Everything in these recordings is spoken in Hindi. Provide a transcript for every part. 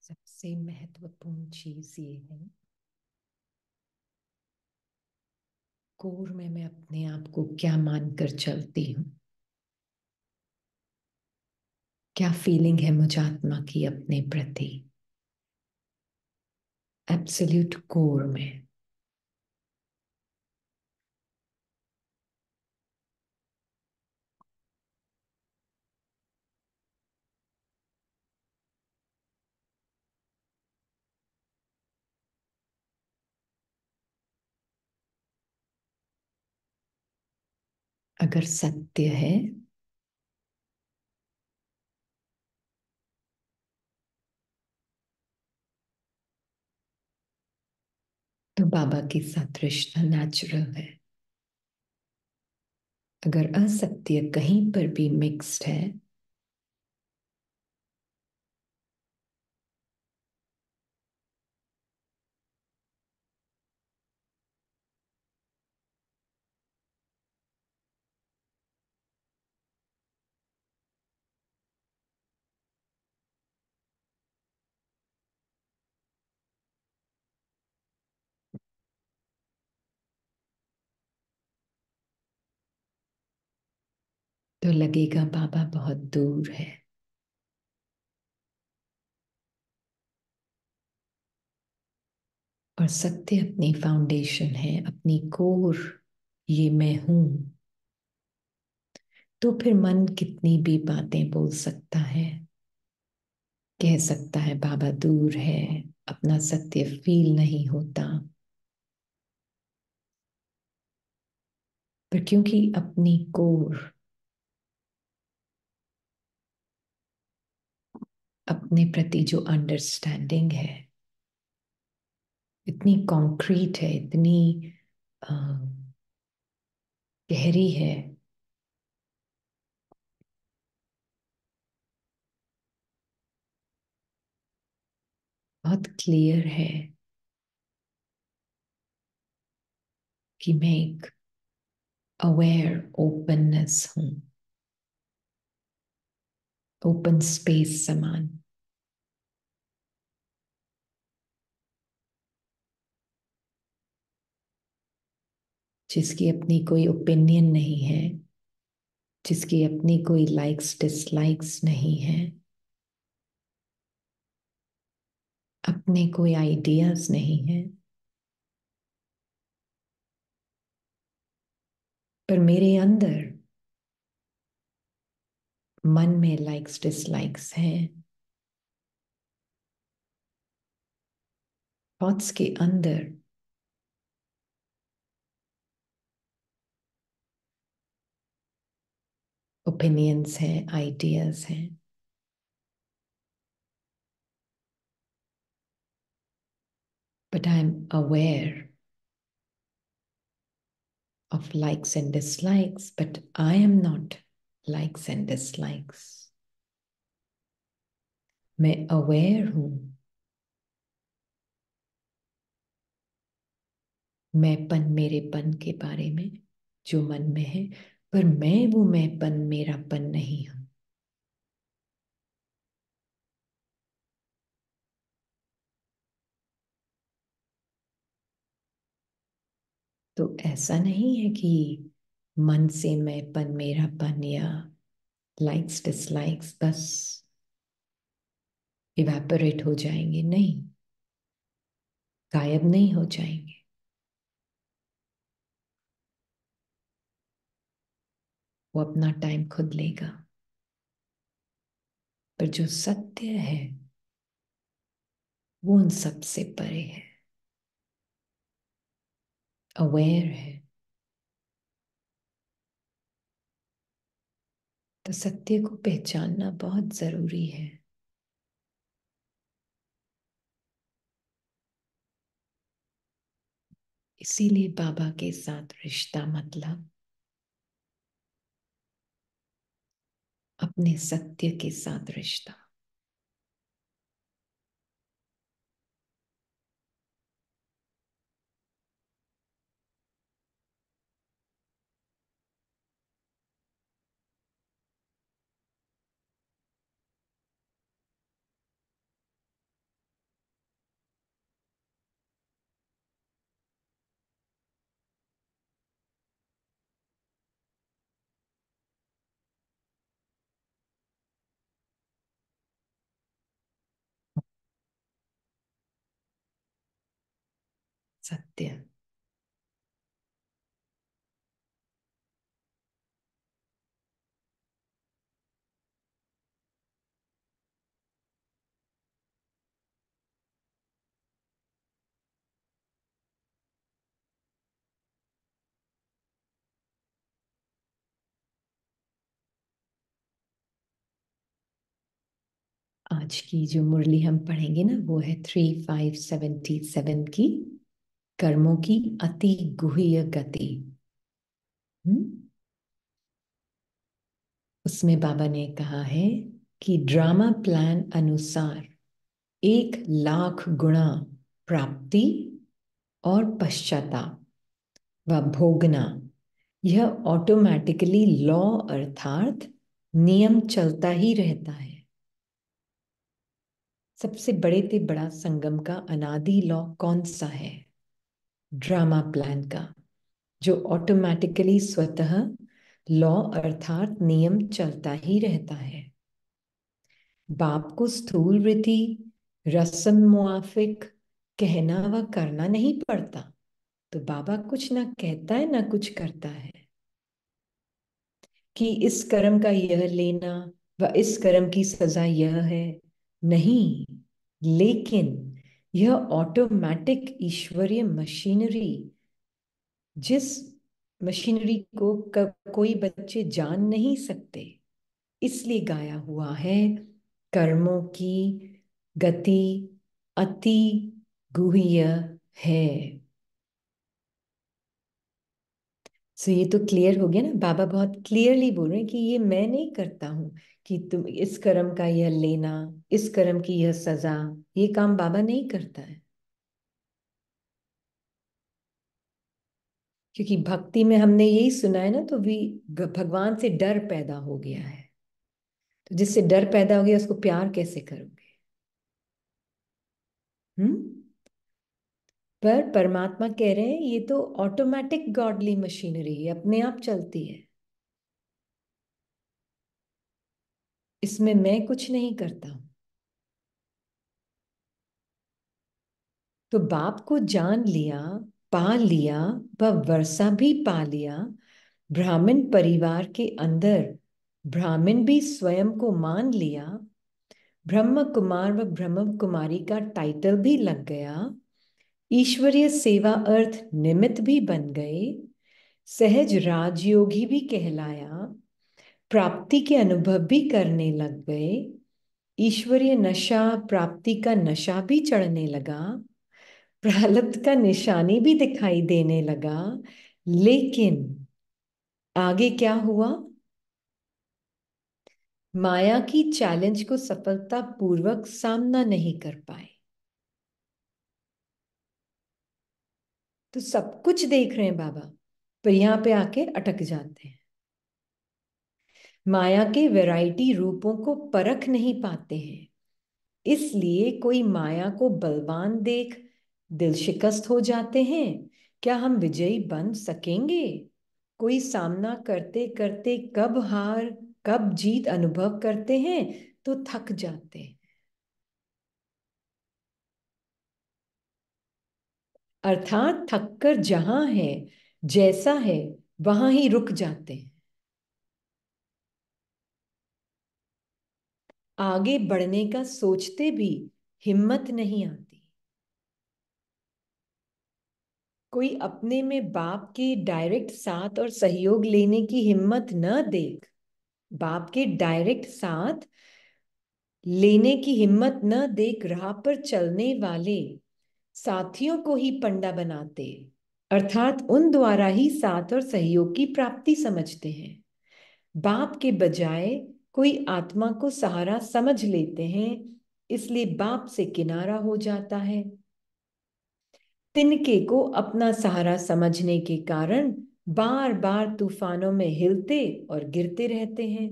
सबसे महत्वपूर्ण चीज ये है, कोर में मैं अपने आप को क्या मानकर चलती हूँ। क्या फीलिंग है मुझ आत्मा की अपने प्रति, एब्सोल्यूट कोर में। अगर सत्य है तो बाबा के साथ रिश्ता नेचुरल है। अगर असत्य कहीं पर भी मिक्स्ड है तो लगेगा बाबा बहुत दूर है। और सत्य अपनी फाउंडेशन है, अपनी कोर ये मैं हूं। तो फिर मन कितनी भी बातें बोल सकता है, कह सकता है बाबा दूर है, अपना सत्य फील नहीं होता। पर क्योंकि अपनी कोर, अपने प्रति जो अंडरस्टैंडिंग है इतनी कॉन्क्रीट है, इतनी अ, गहरी है, बहुत क्लियर है कि मैं एक अवेयर ओपननेस हूं, ओपन स्पेस समान, जिसकी अपनी कोई ओपिनियन नहीं है, जिसकी अपनी कोई लाइक्स डिसलाइक्स नहीं है, अपने कोई आइडियाज नहीं है। पर मेरे अंदर मन में लाइक्स डिसलाइक्स हैं, थॉट्स के अंदर ओपिनियंस हैं, आइडियाज हैं। But I'm aware of likes and dislikes, but I am not likes and dislikes. मैं aware हूं, मैंपन मेरेपन के बारे में जो मन में है, पर मैं वो मैंपन मेरापन नहीं हूं। तो ऐसा नहीं है कि मन से मैंपन मेरापन या लाइक्स डिसलाइक्स बस इवेपोरेट हो जाएंगे, नहीं, गायब नहीं हो जाएंगे। वो अपना टाइम खुद लेगा। पर जो सत्य है वो उन सब से परे है, अवेयर है। तो सत्य को पहचानना बहुत जरूरी है। इसीलिए बाबा के साथ रिश्ता मतलब अपने सत्य के साथ रिश्ता। सत्य। आज की जो मुरली हम पढ़ेंगे ना, वो है 3577 की, कर्मों की अति गुह्य गति। उसमें बाबा ने कहा है कि ड्रामा प्लान अनुसार 1,00,000 गुणा प्राप्ति और पश्चाताप व भोगना, यह ऑटोमेटिकली लॉ अर्थात नियम चलता ही रहता है। सबसे बड़े से बड़ा संगम का अनादि लॉ कौन सा है? ड्रामा प्लान का, जो ऑटोमेटिकली स्वतः लॉ अर्थात नियम चलता ही रहता है। बाप को स्थूल वृत्ति रस्म मुआफिक कहना व करना नहीं पड़ता, तो बाबा कुछ ना कहता है ना कुछ करता है कि इस कर्म का यह लेना व इस कर्म की सजा यह है, नहीं। लेकिन यह ऑटोमेटिक ईश्वरीय मशीनरी, जिस मशीनरी को कोई बच्चे जान नहीं सकते, इसलिए गाया हुआ है, कर्मों की गति अति गुह्य है। सो ये तो क्लियर हो गया ना। बाबा बहुत क्लियरली बोल रहे हैं कि ये मैं नहीं करता हूं कि तुम इस कर्म का यह लेना, इस कर्म की यह सजा, ये काम बाबा नहीं करता है। क्योंकि भक्ति में हमने यही सुना है ना, तो भी भगवान से डर पैदा हो गया है। तो जिससे डर पैदा हो गया उसको प्यार कैसे करोगे? हम्म। पर परमात्मा कह रहे हैं ये तो ऑटोमेटिक गॉडली मशीनरी है, अपने आप चलती है, इसमें मैं कुछ नहीं करता हूं। तो बाप को जान लिया, पा लिया, वह वर्षा भी पा लिया, ब्राह्मण परिवार के अंदर ब्राह्मण भी स्वयं को मान लिया, ब्रह्म कुमार व ब्रह्म कुमारी का टाइटल भी लग गया, ईश्वरीय सेवा अर्थ निमित्त भी बन गए, सहज राजयोगी भी कहलाया, प्राप्ति के अनुभव भी करने लग गए, ईश्वरीय नशा प्राप्ति का नशा भी चढ़ने लगा, प्रारब्ध का निशानी भी दिखाई देने लगा। लेकिन आगे क्या हुआ? माया की चैलेंज को सफलता पूर्वक सामना नहीं कर पाए। तो सब कुछ देख रहे हैं बाबा, पर यहां पे आके अटक जाते हैं। माया के वैरायटी रूपों को परख नहीं पाते हैं, इसलिए कोई माया को बलवान देख दिल शिकस्त हो जाते हैं। क्या हम विजयी बन सकेंगे? कोई सामना करते करते कब हार कब जीत अनुभव करते हैं तो थक जाते हैं। अर्थात थककर जहां है, जैसा है, वहां ही रुक जाते हैं। आगे बढ़ने का सोचते भी हिम्मत नहीं आती। कोई अपने में बाप के डायरेक्ट साथ और सहयोग लेने की हिम्मत न देख, बाप के डायरेक्ट साथ लेने की हिम्मत न देख राह पर चलने वाले साथियों को ही पंडा बनाते, अर्थात उन द्वारा ही साथ और सहयोग की प्राप्ति समझते हैं। बाप के बजाय कोई आत्मा को सहारा समझ लेते हैं, इसलिए बाप से किनारा हो जाता है। तिनके को अपना सहारा समझने के कारण बार बार तूफानों में हिलते और गिरते रहते हैं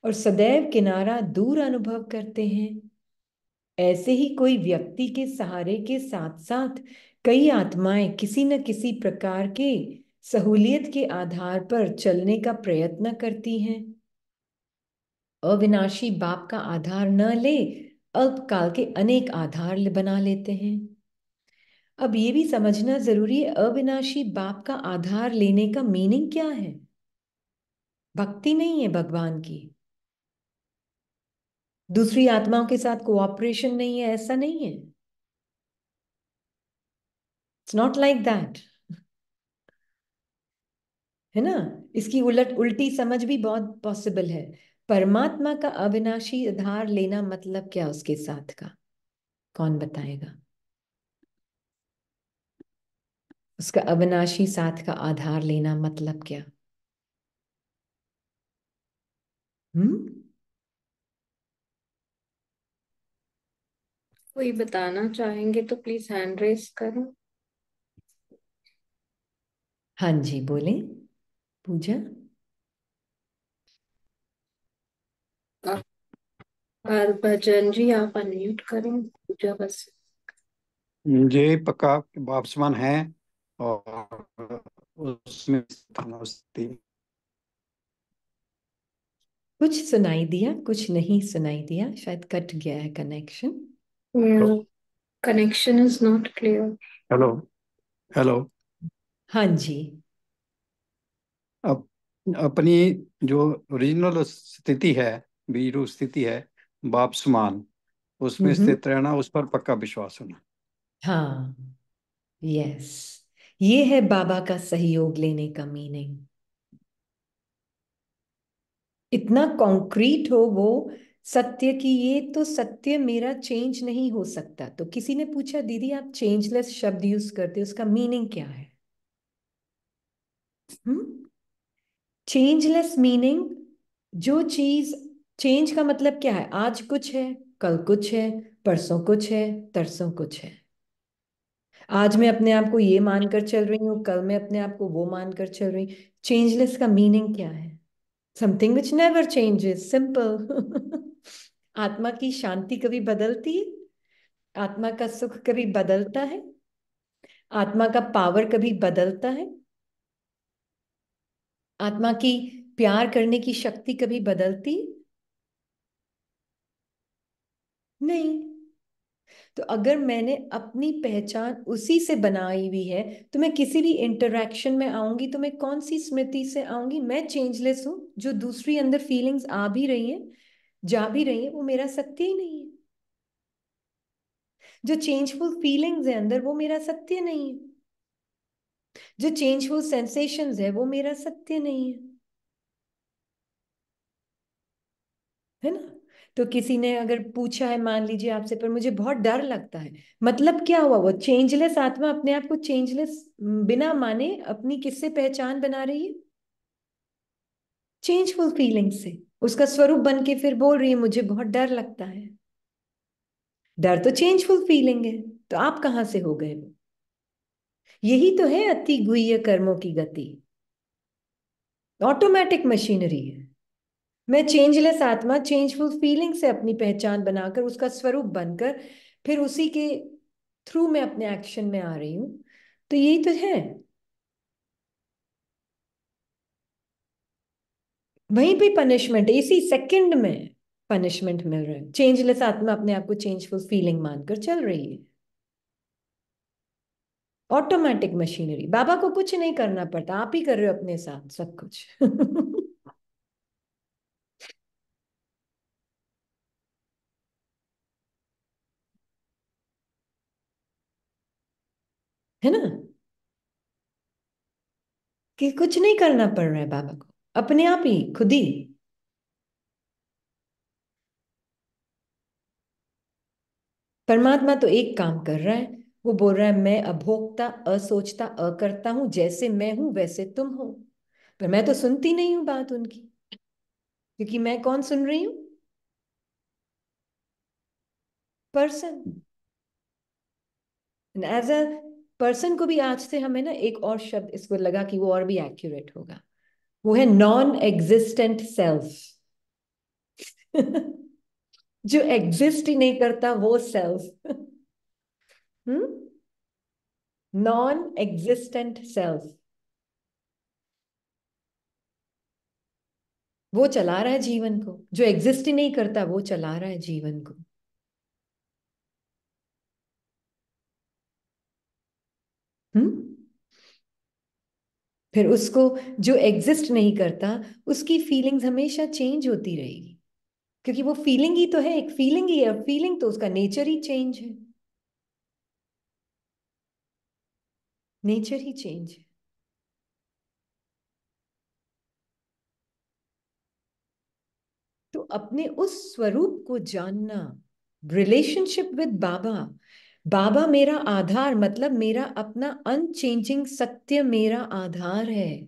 और सदैव किनारा दूर अनुभव करते हैं। ऐसे ही कोई व्यक्ति के सहारे के साथ साथ कई आत्माएं किसी न किसी प्रकार के सहूलियत के आधार पर चलने का प्रयत्न करती हैं। अविनाशी बाप का आधार न ले, अल्पकाल के अनेक आधार बना लेते हैं। अब ये भी समझना जरूरी है, अविनाशी बाप का आधार लेने का मीनिंग क्या है। भक्ति नहीं है भगवान की, दूसरी आत्माओं के साथ कोऑपरेशन नहीं है, ऐसा नहीं है। इट्स नॉट लाइक दैट, है ना। इसकी उलट उल्टी समझ भी बहुत पॉसिबल है। परमात्मा का अविनाशी आधार लेना मतलब क्या उसके साथ का, कौन बताएगा। उसका अविनाशी साथ का आधार लेना मतलब क्या। हम्म। कोई बताना चाहेंगे तो प्लीज हैंड रेस करो। हाँ जी बोले, पूजा। हरभजन जी आप अनम्यूट करें, पूजा बस। ये पक्का वापसमान है और उसमें धनौस्ती। कुछ सुनाई दिया, कुछ नहीं सुनाई दिया, शायद कट गया है connection. Connection is not clear. Hello hello. हाँ जी। अब अपनी जो ओरिजिनल स्थिति है, बीज स्थिति है वापसमान, उसमें हम्म। स्थित रहना, उस पर पक्का विश्वास होना। हाँ, यस, ये है बाबा का सहयोग लेने का मीनिंग। इतना कॉन्क्रीट हो वो सत्य कि ये तो सत्य मेरा चेंज नहीं हो सकता। तो किसी ने पूछा दीदी आप चेंजलेस शब्द यूज करते हो, उसका मीनिंग क्या है। हम्म। चेंजलेस मीनिंग, जो चीज, चेंज का मतलब क्या है, आज कुछ है, कल कुछ है, परसों कुछ है, तरसों कुछ है। आज मैं अपने आप को ये मानकर चल रही हूँ, कल मैं अपने आप को वो मानकर चल रही हूँ। चेंजलेस का मीनिंग क्या है। Something which never changes, simple. आत्मा की शांति कभी बदलती है, आत्मा का सुख कभी बदलता है, आत्मा का पावर कभी बदलता है, आत्मा की प्यार करने की शक्ति कभी बदलती है? नहीं। तो अगर मैंने अपनी पहचान उसी से बनाई हुई है, तो मैं किसी भी इंटरेक्शन में आऊंगी तो मैं कौन सी स्मृति से आऊंगी। मैं चेंजलेस हूं, जो दूसरी अंदर फीलिंग्स आ भी रही हैं, जा भी रही हैं, वो मेरा सत्य ही नहीं है। जो चेंजफुल फीलिंग्स है अंदर, वो मेरा सत्य नहीं है। जो चेंजफुल सेंसेशंस है, वो मेरा सत्य नहीं है। है ना। तो किसी ने अगर पूछा है मान लीजिए आपसे, पर मुझे बहुत डर लगता है, मतलब क्या हुआ। वो चेंजलेस आत्मा अपने आप को चेंजलेस बिना माने अपनी किससे पहचान बना रही है, चेंजफुल फीलिंग से। उसका स्वरूप बन के फिर बोल रही है मुझे बहुत डर लगता है। डर तो चेंजफुल फीलिंग है, तो आप कहां से हो गए वो। यही तो है अति गुह्य कर्मों की गति, ऑटोमेटिक मशीनरी है। मैं चेंजलेस आत्मा चेंजफुल फीलिंग से अपनी पहचान बनाकर उसका स्वरूप बनकर फिर उसी के थ्रू मैं अपने एक्शन में आ रही हूं। तो यही तो है, वहीं पे पनिशमेंट, इसी सेकंड में पनिशमेंट मिल रहा है। चेंजलेस आत्मा अपने आप को चेंजफुल फीलिंग मानकर चल रही है, ऑटोमेटिक मशीनरी। बाबा को कुछ नहीं करना पड़ता, आप ही कर रहे हो अपने साथ सब कुछ। है ना, कि कुछ नहीं करना पड़ रहा है बाबा को, अपने आप ही खुद ही। परमात्मा तो एक काम कर रहा है, वो बोल रहा है मैं अभोक्ता, असोचता, अकर्ता हूं, जैसे मैं हूं वैसे तुम हो। पर मैं तो सुनती नहीं हूं बात उनकी, क्योंकि मैं कौन सुन रही हूं, पर्सन। एज अ पर्सन को भी आज से हमें ना एक और शब्द इसको लगा कि वो और भी एक्यूरेट होगा, वो है नॉन एग्जिस्टेंट सेल्फ। जो एग्जिस्ट ही नहीं करता वो सेल्फ। हम्म। नॉन एग्जिस्टेंट सेल्फ, वो चला रहा है जीवन को। जो एग्जिस्ट ही नहीं करता वो चला रहा है जीवन को। फिर उसको जो एग्जिस्ट नहीं करता उसकी फीलिंग्स हमेशा चेंज होती रहेगी, क्योंकि वो फीलिंग ही तो है, एक फीलिंग ही है, फीलिंग तो उसका नेचर ही चेंज है, नेचर ही चेंज है। तो अपने उस स्वरूप को जानना, रिलेशनशिप विद बाबा, बाबा मेरा आधार, मतलब मेरा अपना अनचेंजिंग सत्य मेरा आधार है,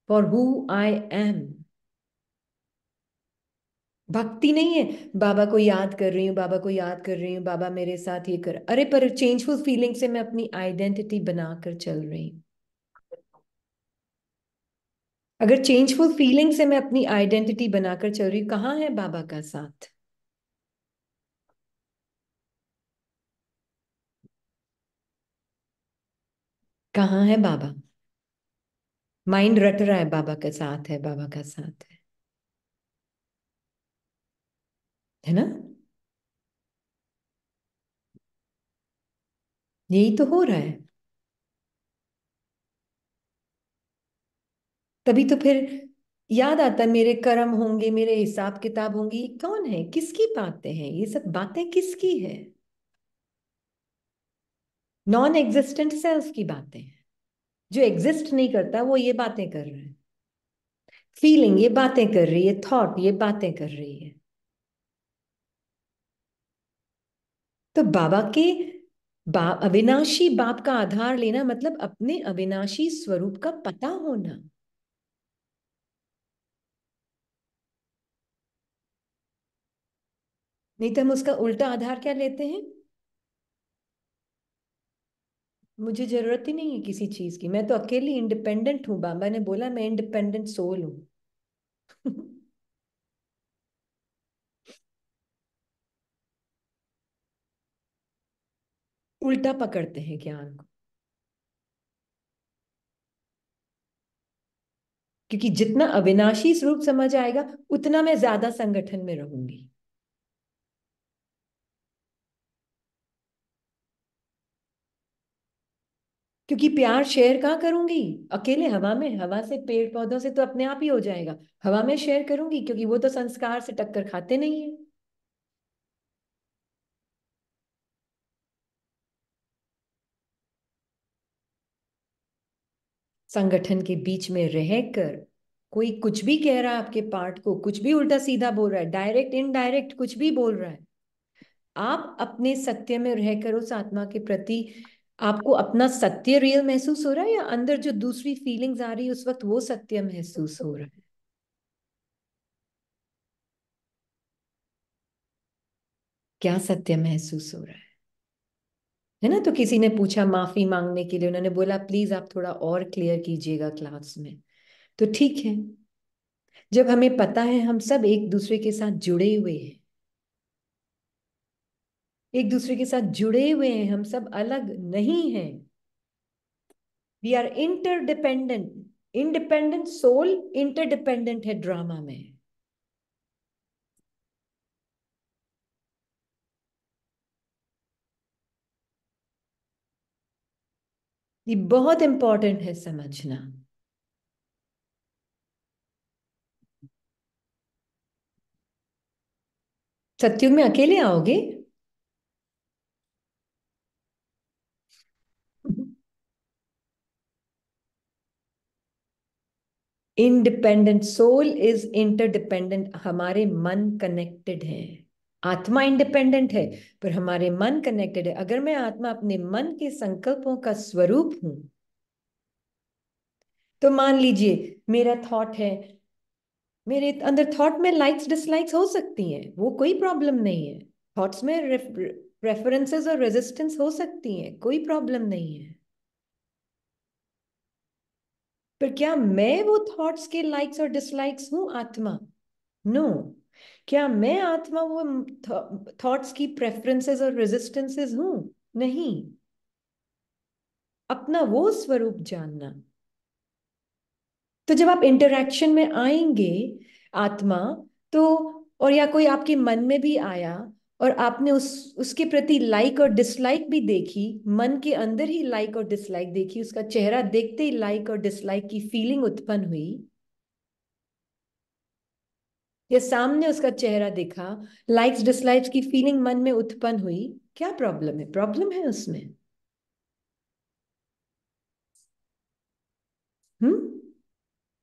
फॉर हु आई एम। भक्ति नहीं है बाबा को याद कर रही हूँ, बाबा को याद कर रही हूँ, बाबा मेरे साथ ये कर, अरे पर चेंजफुल फीलिंग से मैं अपनी आइडेंटिटी बनाकर चल रही हूँ। अगर चेंजफुल फीलिंग से मैं अपनी आइडेंटिटी बनाकर चल रही हूँ, कहाँ है बाबा का साथ? कहाँ है बाबा? माइंड रट रहा है बाबा का साथ है, बाबा का साथ है ना? यही तो हो रहा है। तभी तो फिर याद आता है, मेरे कर्म होंगे, मेरे हिसाब किताब होंगी, ये कौन है, किसकी बातें हैं, ये सब बातें किसकी है? नॉन एग्जिस्टेंट सेल्फ की बातें हैं। जो एग्जिस्ट नहीं करता वो ये बातें कर रहा है, फीलिंग ये बातें कर रही है, थॉट ये बातें कर रही है। तो बाबा के अविनाशी बाप का आधार लेना मतलब अपने अविनाशी स्वरूप का पता होना। नहीं तो हम उसका उल्टा आधार क्या लेते हैं? मुझे जरूरत ही नहीं है किसी चीज की, मैं तो अकेली इंडिपेंडेंट हूं, बाबा ने बोला मैं इंडिपेंडेंट सोल हूं। उल्टा पकड़ते हैं ज्ञान को, क्योंकि जितना अविनाशी स्वरूप समझ आएगा उतना मैं ज्यादा संगठन में रहूंगी। क्योंकि प्यार शेयर कहाँ करूंगी? अकेले हवा में, हवा से पेड़ पौधों से तो अपने आप ही हो जाएगा। हवा में शेयर करूंगी क्योंकि वो तो संस्कार से टक्कर खाते नहीं है। संगठन के बीच में रहकर कोई कुछ भी कह रहा है, आपके पार्ट को कुछ भी उल्टा सीधा बोल रहा है, डायरेक्ट इनडायरेक्ट कुछ भी बोल रहा है, आप अपने सत्य में रहकर उस आत्मा के प्रति आपको अपना सत्य रियल महसूस हो रहा है, या अंदर जो दूसरी फीलिंग्स आ रही है उस वक्त वो सत्य महसूस हो रहा है? क्या सत्य महसूस हो रहा है ना? तो किसी ने पूछा माफी मांगने के लिए, उन्होंने बोला प्लीज आप थोड़ा और क्लियर कीजिएगा क्लास में। तो ठीक है, जब हमें पता है हम सब एक दूसरे के साथ जुड़े हुए हैं, एक दूसरे के साथ जुड़े हुए हैं, हम सब अलग नहीं हैं, we are interdependent. Independent soul interdependent है ड्रामा में। ये बहुत इंपॉर्टेंट है समझना। सत्युग में अकेले आओगे? इंडिपेंडेंट सोल इज इंटरडिपेंडेंट, हमारे मन कनेक्टेड है। आत्मा इंडिपेंडेंट है पर हमारे मन कनेक्टेड है। अगर मैं आत्मा अपने मन के संकल्पों का स्वरूप हूं, तो मान लीजिए मेरा थॉट है, मेरे अंदर थॉट में लाइक्स डिसलाइक्स हो सकती हैं, वो कोई प्रॉब्लम नहीं है। थॉट्स में प्रेफरेंसेस और रेजिस्टेंस हो सकती हैं, कोई प्रॉब्लम नहीं है। पर क्या मैं वो थॉट्स के लाइक्स और डिसलाइक्स हूं आत्मा? नो। क्या मैं आत्मा वो थॉट्स की प्रेफरेंसेस और रेजिस्टेंसेस हूं? नहीं। अपना वो स्वरूप जानना। तो जब आप इंटरैक्शन में आएंगे आत्मा, तो और या कोई आपके मन में भी आया, और आपने उसके प्रति लाइक और डिसलाइक भी देखी, मन के अंदर ही लाइक और डिसलाइक देखी, उसका चेहरा देखते ही लाइक और डिसलाइक की फीलिंग उत्पन्न हुई, या सामने उसका चेहरा दिखा, लाइक्स डिसलाइक्स की फीलिंग मन में उत्पन्न हुई, क्या प्रॉब्लम है? प्रॉब्लम है उसमें?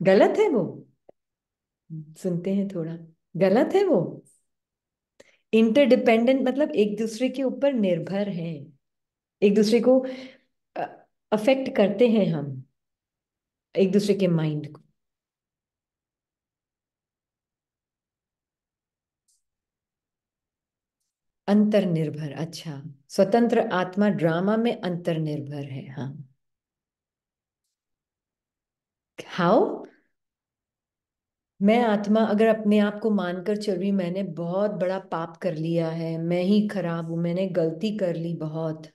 गलत है वो? सुनते हैं थोड़ा। गलत है वो? इंटरडिपेंडेंट मतलब एक दूसरे के ऊपर निर्भर हैं, एक दूसरे को अफेक्ट करते हैं हम, एक दूसरे के माइंड को। अंतर्निर्भर, अच्छा। स्वतंत्र आत्मा ड्रामा में अंतर्निर्भर है, हाँ। हाउ? मैं आत्मा अगर अपने आप को मानकर चल रही, मैंने बहुत बड़ा पाप कर लिया है, मैं ही खराब हूं, मैंने गलती कर ली बहुत,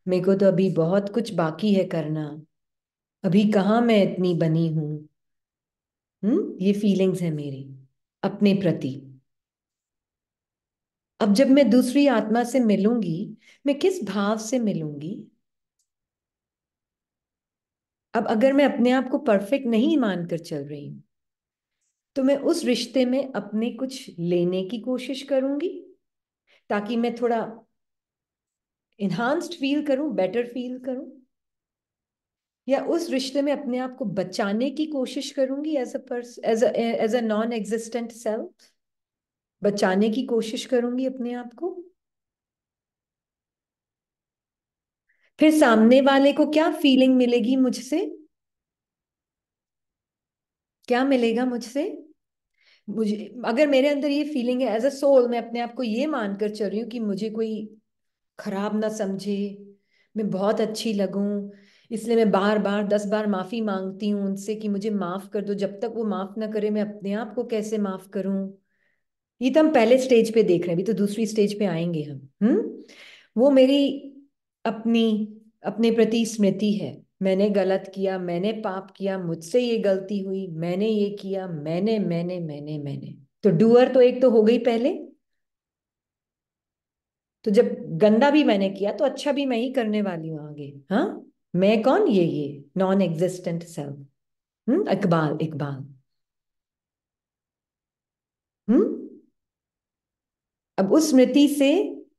मेरे को तो अभी बहुत कुछ बाकी है करना, अभी कहाँ मैं इतनी बनी हूं। ये फीलिंग्स है मेरी अपने प्रति। अब जब मैं दूसरी आत्मा से मिलूंगी, मैं किस भाव से मिलूंगी? अब अगर मैं अपने आप को परफेक्ट नहीं मानकर चल रही हूं, तो मैं उस रिश्ते में अपने कुछ लेने की कोशिश करूंगी, ताकि मैं थोड़ा इन्हांस्ड फील करूं, बेटर फील करूं, या उस रिश्ते में अपने आप को बचाने की कोशिश करूंगी, as a non existent self, बचाने की कोशिश करूंगी अपने आप को। फिर सामने वाले को क्या फीलिंग मिलेगी मुझसे? क्या मिलेगा मुझसे? मुझे अगर मेरे अंदर ये फीलिंग है, एज अ सोल मैं अपने आप को ये मानकर चल रही हूँ कि मुझे कोई खराब ना समझे, मैं बहुत अच्छी लगूं, इसलिए मैं बार बार 10 बार माफी मांगती हूँ उनसे कि मुझे माफ कर दो, जब तक वो माफ ना करे मैं अपने आप को कैसे माफ करूं? ये तो हम पहले स्टेज पे देख रहे हैं, अभी तो दूसरी स्टेज पे आएंगे हम। वो मेरी अपनी अपने प्रति स्मृति है, मैंने गलत किया, मैंने पाप किया, मुझसे ये गलती हुई, मैंने ये किया, मैंने। तो डूअर तो एक तो हो गई पहले। तो जब गंदा भी मैंने किया, तो अच्छा भी मैं ही करने वाली हूँ आगे, हाँ। मैं कौन? ये non existent self. Iqbal, Iqbal. Hmm अब उस स्मृति से,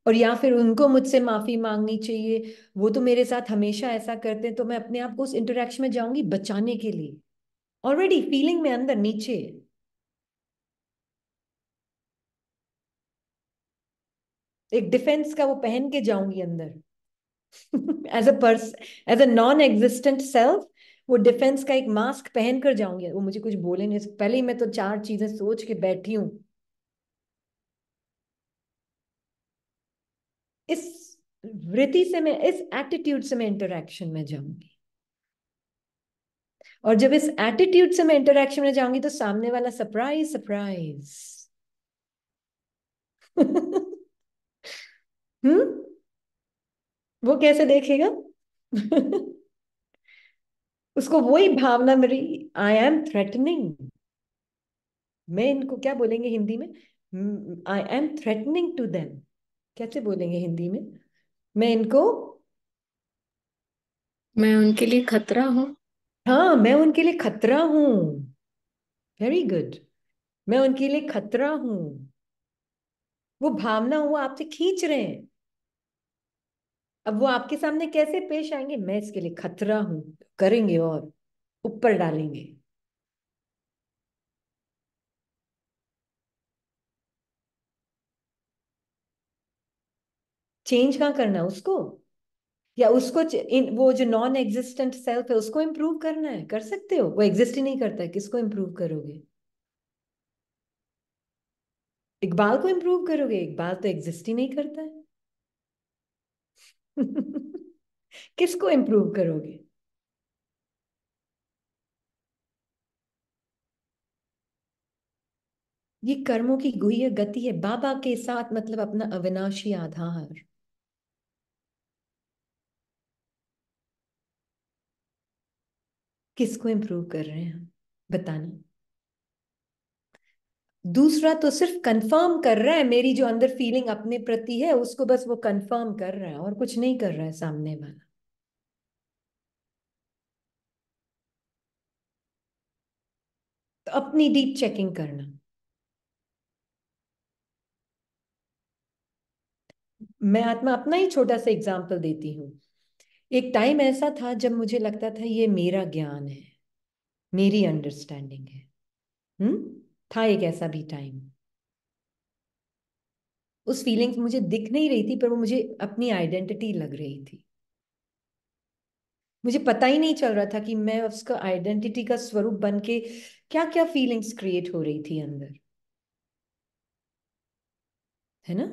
और या फिर उनको मुझसे माफी मांगनी चाहिए, वो तो मेरे साथ हमेशा ऐसा करते हैं, तो मैं अपने आप को उस इंटरेक्शन में जाऊंगी बचाने के लिए, ऑलरेडी फीलिंग में अंदर नीचे, एक डिफेंस का वो पहन के जाऊंगी अंदर। As a as a non existent self, वो डिफेंस का एक मास्क पहन कर जाऊंगी, वो मुझे कुछ बोले नहीं, पहले ही मैं तो चार चीजें सोच के बैठी हूँ। इस वृत्ति से मैं, इस एटीट्यूड से मैं इंटरेक्शन में जाऊंगी, और जब इस एटीट्यूड से मैं इंटरेक्शन में जाऊंगी, तो सामने वाला सरप्राइज सरप्राइज। हम्म वो कैसे देखेगा? उसको वही भावना मेरी, आई एम थ्रेटनिंग। मैं इनको क्या बोलेंगे हिंदी में? I am threatening to them. कैसे बोलेंगे हिंदी में? मैं इनको, मैं उनके लिए खतरा हूँ। हाँ, मैं उनके लिए खतरा हूं। Very good. मैं उनके लिए खतरा हूं। वो भावना वो आपसे खींच रहे हैं, अब वो आपके सामने कैसे पेश आएंगे? मैं इसके लिए खतरा हूं, करेंगे और ऊपर डालेंगे। चेंज कहाँ करना है उसको? या उसको वो जो नॉन एग्जिस्टेंट सेल्फ है उसको इम्प्रूव करना है? कर सकते हो, वो एग्जिस्ट ही नहीं करता है, किसको इम्प्रूव करोगे? इकबाल को इम्प्रूव करोगे? इकबाल तो एग्जिस्ट ही नहीं करता है। किसको इम्प्रूव करोगे? ये कर्मों की गुह्य गति है, बाबा के साथ मतलब अपना अविनाशी आधार। किसको इम्प्रूव कर रहे हैं हम? बताना। दूसरा तो सिर्फ कंफर्म कर रहा है मेरी जो अंदर फीलिंग अपने प्रति है, उसको बस वो कंफर्म कर रहा है और कुछ नहीं कर रहा है सामने वाला। तो अपनी डीप चेकिंग करना। मैं आत्मा अपना ही छोटा सा एग्जांपल देती हूँ। एक टाइम ऐसा था जब मुझे लगता था ये मेरा ज्ञान है, मेरी अंडरस्टैंडिंग है। था एक ऐसा भी टाइम। उस फीलिंग्स मुझे दिख नहीं रही थी, पर वो मुझे अपनी आइडेंटिटी लग रही थी। मुझे पता ही नहीं चल रहा था कि मैं उसका आइडेंटिटी का स्वरूप बन के क्या क्या फीलिंग्स क्रिएट हो रही थी अंदर, है ना।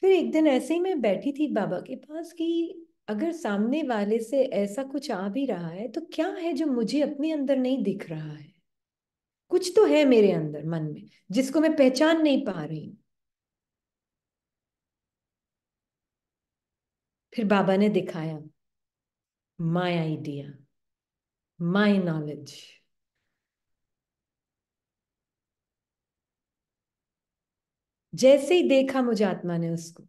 फिर एक दिन ऐसे ही मैं बैठी थी बाबा के पास कि अगर सामने वाले से ऐसा कुछ आ भी रहा है तो क्या है जो मुझे अपने अंदर नहीं दिख रहा है। कुछ तो है मेरे अंदर मन में जिसको मैं पहचान नहीं पा रही हूँ। फिर बाबा ने दिखाया, माय आइडिया, माय नॉलेज। जैसे ही देखा मुझे आत्मा ने उसको,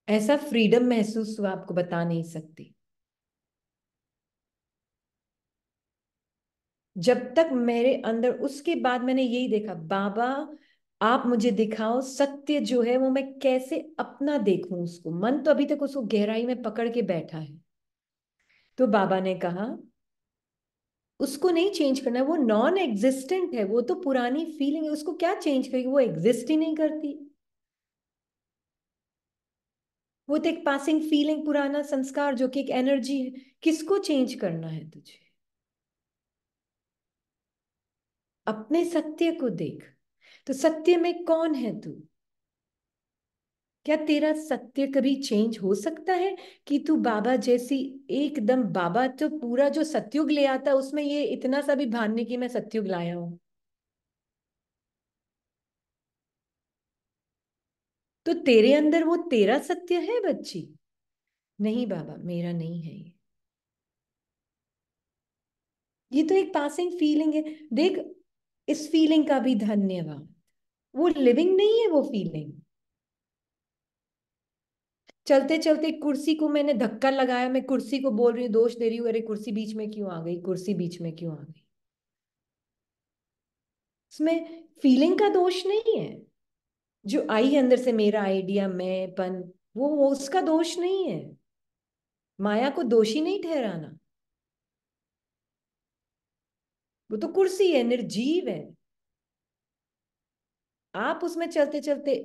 ऐसा फ्रीडम महसूस हुआ, आपको बता नहीं सकती। जब तक मेरे अंदर, उसके बाद मैंने यही देखा, बाबा आप मुझे दिखाओ सत्य जो है वो मैं कैसे अपना देखूं उसको। मन तो अभी तक उसको गहराई में पकड़ के बैठा है। तो बाबा ने कहा उसको नहीं चेंज करना है, वो नॉन एग्जिस्टेंट है, वो तो पुरानी फीलिंग है, उसको क्या चेंज करेगी, वो एग्जिस्ट ही नहीं करती। वो तो एक पासिंग फीलिंग, पुराना संस्कार जो कि एक एनर्जी है। किसको चेंज करना है तुझे? अपने सत्य को देख। तो सत्य में कौन है तू? क्या तेरा सत्य कभी चेंज हो सकता है कि तू बाबा जैसी, एकदम बाबा तो पूरा जो सत्युग ले आता उसमें ये इतना सा भी भान नहीं कि मैं सत्युग लाया हूं। तो तेरे अंदर वो तेरा सत्य है बच्ची? नहीं बाबा, मेरा नहीं है ये। ये तो एक पासिंग फीलिंग है। देख, इस फीलिंग का भी धन्यवाद। वो लिविंग नहीं है वो फीलिंग। चलते चलते कुर्सी को मैंने धक्का लगाया, मैं कुर्सी को बोल रही हूँ, दोष दे रही हूँ, अरे कुर्सी बीच में क्यों आ गई, कुर्सी बीच में क्यों आ गई। इसमें फीलिंग का दोष नहीं है। जो आई है अंदर से, मेरा आइडिया, मैंपन, वो उसका दोष नहीं है। माया को दोषी नहीं ठहराना। वो तो कुर्सी है, निर्जीव है। आप उसमें चलते चलते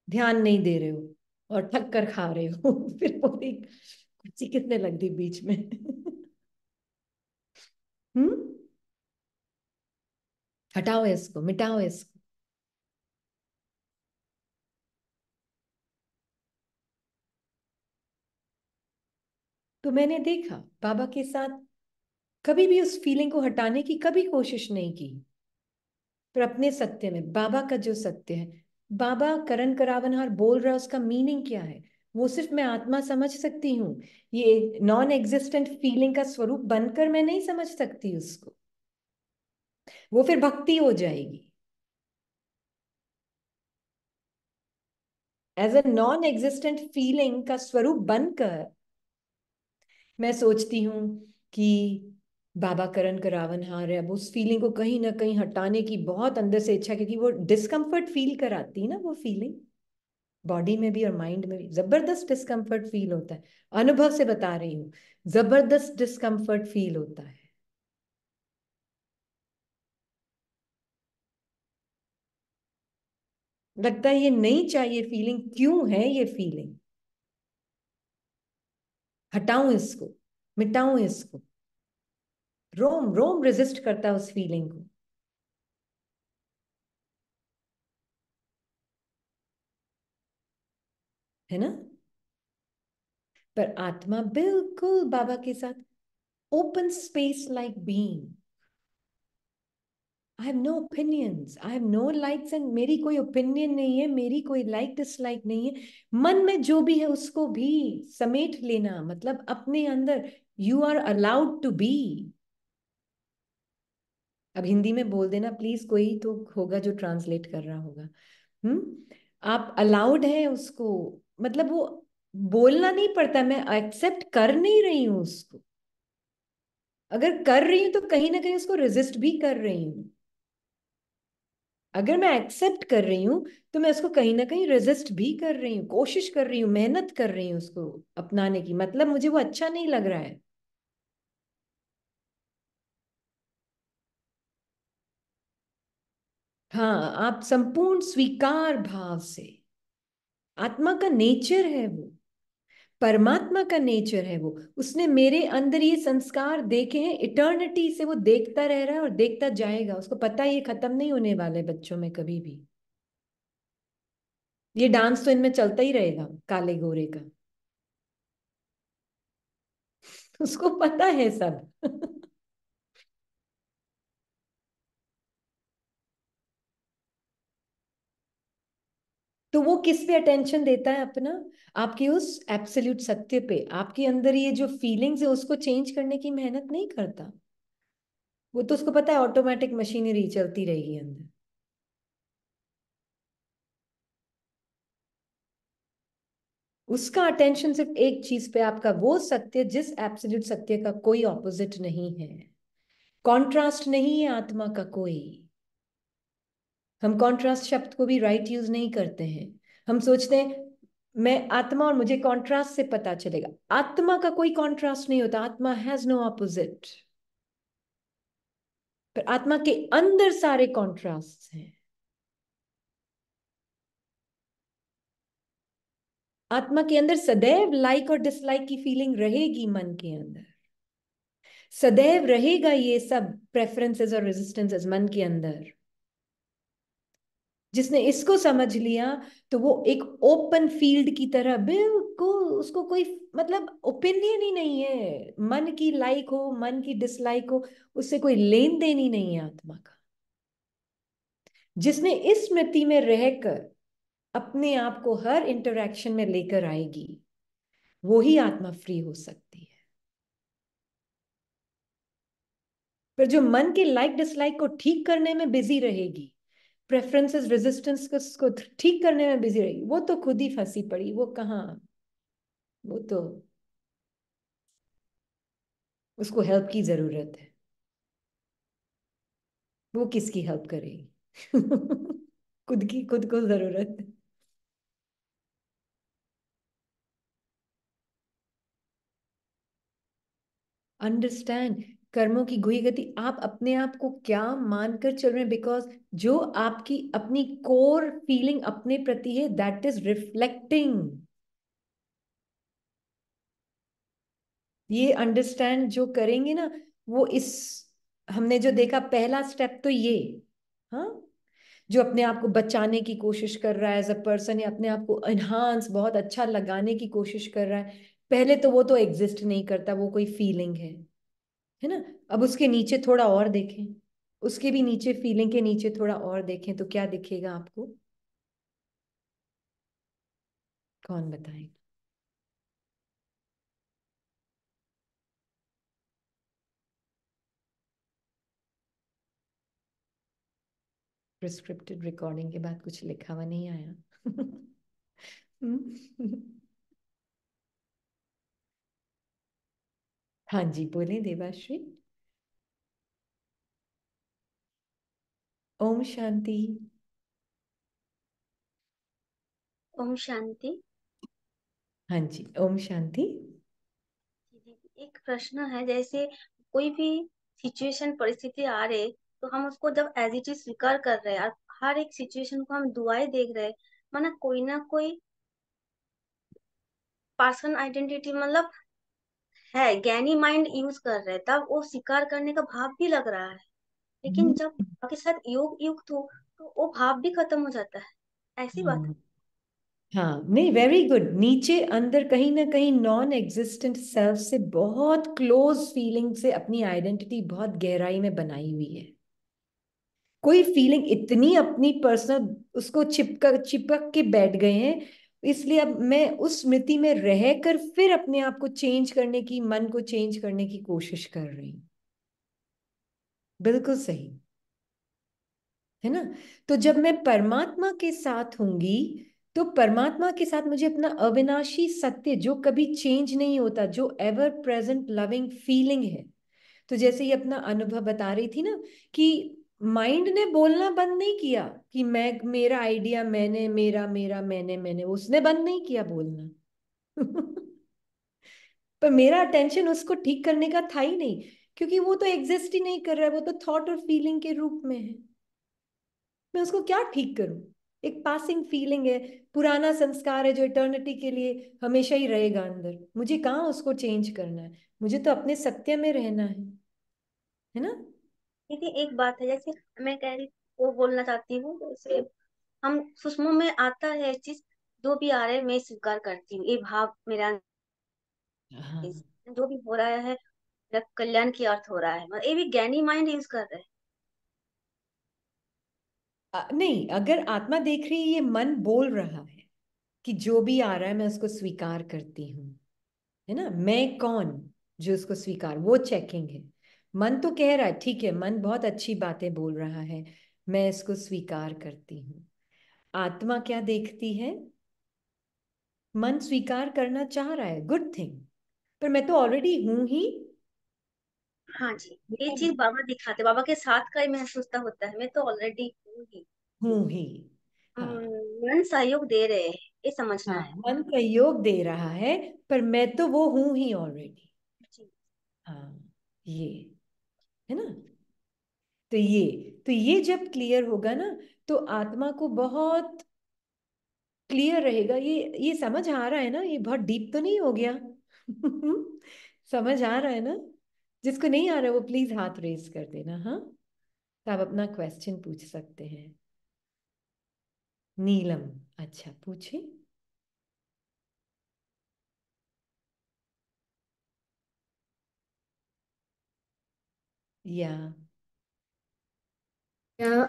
ध्यान नहीं दे रहे हो और थक कर खा रहे हो। फिर बोली कुर्सी किसने लग दी बीच में। हम्म। हटाओ इसको, मिटाओ इसको। तो मैंने देखा बाबा के साथ कभी भी उस फीलिंग को हटाने की कभी कोशिश नहीं की, पर अपने सत्य में, बाबा का जो सत्य है, बाबा करण करावनहार बोल रहा है उसका मीनिंग क्या है, वो सिर्फ मैं आत्मा समझ सकती हूँ। ये नॉन एग्जिस्टेंट फीलिंग का स्वरूप बनकर मैं नहीं समझ सकती उसको। वो फिर भक्ति हो जाएगी। As a non existent feeling का स्वरूप बनकर मैं सोचती हूँ कि बाबा करण करावनहार है। अब उस फीलिंग को कहीं ना कहीं हटाने की बहुत अंदर से इच्छा, क्योंकि वो डिस्कम्फर्ट फील कराती है ना वो फीलिंग। बॉडी में भी और माइंड में भी जबरदस्त डिस्कम्फर्ट फील होता है। अनुभव से बता रही हूँ, जबरदस्त डिस्कम्फर्ट फील होता है। लगता है ये नहीं चाहिए फीलिंग, क्यों है ये फीलिंग, हटाऊं इसको, मिटाऊं इसको। रोम रोम रेजिस्ट करता है उस फीलिंग को, है ना। पर आत्मा बिल्कुल बाबा के साथ open space like being. I have no opinions, I have no likes and, मेरी कोई ओपिनियन नहीं है, मेरी कोई लाइक डिसलाइक नहीं है। मन में जो भी है उसको भी समेट लेना, मतलब अपने अंदर। You are allowed to be. अब हिंदी में बोल देना प्लीज, कोई तो होगा जो ट्रांसलेट कर रहा होगा। आप अलाउड है उसको, मतलब वो बोलना नहीं पड़ता, मैं एक्सेप्ट कर नहीं रही हूं उसको। अगर कर रही हूं तो कहीं ना कहीं उसको रेजिस्ट भी कर रही हूं। अगर मैं एक्सेप्ट कर रही हूं तो मैं उसको कहीं ना कहीं रेजिस्ट भी कर रही हूँ, कोशिश कर रही हूँ, मेहनत कर रही हूँ उसको अपनाने की, मतलब मुझे वो अच्छा नहीं लग रहा है। हाँ, आप संपूर्ण स्वीकार भाव से, आत्मा का नेचर है वो, परमात्मा का नेचर है वो, उसने मेरे अंदर ये संस्कार देखे हैं, इटर्निटी से वो देखता रह रहा है और देखता जाएगा, उसको पता है ये खत्म नहीं होने वाले बच्चों में कभी भी। ये डांस तो इनमें चलता ही रहेगा काले गोरे का, उसको पता है सब। तो वो किस पे अटेंशन देता है अपना? आपके उस एब्सोल्यूट सत्य पे। आपके अंदर ये जो फीलिंग्स है उसको चेंज करने की मेहनत नहीं करता वो, तो उसको पता है ऑटोमेटिक मशीनरी चलती रहेगी अंदर। उसका अटेंशन सिर्फ एक चीज पे, आपका वो सत्य जिस एब्सोल्यूट सत्य का कोई ऑपोजिट नहीं है, कॉन्ट्रास्ट नहीं है आत्मा का कोई। हम कॉन्ट्रास्ट शब्द को भी राइट यूज नहीं करते हैं। हम सोचते हैं मैं आत्मा और मुझे कॉन्ट्रास्ट से पता चलेगा। आत्मा का कोई कॉन्ट्रास्ट नहीं होता, आत्मा हैज नो ऑपोजिट। पर आत्मा के अंदर सारे कॉन्ट्रास्ट हैं। आत्मा के अंदर सदैव लाइक और डिसलाइक की फीलिंग रहेगी, मन के अंदर सदैव रहेगा ये सब प्रेफरेंसेस और रेजिस्टेंसेस मन के अंदर। जिसने इसको समझ लिया तो वो एक ओपन फील्ड की तरह बिल्कुल, उसको कोई मतलब ओपिनियन ही नहीं है, मन की लाइक हो मन की डिसलाइक हो, उससे कोई लेन देन ही नहीं है आत्मा का। जिसने इस स्मृति में रहकर अपने आप को हर इंटरेक्शन में लेकर आएगी, वो ही आत्मा फ्री हो सकती है। पर जो मन के लाइक डिसलाइक को ठीक करने में बिजी रहेगी, प्रेफरेंसेस रेजिस्टेंस को ठीक करने में बिजी रहेगी, वो तो खुद ही फंसी पड़ी, वो कहाँ, वो तो उसको हेल्प की जरूरत है। वो किसकी हेल्प करेगी? खुद की, खुद को जरूरत है। अंडरस्टैंड कर्मों की गुही गति, आप अपने आप को क्या मानकर चल रहे हैं, बिकॉज जो आपकी अपनी कोर फीलिंग अपने प्रति है, दैट इज रिफ्लेक्टिंग। ये अंडरस्टैंड जो करेंगे ना, वो इस, हमने जो देखा पहला स्टेप तो ये, हाँ, जो अपने आप को बचाने की कोशिश कर रहा है एज अ पर्सन, या अपने आप को एनहांस बहुत अच्छा लगाने की कोशिश कर रहा है, पहले तो वो तो एग्जिस्ट नहीं करता, वो कोई फीलिंग है ना। अब उसके नीचे थोड़ा और देखें, उसके भी नीचे, फीलिंग के नीचे थोड़ा और देखें तो क्या दिखेगा आपको? कौन बताएगा? प्रिस्क्रिप्टेड रिकॉर्डिंग के बाद कुछ लिखा हुआ नहीं आया। हाँ जी, बोले देवाश्री। ओम शांति। ओम शांति। हाँ जी, ओम शांति। जी दीदी, एक प्रश्न है, जैसे कोई भी सिचुएशन परिस्थिति आ रहे, तो हम उसको जब एज इट इज स्वीकार कर रहे हैं और हर एक सिचुएशन को हम दुआएं देख रहे हैं, माना कोई ना कोई पर्सन आइडेंटिटी मतलब है, ज्ञानी माइंड यूज कर रहे हैं, तब वो स्वीकार करने का भाव भी लग रहा है। लेकिन जब आपके साथ योग युक्त हो तो वो भाव भी खत्म हो जाता है, ऐसी बात है। हाँ हाँ, नहीं, वेरी गुड। नीचे अंदर कहीं ना कहीं नॉन एग्जिस्टेंट सेल्फ से बहुत क्लोज फीलिंग से अपनी आइडेंटिटी बहुत गहराई में बनाई हुई है। कोई फीलिंग इतनी अपनी पर्सनल, उसको चिपक चिपक के बैठ गए हैं। इसलिए अब मैं उस स्मृति में रहकर फिर अपने आप को चेंज करने की, मन को चेंज करने की कोशिश कर रही हूँ। बिल्कुल सही। है ना। तो जब मैं परमात्मा के साथ होंगी, तो परमात्मा के साथ मुझे अपना अविनाशी सत्य जो कभी चेंज नहीं होता, जो एवर प्रेजेंट लविंग फीलिंग है। तो जैसे ये अपना अनुभव बता रही थी ना, कि माइंड ने बोलना बंद नहीं किया कि मैं, मेरा आइडिया, मैंने, मेरा, मेरा, मैंने, उसने बंद नहीं किया बोलना। पर मेरा अटेंशन उसको ठीक करने का था ही नहीं, क्योंकि वो तो एग्जिस्ट ही नहीं कर रहा है, वो तो थॉट और फीलिंग के रूप में है। मैं उसको क्या ठीक करूं? एक पासिंग फीलिंग है, पुराना संस्कार है जो इटर्निटी के लिए हमेशा ही रहेगा अंदर। मुझे कहाँ उसको चेंज करना है, मुझे तो अपने सत्य में रहना है ना। दीदी एक बात है, जैसे मैं कह रही, वो बोलना चाहती हूँ, जैसे हम सुषमों में आता है चीज, जो भी आ रहा है मैं स्वीकार करती हूँ, ये भाव मेरा हाँ। जो भी हो रहा है मेरा कल्याण की अर्थ हो रहा है, मतलब ये भी ज्ञानी माइंड यूज कर रहे हैं। नहीं, अगर आत्मा देख रही है, ये मन बोल रहा है कि जो भी आ रहा है मैं उसको स्वीकार करती हूँ, है ना। मैं कौन जो उसको स्वीकार, वो चेकिंग है। मन तो कह रहा है ठीक है, मन बहुत अच्छी बातें बोल रहा है, मैं इसको स्वीकार करती हूँ। आत्मा क्या देखती है? मन स्वीकार करना चाह रहा है, गुड थिंग, पर मैं तो ऑलरेडी हूं ही। हाँ जी, ये मैं चीज बाबा दिखाते, बाबा के साथ का ही महसूसता होता है, मैं तो ऑलरेडी हूँ ही। हूं ही। हाँ। मन सहयोग दे रहे हैं, ये समझना हाँ, है। मन सहयोग दे रहा है, पर मैं तो वो हूं ही ऑलरेडी। जी। हाँ, ये है ना। तो ये जब क्लियर होगा ना, तो आत्मा को बहुत क्लियर रहेगा। ये समझ आ रहा है ना, ये बहुत डीप तो नहीं हो गया? समझ आ रहा है ना? जिसको नहीं आ रहा वो प्लीज हाथ रेज कर देना, हाँ। तो आप अपना क्वेश्चन पूछ सकते हैं। नीलम, अच्छा पूछे। या या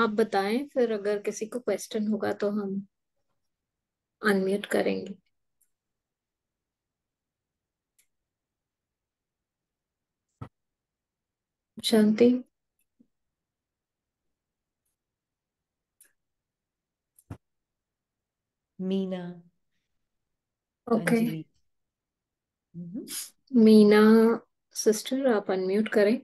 आप बताएं, फिर अगर किसी को क्वेश्चन होगा तो हम अनम्यूट करेंगे। शांति। मीना, ओके। अंजलि। हम्म। मीना सिस्टर, आप अनम्यूट करें।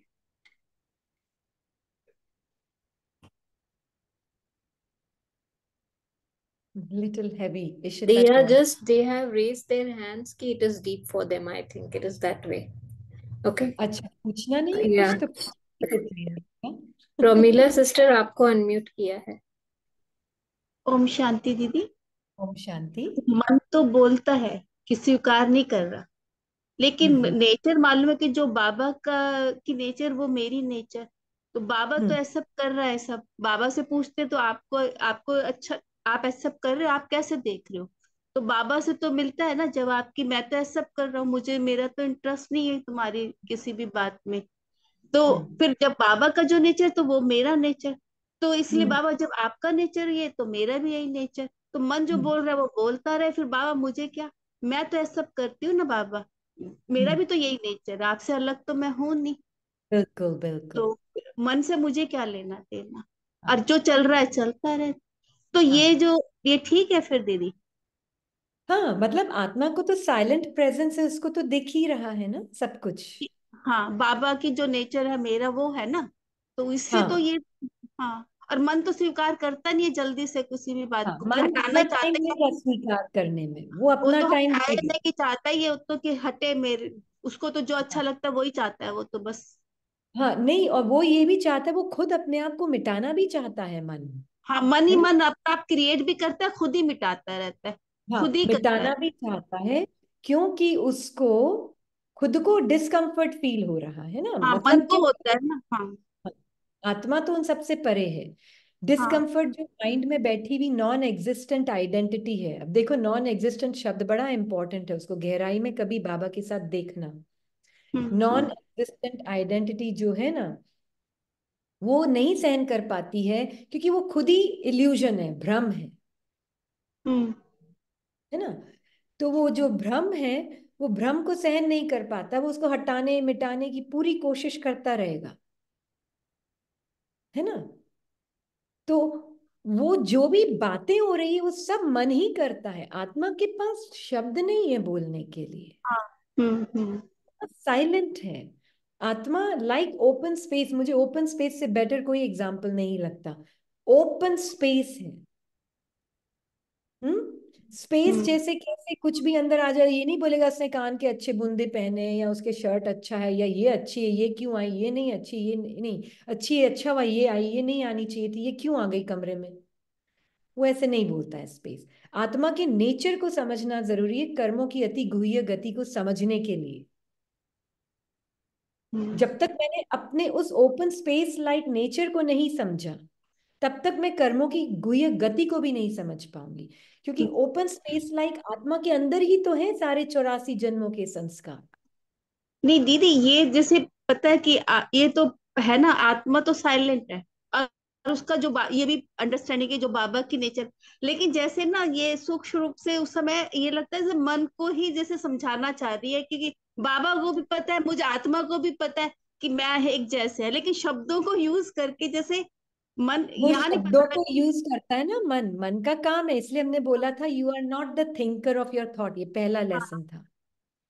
Little heavy, Ishita They are Tom. just, they have raised their hands कि it is deep for them. I think it is that way. Okay. अच्छा, पूछना नहीं है कुछ या तो पूछ ही देते हैं, प्रोमिला हाँ? सिस्टर, आपको अनम्यूट किया है। ओम शांति दीदी। ओम शांति। मन तो बोलता है कि स्वीकार नहीं कर रहा, लेकिन हम्म। नेचर मालूम है कि जो बाबा का की नेचर वो मेरी नेचर। तो बाबा तो हम्म। ऐसा कर रहा है सब, बाबा से पूछते तो आपको आपको अच्छा, आप ऐसा सब कर रहे हो, आप कैसे देख रहे हो? तो बाबा से तो मिलता है ना जवाब कि मैं तो ऐसा सब कर रहा हूँ, मुझे मेरा तो इंटरेस्ट नहीं है तुम्हारी किसी भी बात में। तो हम्म। फिर जब बाबा का जो नेचर तो वो मेरा नेचर, तो इसलिए हम्म। बाबा जब आपका नेचर ये तो मेरा भी यही नेचर, तो मन जो हम्म। बोल रहा है वो बोलता रहे, फिर बाबा मुझे क्या, मैं तो ऐसा सब करती हूँ ना बाबा, मेरा हम्म। भी तो यही नेचर है, आपसे अलग तो मैं हूं नहीं। बिल्कुल बिल्कुल। तो मन से मुझे क्या लेना देना, और हाँ। जो चल रहा है चलता रहे। तो ये हाँ। जो, ये ठीक है फिर दीदी। हाँ, मतलब आत्मा को तो साइलेंट प्रेजेंस है, उसको तो दिख ही रहा है ना सब कुछ। हाँ, बाबा की जो नेचर है मेरा वो है ना, तो इससे तो हाँ। ये, हाँ। और मन तो स्वीकार करता नहीं है जल्दी से किसी भी बात हाँ, को, कि मन हटाना अपना ही टाइम चाहता है। लेगा स्वीकार करने में, वो वो अपना तो टाइम हटाए लेगा। नहीं कि चाहता ही है तो कि हटे मेरे, उसको तो जो अच्छा हाँ। लगता है वही चाहता है वो तो बस। हाँ, नहीं, और वो ये भी चाहता है, वो खुद अपने आप को मिटाना भी चाहता है मन, हाँ, मन ही है ना। मन अपना आप क्रिएट भी करता है, खुद ही मिटाता रहता है, हाँ, खुद ही करता है। मिटाना भी चाहता है, क्योंकि उसको खुद को डिस्कम्फर्ट फील हो रहा है ना, हाँ, मन मतलब को क्यों? होता है ना, हाँ। आत्मा तो उन सबसे परे है। हाँ। डिस्कम्फर्ट जो माइंड में बैठी हुई नॉन एग्जिस्टेंट आइडेंटिटी है। अब देखो, नॉन एग्जिस्टेंट शब्द बड़ा इंपॉर्टेंट है, उसको गहराई में कभी बाबा के साथ देखना। नॉन हम्म। एग्जिस्टेंट आइडेंटिटी जो है ना, वो नहीं सहन कर पाती है, क्योंकि वो खुद ही इल्यूजन है, भ्रम हम्म। है ना। तो वो जो भ्रम है, वो भ्रम को सहन नहीं कर पाता, वो उसको हटाने मिटाने की पूरी कोशिश करता रहेगा, है ना। तो वो जो भी बातें हो रही है वो सब मन ही करता है। आत्मा के पास शब्द नहीं है बोलने के लिए, हाँ। हम्म। साइलेंट है आत्मा। लाइक ओपन स्पेस, मुझे ओपन स्पेस से बेटर कोई एग्जाम्पल नहीं लगता। ओपन स्पेस है। स्पेस हम्म। जैसे कैसे कुछ भी अंदर आ जाए, ये नहीं बोलेगा उसने कान के अच्छे बुंदे पहने हैं, या उसके शर्ट अच्छा है, या ये अच्छी है, ये क्यों आई, ये नहीं अच्छी, ये नहीं अच्छी है, अच्छा हुआ ये आई, ये नहीं आनी चाहिए थी, ये क्यों आ गई कमरे में। वो ऐसे नहीं बोलता है स्पेस। आत्मा के नेचर को समझना जरूरी है कर्मों की अति गुह्य गति को समझने के लिए। हम्म। जब तक मैंने अपने उस ओपन स्पेस लाइक नेचर को नहीं समझा, तब तक मैं कर्मों की गुह्य गति को भी नहीं समझ पाऊंगी। क्योंकि ओपन स्पेस लाइक आत्मा के अंदर ही तो है सारे 84 जन्मों के संस्कार। नहीं दीदी, ये जैसे पता है कि ये तो है ना, आत्मा तो साइलेंट है, और उसका जो ये भी अंडरस्टैंडिंग है जो बाबा की नेचर। लेकिन जैसे ना ये सूक्ष्म रूप से उस समय ये लगता है जैसे मन को ही जैसे समझाना चाह रही है, क्योंकि बाबा को भी पता है, मुझे आत्मा को भी पता है कि मैं एक जैसे है, लेकिन शब्दों को यूज करके जैसे मन वो यहाँ नहीं शब्दों पता। को यूज करता है ना मन, मन का काम है। इसलिए हमने बोला था you are not the thinker of your thought, ये पहला हाँ। लेसन था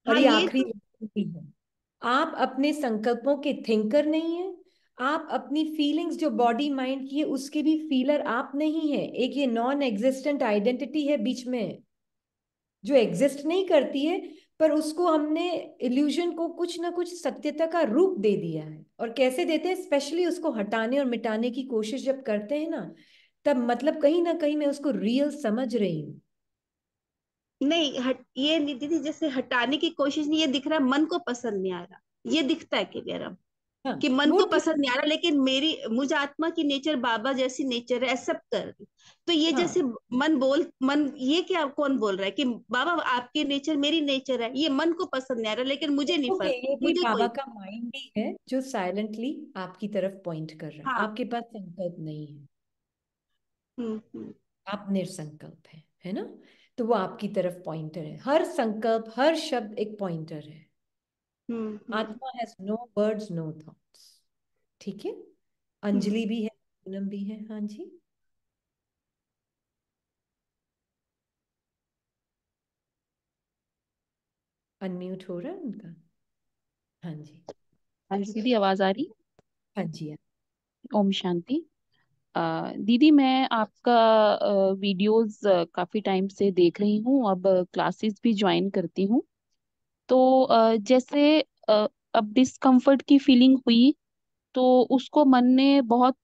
और हाँ, ये ये आखिरी तो लेसन भी है। आप अपने संकल्पों के थिंकर नहीं है। आप अपनी फीलिंग्स जो बॉडी माइंड की है उसके भी फीलर आप नहीं है। एक ये नॉन एग्जिस्टेंट आइडेंटिटी है बीच में जो एग्जिस्ट नहीं करती है, पर उसको हमने इल्यूजन को कुछ ना कुछ सत्यता का रूप दे दिया है। और कैसे देते हैं, स्पेशली उसको हटाने और मिटाने की कोशिश जब करते हैं ना, तब मतलब कहीं ना कहीं मैं उसको रियल समझ रही हूँ। नहीं ये नहीं दीदी, जैसे हटाने की कोशिश नहीं, ये दिख रहा है मन को पसंद नहीं आ रहा, ये दिखता है क्लियर हाँ कि मन वो को ठीक। पसंद नहीं आ रहा, लेकिन मुझे आत्मा की नेचर बाबा जैसी नेचर है, एक्सेप्ट कर रही। तो ये जैसे हाँ मन ये क्या कौन बोल रहा है कि बाबा आपकी नेचर मेरी नेचर है, ये मन को पसंद नहीं आ रहा, लेकिन मुझे नहीं ओके, फर्क, ये भी मुझे बाबा कोई। का माइंड ही है जो साइलेंटली आपकी तरफ पॉइंट कर रहा है। हाँ। आपके पास संकल्प नहीं है, हम्म। आप निरसंकल्प है ना। तो वो आपकी तरफ पॉइंटर है। हर संकल्प हर शब्द एक पॉइंटर है। हम्म। आत्मा has no words no thoughts. ठीक है। हम्म। अंजलि भी है, पूनम भी है। हाँ जी, अनम्यूट हो रहा है उनका। हाँ जी। हाँ जी दीदी, आवाज आ रही? हाँ जी। ओम शांति। दीदी मैं आपका वीडियोस काफी टाइम से देख रही हूँ, अब क्लासेस भी ज्वाइन करती हूँ। तो जैसे अब डिस्कम्फर्ट की फीलिंग हुई, तो उसको मन ने बहुत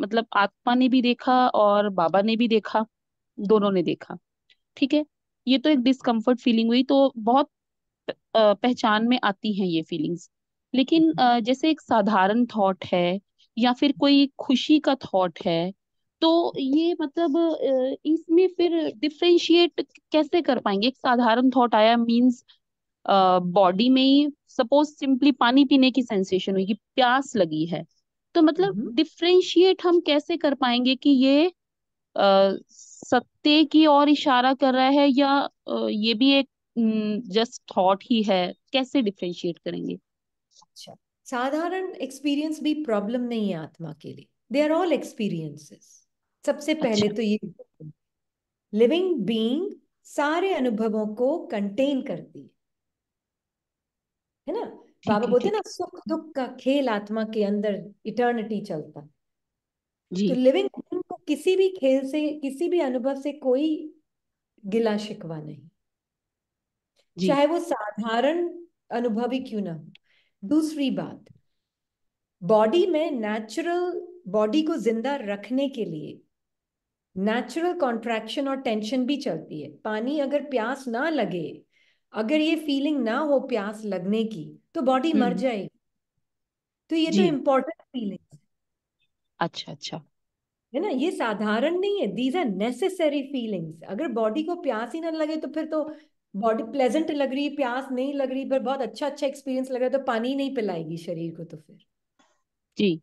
मतलब आत्मा ने भी देखा और बाबा ने भी देखा, दोनों ने देखा। ठीक है, ये तो एक डिस्कम्फर्ट फीलिंग हुई, तो बहुत पहचान में आती हैं ये फीलिंग्स। लेकिन जैसे एक साधारण थॉट है या फिर कोई खुशी का थॉट है, तो ये मतलब इसमें फिर डिफरेंशिएट कैसे कर पाएंगे? एक साधारण थॉट आया मींस बॉडी में ही सपोज सिंपली पानी पीने की सेंसेशन हुई कि प्यास लगी है, तो मतलब हम्म। डिफरेंशिएट हम कैसे कर पाएंगे कि ये सत्य की ओर इशारा कर रहा है या ये भी एक जस्ट थॉट ही है? कैसे डिफरेंशिएट करेंगे? अच्छा, साधारण एक्सपीरियंस भी प्रॉब्लम नहीं है आत्मा के लिए। They are all experiences. सबसे पहले अच्छा। तो ये लिविंग बीइंग सारे अनुभवों को कंटेन करती है ना। बाबा ठीक है, बोलते हैं ठीक ना, सुख दुख का खेल आत्मा के अंदर इटर्निटी चलता है। है। तो जी। लिविंग बीइंग को किसी भी खेल से किसी भी अनुभव से कोई गिला शिकवा नहीं, जी। चाहे वो साधारण अनुभव ही क्यों ना हो। दूसरी बात, बॉडी में नेचुरल बॉडी को जिंदा रखने के लिए नेचुरल कॉन्ट्रैक्शन और टेंशन भी चलती है। पानी अगर प्यास ना लगे, अगर ये फीलिंग ना हो प्यास लगने की, तो बॉडी मर हम्म। जाएगी। तो ये तो जी। इंपॉर्टेंट फीलिंग अच्छा, अच्छा। है ना, ये साधारण नहीं है। These are necessary feelings. अगर बॉडी को प्यास ही ना लगे तो फिर तो बॉडी प्लेजेंट लग रही है, प्यास नहीं लग रही, पर बहुत अच्छा अच्छा एक्सपीरियंस लग रहा है, तो पानी ही नहीं पिलाएगी शरीर को, तो फिर जी।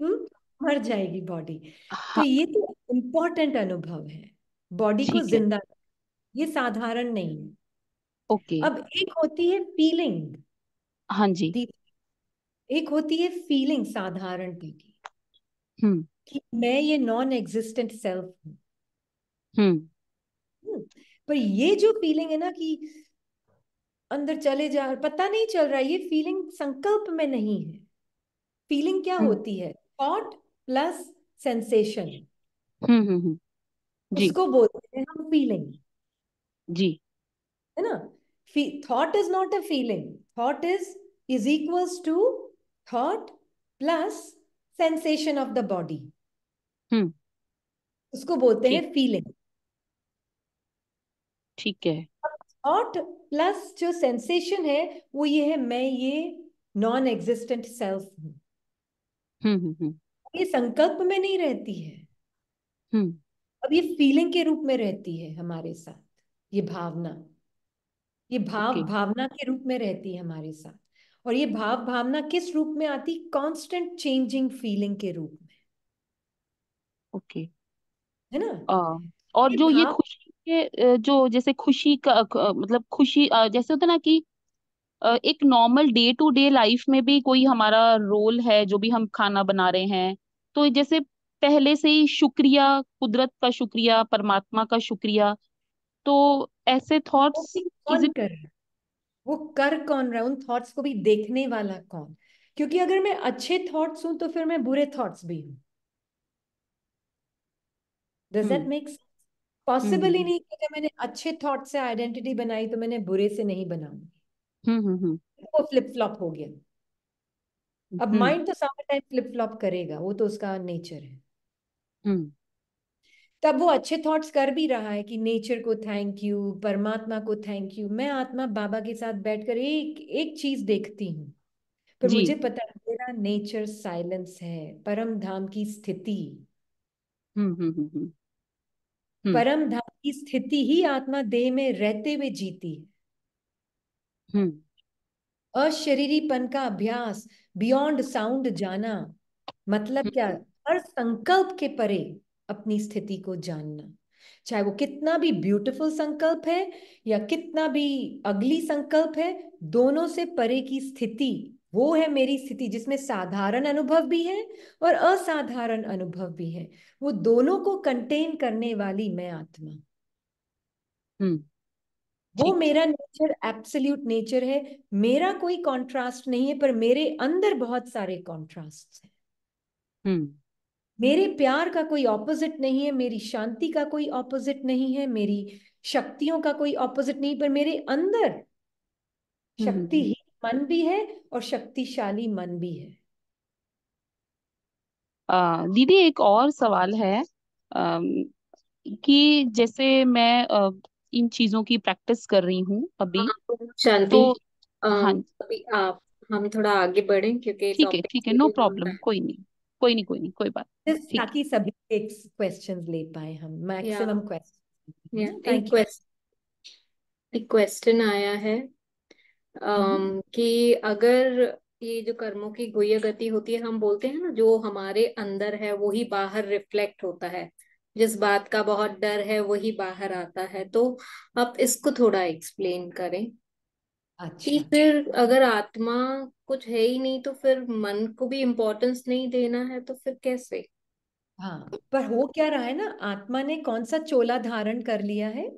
मर जाएगी बॉडी। तो हाँ। ये तो इम्पोर्टेंट अनुभव है, बॉडी को ठीक है। जिंदा। ये साधारण नहीं है। ओके। अब एक होती है फीलिंग, हाँ जी। एक होती है फीलिंग साधारणता की। हम्म। कि मैं ये नॉन एग्जिस्टेंट सेल्फ हूँ। पर ये जो फीलिंग है ना कि अंदर चले जा, पता नहीं चल रहा है, ये फीलिंग संकल्प में नहीं है। फीलिंग क्या होती है? थॉट प्लस सेंसेशन, जी उसको बोलते हैं हम फीलिंग, जी है ना। Thought is not a feeling, thought is equals to thought plus sensation of the body, hmm उसको बोलते ठीक हैं फीलिंग। ठीक है। थॉट प्लस जो सेंसेशन है वो ये है, मैं ये नॉन एग्जिस्टेंट सेल्फ हूं। हम्म ये संकल्प में नहीं रहती है, हम्म अब ये फीलिंग के रूप में रहती है हमारे साथ। ये भावना, ये ओके भावना के रूप में रहती है हमारे साथ। और ये भावना किस रूप में आती? कांस्टेंट चेंजिंग फीलिंग के रूप में, ओके। है ना। आ, और ये जो ये भाव खुशी के जो जैसे खुशी का मतलब खुशी जैसे होता है ना कि एक normal day to day life में भी कोई हमारा रोल है, जो भी हम खाना बना रहे हैं, तो जैसे पहले से ही शुक्रिया, कुदरत का शुक्रिया, परमात्मा का शुक्रिया, तो ऐसे वो थॉट्स भी इज कौन इट? कर रहा है? वो कर कौन रहा है? उन थॉट्स को भी देखने वाला कौन? क्योंकि अगर मैं अच्छे थॉट्स हूं तो फिर मैं बुरे थॉट्स भी हूं। Does that hmm make? Hmm possible ही हम्म नहीं कि अगर मैंने अच्छे थॉट से आइडेंटिटी बनाई तो मैंने बुरे से नहीं बनाऊंगी। हम्म वो फ्लिप फ्लॉप हो गया। अब हम्म माइंड तो सारे टाइम फ्लिप फ्लॉप करेगा, वो तो उसका नेचर है। हम्म तब वो अच्छे थॉट्स कर भी रहा है कि नेचर को थैंक यू, परमात्मा को थैंक यू। मैं आत्मा बाबा के साथ बैठकर एक एक चीज देखती हूँ, पर जी मुझे पता है मेरा नेचर साइलेंस है, परम धाम की स्थिति। हम्म हम्म परम धाम की स्थिति ही आत्मा देह में रहते हुए जीती है। हम्म अशरीरीपन का अभ्यास, बियॉन्ड साउंड जाना, मतलब क्या? हम्म हर संकल्प के परे अपनी स्थिति को जानना, चाहे वो कितना भी ब्यूटीफुल संकल्प है या कितना भी अगली संकल्प है, दोनों से परे की स्थिति वो है मेरी स्थिति, जिसमें साधारण अनुभव भी है और असाधारण अनुभव भी है। वो दोनों को कंटेन करने वाली मैं आत्मा, हम्म वो ठीक। मेरा नेचर एब्सोल्यूट नेचर है। मेरा कोई कॉन्ट्रास्ट नहीं है, पर मेरे अंदर बहुत सारे कॉन्ट्रास्ट हैं। हम्म मेरे प्यार का कोई ऑपोजिट नहीं है, मेरी शांति का कोई ऑपोजिट नहीं है, मेरी शक्तियों का कोई ऑपोजिट नहीं, पर मेरे अंदर हम्म। शक्तिहीन मन भी है और शक्तिशाली मन भी है। दीदी एक और सवाल है, अम, कि जैसे मैं इन चीजों की प्रैक्टिस कर रही हूँ अभी, हाँ तो शांति, तो हाँ अभी आप, हम थोड़ा आगे बढ़ें क्योंकि टॉपिक ठीक है, से नो भी हम प्रॉब्लम, कोई नहीं कोई नहीं कोई नहीं, कोई बात नहीं, ठीक ताकि सभी क्वेश्चंस ले पाए हम, या मैक्सिमम क्वेश्चन, या ना। एक थैंक यू। क्वेश्चन आया है, हम्म। कि अगर ये जो कर्मों की गुह्य गति होती है, हम बोलते हैं ना जो हमारे अंदर है वही बाहर रिफ्लेक्ट होता है, जिस बात का बहुत डर है वही बाहर आता है, तो आप इसको थोड़ा एक्सप्लेन करें कि अच्छा। फिर अगर आत्मा कुछ है ही नहीं तो फिर मन को भी इम्पोर्टेंस नहीं देना है तो फिर कैसे? हाँ, पर हो क्या रहा है ना, आत्मा ने कौन सा चोला धारण कर लिया है?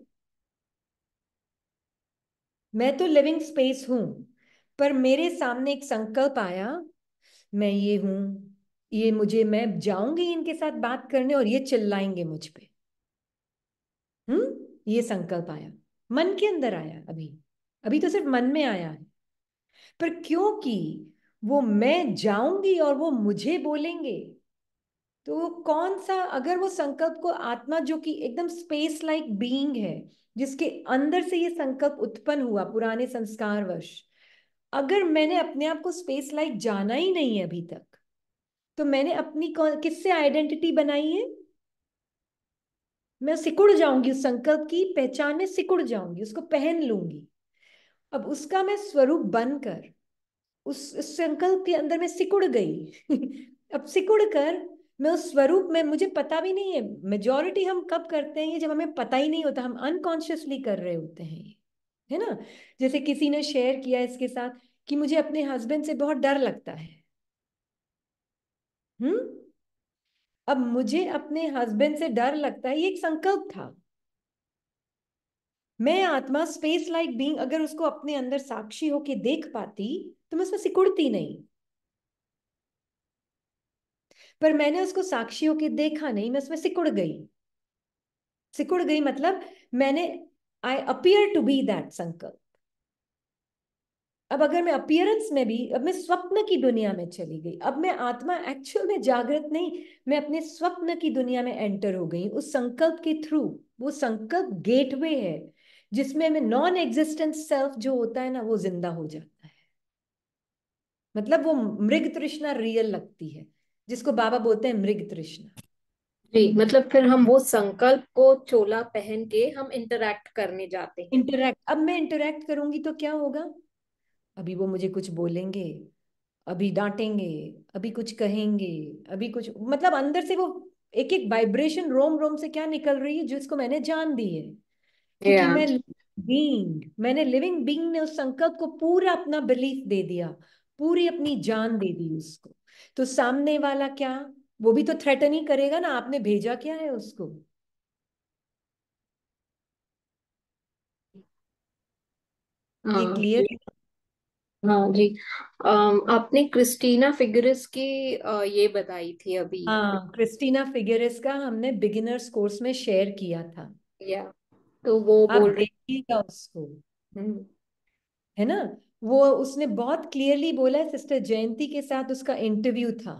मैं तो लिविंग स्पेस हूं, पर मेरे सामने एक संकल्प आया, मैं ये हूं, ये मुझे, मैं जाऊंगी इनके साथ बात करने और ये चिल्लाएंगे मुझ पे। ये संकल्प आया, मन के अंदर आया, अभी अभी तो सिर्फ मन में आया है। पर क्योंकि वो मैं जाऊंगी और वो मुझे बोलेंगे, तो वो कौन सा, अगर वो संकल्प को आत्मा जो कि एकदम स्पेस लाइक बीइंग है, जिसके अंदर से ये संकल्प उत्पन्न हुआ पुराने संस्कारवश, अगर मैंने अपने आप को स्पेस लाइक जाना ही नहीं है अभी तक, तो मैंने अपनी किससे आइडेंटिटी बनाई है? मैं सिकुड़ जाऊंगी, उस संकल्प की पहचान में सिकुड़ जाऊंगी, उसको पहन लूंगी। अब उसका मैं स्वरूप बनकर उस संकल्प के अंदर मैं सिकुड़ गई। अब सिकुड़ कर मैं उस स्वरूप में, मुझे पता भी नहीं है, मेजॉरिटी हम कब करते हैं ये, जब हमें पता ही नहीं होता, हम अनकॉन्शियसली कर रहे होते हैं ये, है ना। जैसे किसी ने शेयर किया इसके साथ कि मुझे अपने हस्बैंड से बहुत डर लगता है। हम्म अब मुझे अपने हस्बैंड से डर लगता है, ये एक संकल्प था। मैं आत्मा स्पेस लाइक बीइंग अगर उसको अपने अंदर साक्षी होके देख पाती तो मैं उसमें सिकुड़ती नहीं। पर मैंने उसको साक्षी होके देखा नहीं, मैं उसमें सिकुड़ गई। सिकुड़ गई मतलब मैंने, I appear to be that संकल्प। अब अगर मैं अपीयरेंस में भी, अब मैं स्वप्न की दुनिया में चली गई, अब मैं आत्मा एक्चुअल में जागृत नहीं, मैं अपने स्वप्न की दुनिया में एंटर हो गई उस संकल्प के थ्रू। वो संकल्प गेटवे है जिसमें मैं नॉन एग्जिस्टेंट सेल्फ जो होता है ना वो जिंदा हो जाता है। मतलब वो मृग तृष्णा रियल लगती है, जिसको बाबा बोलते हैं मृग तृष्णा। जी, मतलब फिर हम वो संकल्प को चोला पहन के हम इंटरैक्ट करने जाते हैं। इंटरैक्ट, अब मैं इंटरैक्ट करूंगी तो क्या होगा? अभी वो मुझे कुछ बोलेंगे, अभी डांटेंगे, अभी कुछ कहेंगे, अभी कुछ, मतलब अंदर से वो एक एक वाइब्रेशन रोम रोम से क्या निकल रही है जिसको मैंने जान दी है। क्योंकि या मैंने लिविंग बीइंग ने उस संकल्प को पूरा अपना बिलीफ दे दिया, पूरी अपनी जान दे दी उसको। तो सामने वाला क्या, वो भी तो थ्रेटन ही करेगा ना, आपने भेजा क्या है उसको। ये हाँ क्लियर? हाँ जी। आपने क्रिस्टीना फिगरिस की ये बताई थी अभी। हाँ, क्रिस्टीना फिगेरेस का हमने बिगिनर्स कोर्स में शेयर किया था। या तो वो आप बोल रही। देखिएगा उसको, हम्म। है ना। वो उसने बहुत क्लियरली बोला है, सिस्टर जयंती के साथ उसका इंटरव्यू था,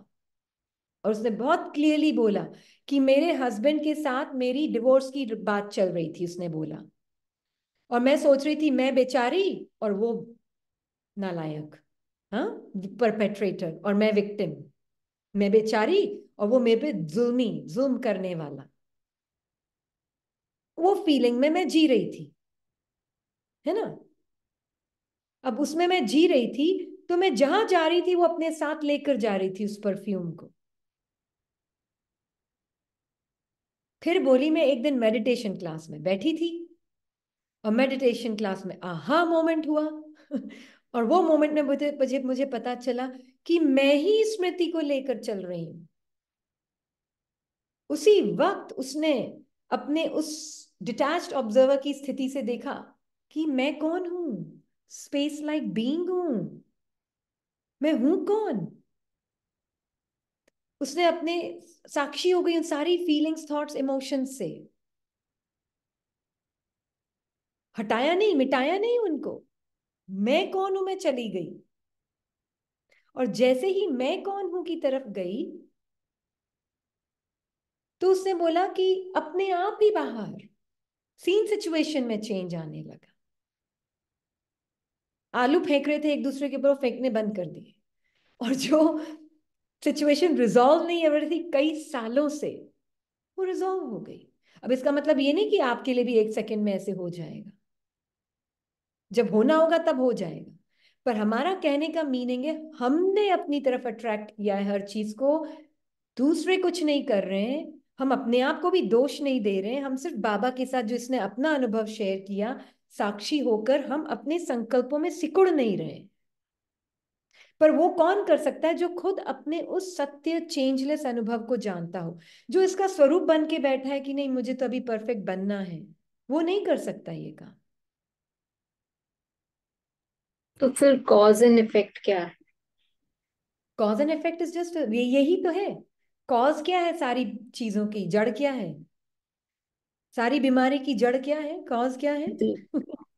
और उसने बहुत क्लियरली बोला कि मेरे हस्बैंड के साथ मेरी डिवोर्स की बात चल रही थी, उसने बोला। और मैं सोच रही थी मैं बेचारी और वो नालायक, हाँ, परपेट्रेटर, और मैं विक्टिम। मैं बेचारी और वो मेरे पे जुल्म करने वाला। वो फीलिंग में मैं जी रही थी, है ना। अब उसमें मैं जी रही थी, तो मैं जहां जा रही थी वो अपने साथ लेकर जा रही थी उस परफ्यूम को। फिर बोली, मैं एक दिन मेडिटेशन क्लास में बैठी थी, और मेडिटेशन क्लास में आहा मोमेंट हुआ। और वो मोमेंट में मुझे मुझे मुझे पता चला कि मैं ही स्मृति को लेकर चल रही हूं। उसी वक्त उसने अपने उस डिटैच्ड ऑब्जर्वर की स्थिति से देखा कि मैं कौन हूं, स्पेस लाइक बीइंग हूं, मैं हूं कौन। उसने अपने साक्षी हो गई उन सारी फीलिंग्स, थॉट्स, इमोशंस से। हटाया नहीं, मिटाया नहीं उनको, मैं कौन हूं मैं चली गई। और जैसे ही मैं कौन हूं की तरफ गई, तो उसने बोला कि अपने आप ही बाहर सीन सिचुएशन में चेंज आने लगा। आलू फेंक रहे थे एक दूसरे के ऊपर, वो फेंकने बंद कर दिए। और जो सिचुएशन रिजॉल्व नहीं हो रही थी कई सालों से, वो रिजॉल्व हो गई। अब इसका मतलब ये नहीं कि आपके लिए भी एक सेकंड में ऐसे हो जाएगा, जब होना होगा तब हो जाएगा। पर हमारा कहने का मीनिंग है, हमने अपनी तरफ अट्रैक्ट किया है हर चीज को, दूसरे कुछ नहीं कर रहे हैं। हम अपने आप को भी दोष नहीं दे रहे हैं, हम सिर्फ बाबा के साथ जो इसने अपना अनुभव शेयर किया, साक्षी होकर हम अपने संकल्पों में सिकुड़ नहीं रहे। पर वो कौन कर सकता है? जो खुद अपने उस सत्य चेंजलेस अनुभव को जानता हो, जो इसका स्वरूप बन के बैठा है कि नहीं मुझे तो अभी परफेक्ट बनना है, वो नहीं कर सकता ये काम। तो फिर कॉज एंड इफेक्ट क्या है? Cause and effect is just, यही तो है। कॉज क्या है? सारी चीजों की जड़ क्या है? सारी बीमारी की जड़ क्या है? कॉज क्या है? जी।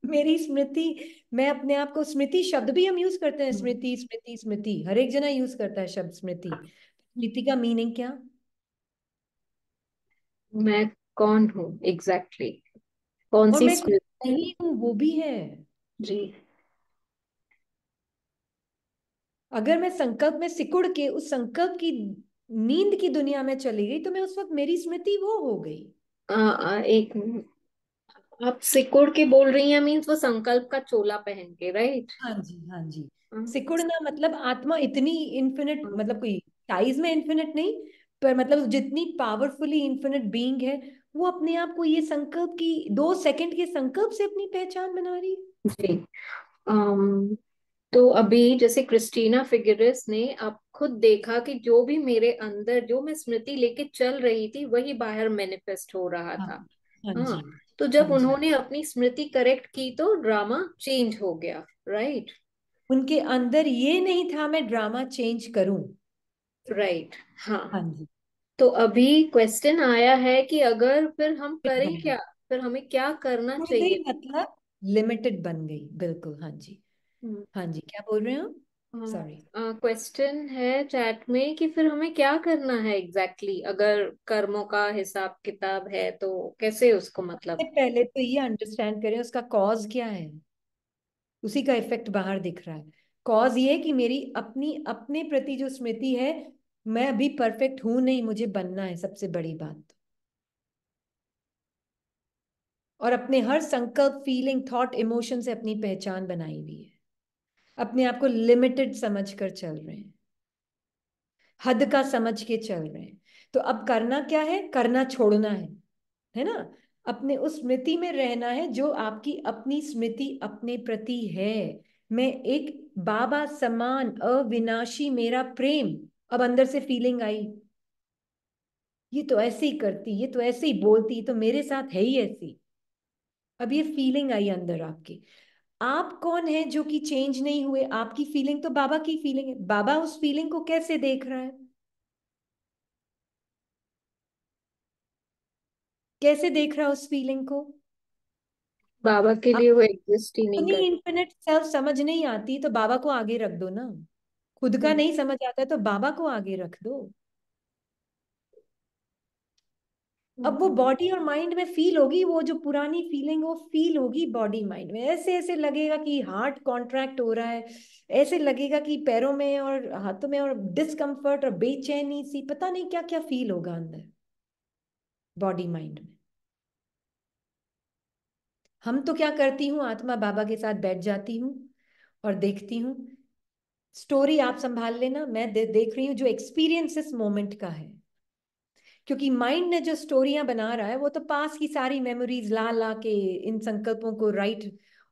मेरी स्मृति। मैं अपने आप को, स्मृति शब्द भी हम यूज करते हैं, हम्म। स्मृति स्मृति स्मृति, हर एक जना यूज करता है शब्द स्मृति। स्मृति का मीनिंग क्या? मैं कौन हूँ एग्जैक्टली exactly? कौन और सी मैं कुछ स्मृति? नहीं हूं, वो भी है। जी। अगर मैं संकल्प में सिकुड़ के उस संकल्प की नींद की दुनिया में चली गई, तो मैं उस वक्त मेरी स्मृति वो हो गई। एक मिनट। आप सिकुड़ के बोल रही हैं मीन्स वो संकल्प का चोला पहन के, राइट? हाँ जी, हाँ जी। सिकुड़ना मतलब आत्मा इतनी इन्फिनिट, मतलब कोई साइज में इन्फिनिट नहीं, पर मतलब जितनी पावरफुली इन्फिनिट बीइंग है, वो अपने आप को ये संकल्प की 2 सेकंड के संकल्प से अपनी पहचान बना रही है। जी। तो अभी जैसे क्रिस्टीना फिगरेस ने खुद देखा कि जो भी मेरे अंदर, जो मैं स्मृति लेके चल रही थी, वही बाहर मैनिफेस्ट हो रहा हाँ। था। हाँ हाँ। जी। तो हाँ जब जी। उन्होंने अपनी स्मृति करेक्ट की तो ड्रामा चेंज हो गया, राइट। उनके अंदर ये नहीं था मैं ड्रामा चेंज करूं। राइट। हाँ। हाँ जी। तो अभी क्वेश्चन आया है कि अगर फिर हम फिर करें बन गई, क्या, फिर हमें क्या करना उड़ गई, चाहिए। मतलब लिमिटेड बन गई, बिल्कुल। हाँ जी। हाँ जी, क्या बोल रहे हैं आप? सॉरी। क्वेश्चन है चैट में कि फिर हमें क्या करना है एग्जैक्टली exactly? अगर कर्मों का हिसाब किताब है तो कैसे उसको, मतलब। पहले तो ये अंडरस्टैंड करें उसका कॉज क्या है। उसी का इफेक्ट बाहर दिख रहा है। कॉज ये है कि मेरी अपनी अपने प्रति जो स्मृति है, मैं अभी परफेक्ट हूं नहीं, मुझे बनना है, सबसे बड़ी बात। और अपने हर संकल्प, फीलिंग, थॉट, इमोशन से अपनी पहचान बनाई हुई है। अपने आप को लिमिटेड समझ कर चल रहे हैं, हद का समझ के चल रहे हैं। तो अब करना क्या है? करना छोड़ना है ना। अपने उस स्मृति में रहना है जो आपकी अपनी स्मृति अपने प्रति है। मैं एक बाबा समान अविनाशी मेरा प्रेम। अब अंदर से फीलिंग आई, ये तो ऐसे ही करती, ये तो ऐसे ही बोलती, ये तो मेरे साथ है ही ऐसी। अब ये फीलिंग आई अंदर आपकी। आप कौन है जो कि चेंज नहीं हुए? आपकी फीलिंग तो बाबा की फीलिंग है। बाबा उस फीलिंग को कैसे देख रहा है? कैसे देख रहा है उस फीलिंग को? बाबा के आप लिए वो एग्जिस्ट ही नहीं अपनी कर। इन्फिनिट सेल्फ समझ नहीं आती तो बाबा को आगे रख दो ना। खुद का हम्म, नहीं समझ आता है तो बाबा को आगे रख दो। अब वो हम्म, बॉडी और माइंड में फील होगी, वो जो पुरानी फीलिंग वो फील होगी बॉडी माइंड में। ऐसे ऐसे लगेगा कि हार्ट कॉन्ट्रैक्ट हो रहा है, ऐसे लगेगा कि पैरों में और हाथों में, और डिस्कम्फर्ट और बेचैनी सी, पता नहीं क्या क्या फील होगा अंदर बॉडी माइंड में। हम तो क्या करती हूँ, आत्मा बाबा के साथ बैठ जाती हूँ और देखती हूँ। स्टोरी आप संभाल लेना, मैं देख रही हूँ जो एक्सपीरियंस इस मोमेंट का है। क्योंकि माइंड ने जो स्टोरियां बना रहा है वो तो पास की सारी मेमोरीज ला ला के इन संकल्पों को राइट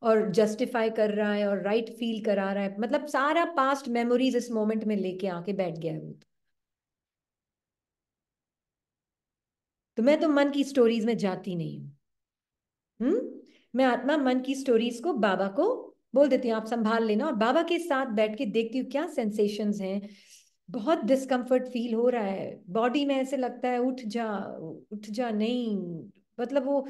और जस्टिफाई कर रहा है और राइट फील करा रहा है। मतलब सारा पास्ट मेमोरीज इस मोमेंट में लेके आके बैठ गया है वो। तो मैं तो मन की स्टोरीज में जाती नहीं हूँ। मैं आत्मा मन की स्टोरीज को बाबा को बोल देती हूँ, आप संभाल लेना, और बाबा के साथ बैठ के देखती हूँ क्या सेंसेशंस हैं। बहुत डिस्कम्फर्ट फील हो रहा है बॉडी में, ऐसे लगता है उठ जा उठ जा, नहीं, मतलब वो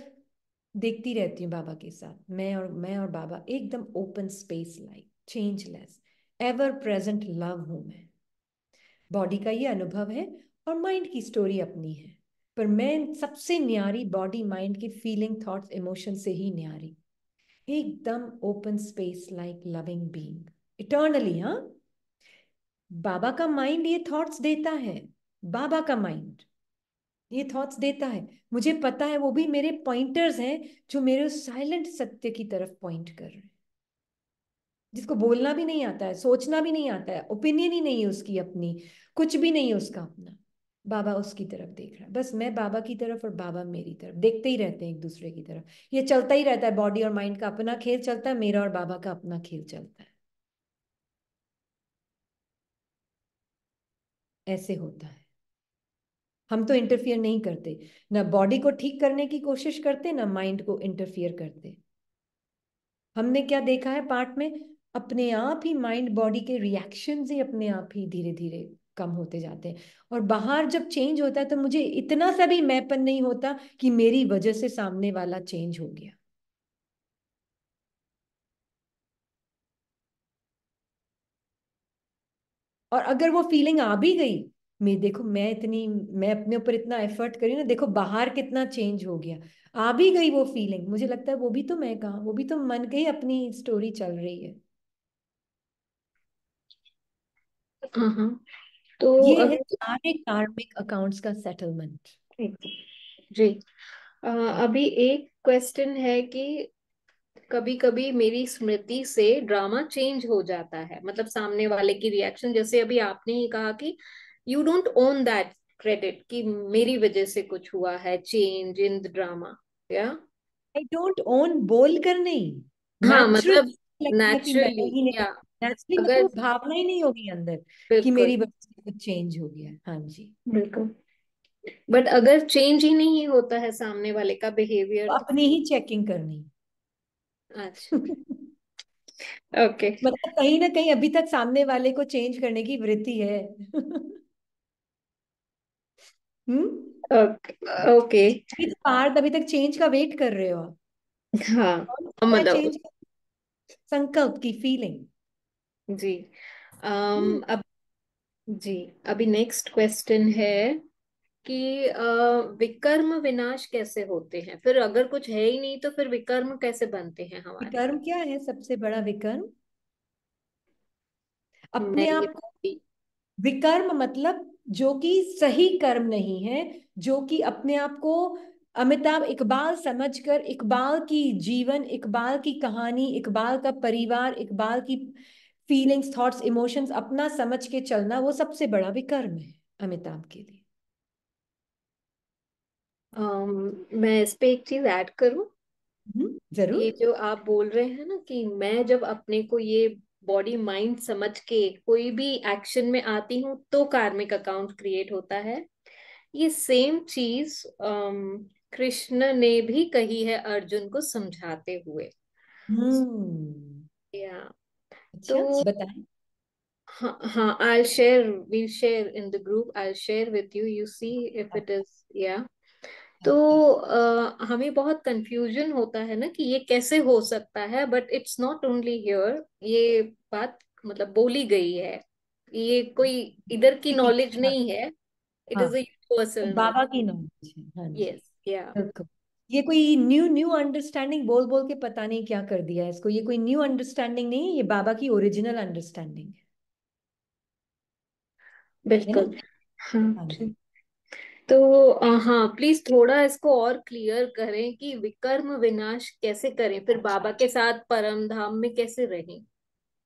देखती रहती हूँ बाबा के साथ। मैं और बाबा एकदम open space, like changeless ever present love हूं मैं। बॉडी का ये अनुभव है और माइंड की स्टोरी अपनी है, पर मैं सबसे न्यारी बॉडी माइंड की फीलिंग, थॉट्स, इमोशन से ही न्यारी। एकदम open space like loving being eternally. हाँ, बाबा का माइंड ये थॉट्स देता है। बाबा का माइंड ये थॉट्स देता है, मुझे पता है, वो भी मेरे पॉइंटर्स हैं जो मेरे उस साइलेंट सत्य की तरफ पॉइंट कर रहे हैं, जिसको बोलना भी नहीं आता है, सोचना भी नहीं आता है, ओपिनियन ही नहीं है उसकी अपनी, कुछ भी नहीं है उसका अपना। बाबा उसकी तरफ देख रहा है, बस मैं बाबा की तरफ और बाबा मेरी तरफ, देखते ही रहते हैं एक दूसरे की तरफ। ये चलता ही रहता है, बॉडी और माइंड का अपना खेल चलता है, मेरा और बाबा का अपना खेल चलता है। ऐसे होता है। हम तो इंटरफियर नहीं करते, ना बॉडी को ठीक करने की कोशिश करते, ना माइंड को इंटरफियर करते। हमने क्या देखा है पार्ट में, अपने आप ही माइंड बॉडी के रिएक्शंस ही अपने आप ही धीरे धीरे कम होते जाते हैं। और बाहर जब चेंज होता है तो मुझे इतना सा भी मैपन नहीं होता कि मेरी वजह से सामने वाला चेंज हो गया। और अगर वो फीलिंग आ भी गई, मैं देखो, मैं अपने ऊपर इतना एफर्ट करी ना, देखो बाहर कितना चेंज हो गया। आ भी गई वो फीलिंग, मुझे लगता है वो भी तो मैं कहा, वो भी तो मन के ही अपनी स्टोरी चल रही है। हाँ हाँ। तो ये है अभी सारे कार्मिक अकाउंट्स का सेटलमेंट। जी, अभी एक क्वेश्चन है कि कभी कभी मेरी स्मृति से ड्रामा चेंज हो जाता है, मतलब सामने वाले की रिएक्शन, जैसे अभी आपने ही कहा कि you don't own that credit कि मेरी वजह से कुछ हुआ है चेंज इन द ड्रामा, या। आई डोंट ओन बोल कर नहीं, हाँ नेचुरल मतलब लगता है कि मैं नेचुरली, ही नहीं, या नेचुरली मतलब अगर वो भावना ही नहीं होगी अंदर कि बिल्कुल मेरी वजह से कुछ चेंज हो गया है। हाँ जी। बिल्कुल, बट अगर चेंज ही नहीं होता है सामने वाले का बिहेवियर तो तो अपनी ही चेकिंग करनी। अच्छा, ओके मतलब कहीं ना कहीं अभी तक सामने वाले को चेंज करने की वृत्ति है। हम्म। Okay okay. अभी तो पार्थ अभी तक चेंज का वेट कर रहे हो आप। हाँ क्या मतलब चेंज? संकल्प की फीलिंग। जी, अब जी, अभी नेक्स्ट क्वेश्चन है कि विकर्म विनाश कैसे होते हैं? फिर अगर कुछ है ही नहीं तो फिर विकर्म कैसे बनते हैं हमारे? विकर्म क्या है? सबसे बड़ा विकर्म मैं अपने ये आप को, विकर्म मतलब जो कि सही कर्म नहीं है, जो कि अपने आप को अमिताभ इकबाल समझकर इकबाल की जीवन, इकबाल की कहानी, इकबाल का परिवार, इकबाल की फीलिंग्स, थॉट्स, इमोशंस अपना समझ के चलना, वो सबसे बड़ा विकर्म है अमिताभ के लिए। मैं इस पे एक चीज ऐड करूं। जरूर। ये जो आप बोल रहे हैं ना कि मैं जब अपने को ये बॉडी माइंड समझ के कोई भी एक्शन में आती हूँ तो कार्मिक अकाउंट क्रिएट होता है, ये सेम चीज कृष्ण ने भी कही है अर्जुन को समझाते हुए। हम्म। या तो अच्छा, बताएं। हाँ हाँ, I'll share, we'll share in the group, I'll share with you, you see if it is, yeah। तो हमें बहुत कंफ्यूजन होता है ना कि ये कैसे हो सकता है, but it's not only here, ये बात मतलब बोली गई है, ये कोई इधर की नॉलेज नहीं है, इट हाँ, is a universal Baba knowledge. की नॉलेज है। हाँ जी, यस या बिल्कुल। ये कोई न्यू न्यू अंडरस्टैंडिंग बोल बोल के पता नहीं क्या कर दिया है इसको। ये कोई न्यू अंडरस्टैंडिंग नहीं है, ये बाबा की ओरिजिनल अंडरस्टैंडिंग है ना। बिल्कुल। हाँ हाँ जी। जी। तो हाँ प्लीज थोड़ा इसको और क्लियर करें कि विकर्म विनाश कैसे करें, फिर अच्छा बाबा के साथ परम धाम में कैसे रहें।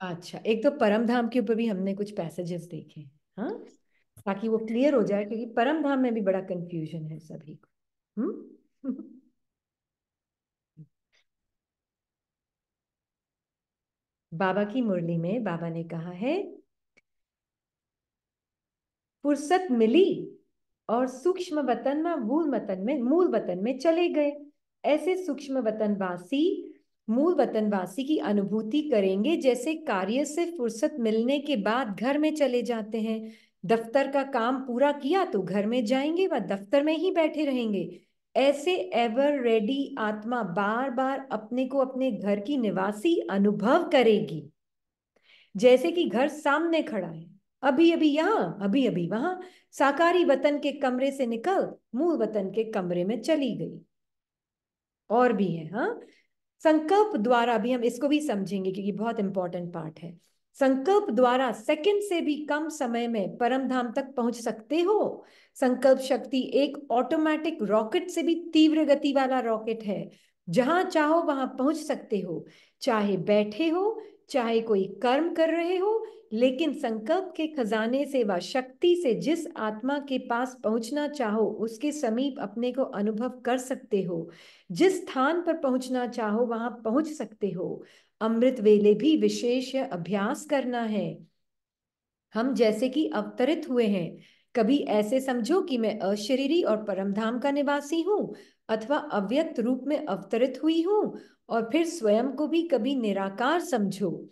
अच्छा, एक तो परम धाम के ऊपर भी हमने कुछ पैसेजेस देखे। हाँ, ताकि वो क्लियर हो जाए, क्योंकि परम धाम में भी बड़ा कंफ्यूजन है सभी को। बाबा की मुरली में बाबा ने कहा है, फुर्सत मिली और सूक्ष्म वतन में मूल वतन में चले गए। ऐसे सूक्ष्म वतनवासी मूल वतनवासी की अनुभूति करेंगे जैसे कार्य से फुर्सत मिलने के बाद घर में चले जाते हैं। दफ्तर का काम पूरा किया तो घर में जाएंगे व दफ्तर में ही बैठे रहेंगे। ऐसे एवर रेडी आत्मा बार बार अपने को अपने घर की निवासी अनुभव करेगी, जैसे कि घर सामने खड़ा है, अभी अभी यहाँ, अभी अभी वहां। साकारी वतन के कमरे से निकल मूल वतन के कमरे में चली गई। और भी है। हाँ, संकल्प द्वारा भी हम इसको भी समझेंगे क्योंकि बहुत इंपॉर्टेंट पार्ट है। संकल्प द्वारा सेकंड से भी कम समय में परम धाम तक पहुंच सकते हो। संकल्प शक्ति एक ऑटोमेटिक रॉकेट से भी तीव्र गति वाला रॉकेट है। जहां चाहो वहां पहुंच सकते हो, चाहे बैठे हो, चाहे कोई कर्म कर रहे हो। लेकिन संकल्प के खजाने से व शक्ति से जिस आत्मा के पास पहुंचना चाहो उसके समीप अपने को अनुभव कर सकते हो। जिस स्थान पर पहुंचना चाहो वहां पहुंच सकते हो। अमृत वेले भी विशेष अभ्यास करना है। हम जैसे कि अवतरित हुए हैं, कभी ऐसे समझो कि मैं अशरीरी और परमधाम का निवासी हूं, अथवा अव्यक्त रूप में अवतरित हुई हूं, और फिर स्वयं को भी कभी निराकार समझो।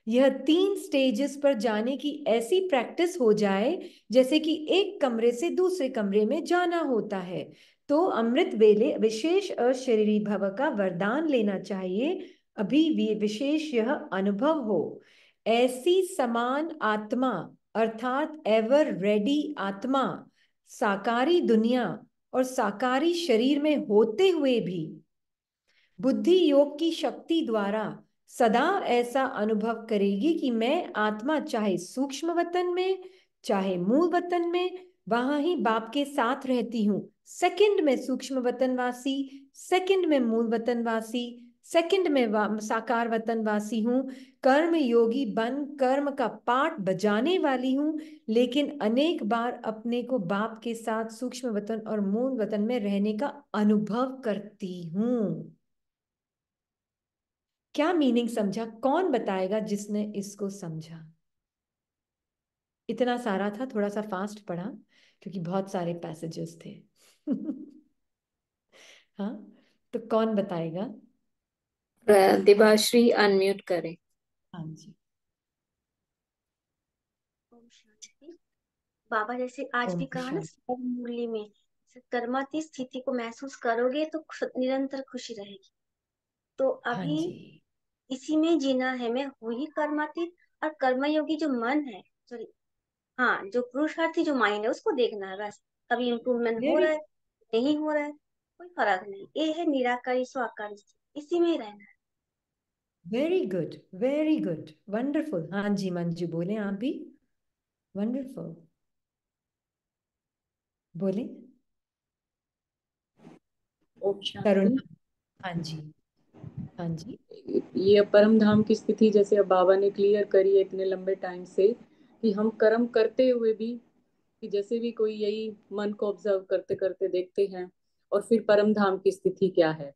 यह 3 स्टेजेस पर जाने की ऐसी प्रैक्टिस हो जाए जैसे कि एक कमरे से दूसरे कमरे में जाना होता है। तो अमृत वेले विशेष अशरीरी भव का वरदान लेना चाहिए, अभी भी विशेष यह अनुभव हो। ऐसी समान आत्मा अर्थात एवर रेडी आत्मा साकारी दुनिया और साकारी शरीर में होते हुए भी बुद्धि योग की शक्ति द्वारा सदा ऐसा अनुभव करेगी कि मैं आत्मा चाहे सूक्ष्म वतन में चाहे मूल वतन में वहां ही बाप के साथ रहती हूँ। सेकंड में सूक्ष्म वतनवासी, सेकंड में मूल वतनवासी, सेकंड में साकार वतनवासी हूँ। कर्म योगी बन कर्म का पाठ बजाने वाली हूँ, लेकिन अनेक बार अपने को बाप के साथ सूक्ष्म वतन और मूल वतन में रहने का अनुभव करती हूँ। क्या मीनिंग समझा? कौन बताएगा जिसने इसको समझा? इतना सारा था, थोड़ा सा फास्ट पढ़ा क्योंकि बहुत सारे पैसेजेस थे। हाँ, तो कौन बताएगा? दिवाश्री अनम्यूट करें। हाँ जी। ओम शांति। बाबा जैसे आज भी ओम कहा ना शांति। स्वर मुरली में, कर्माती स्थिति को महसूस करोगे तो निरंतर खुशी रहेगी। तो हाँ अभी जी। इसी में जीना है, मैं वही कर्मातीत। और कर्मयोगी जो मन है, सॉरी, हाँ, जो पुरुषार्थी जो माइंड है उसको देखना है बस। कभी इम्प्रूवमेंट हो वेरी रहा है, नहीं हो रहा है, कोई फर्क नहीं। ये है निराकारी स्वाकारी स्थिति, इसी में ही रहना है। Very good, very good, wonderful. हाँ जी मंजू, बोले आप भी। वंडरफुल, बोले। ओम तरुण। शांति। हाँ जी। हाँ जी। ये परम धाम की स्थिति जैसे अब बाबा ने क्लियर करी है इतने लंबे टाइम से, कि हम कर्म करते हुए भी, कि जैसे भी कोई यही मन को ऑब्जर्व करते करते देखते हैं, और फिर परम धाम की स्थिति क्या है,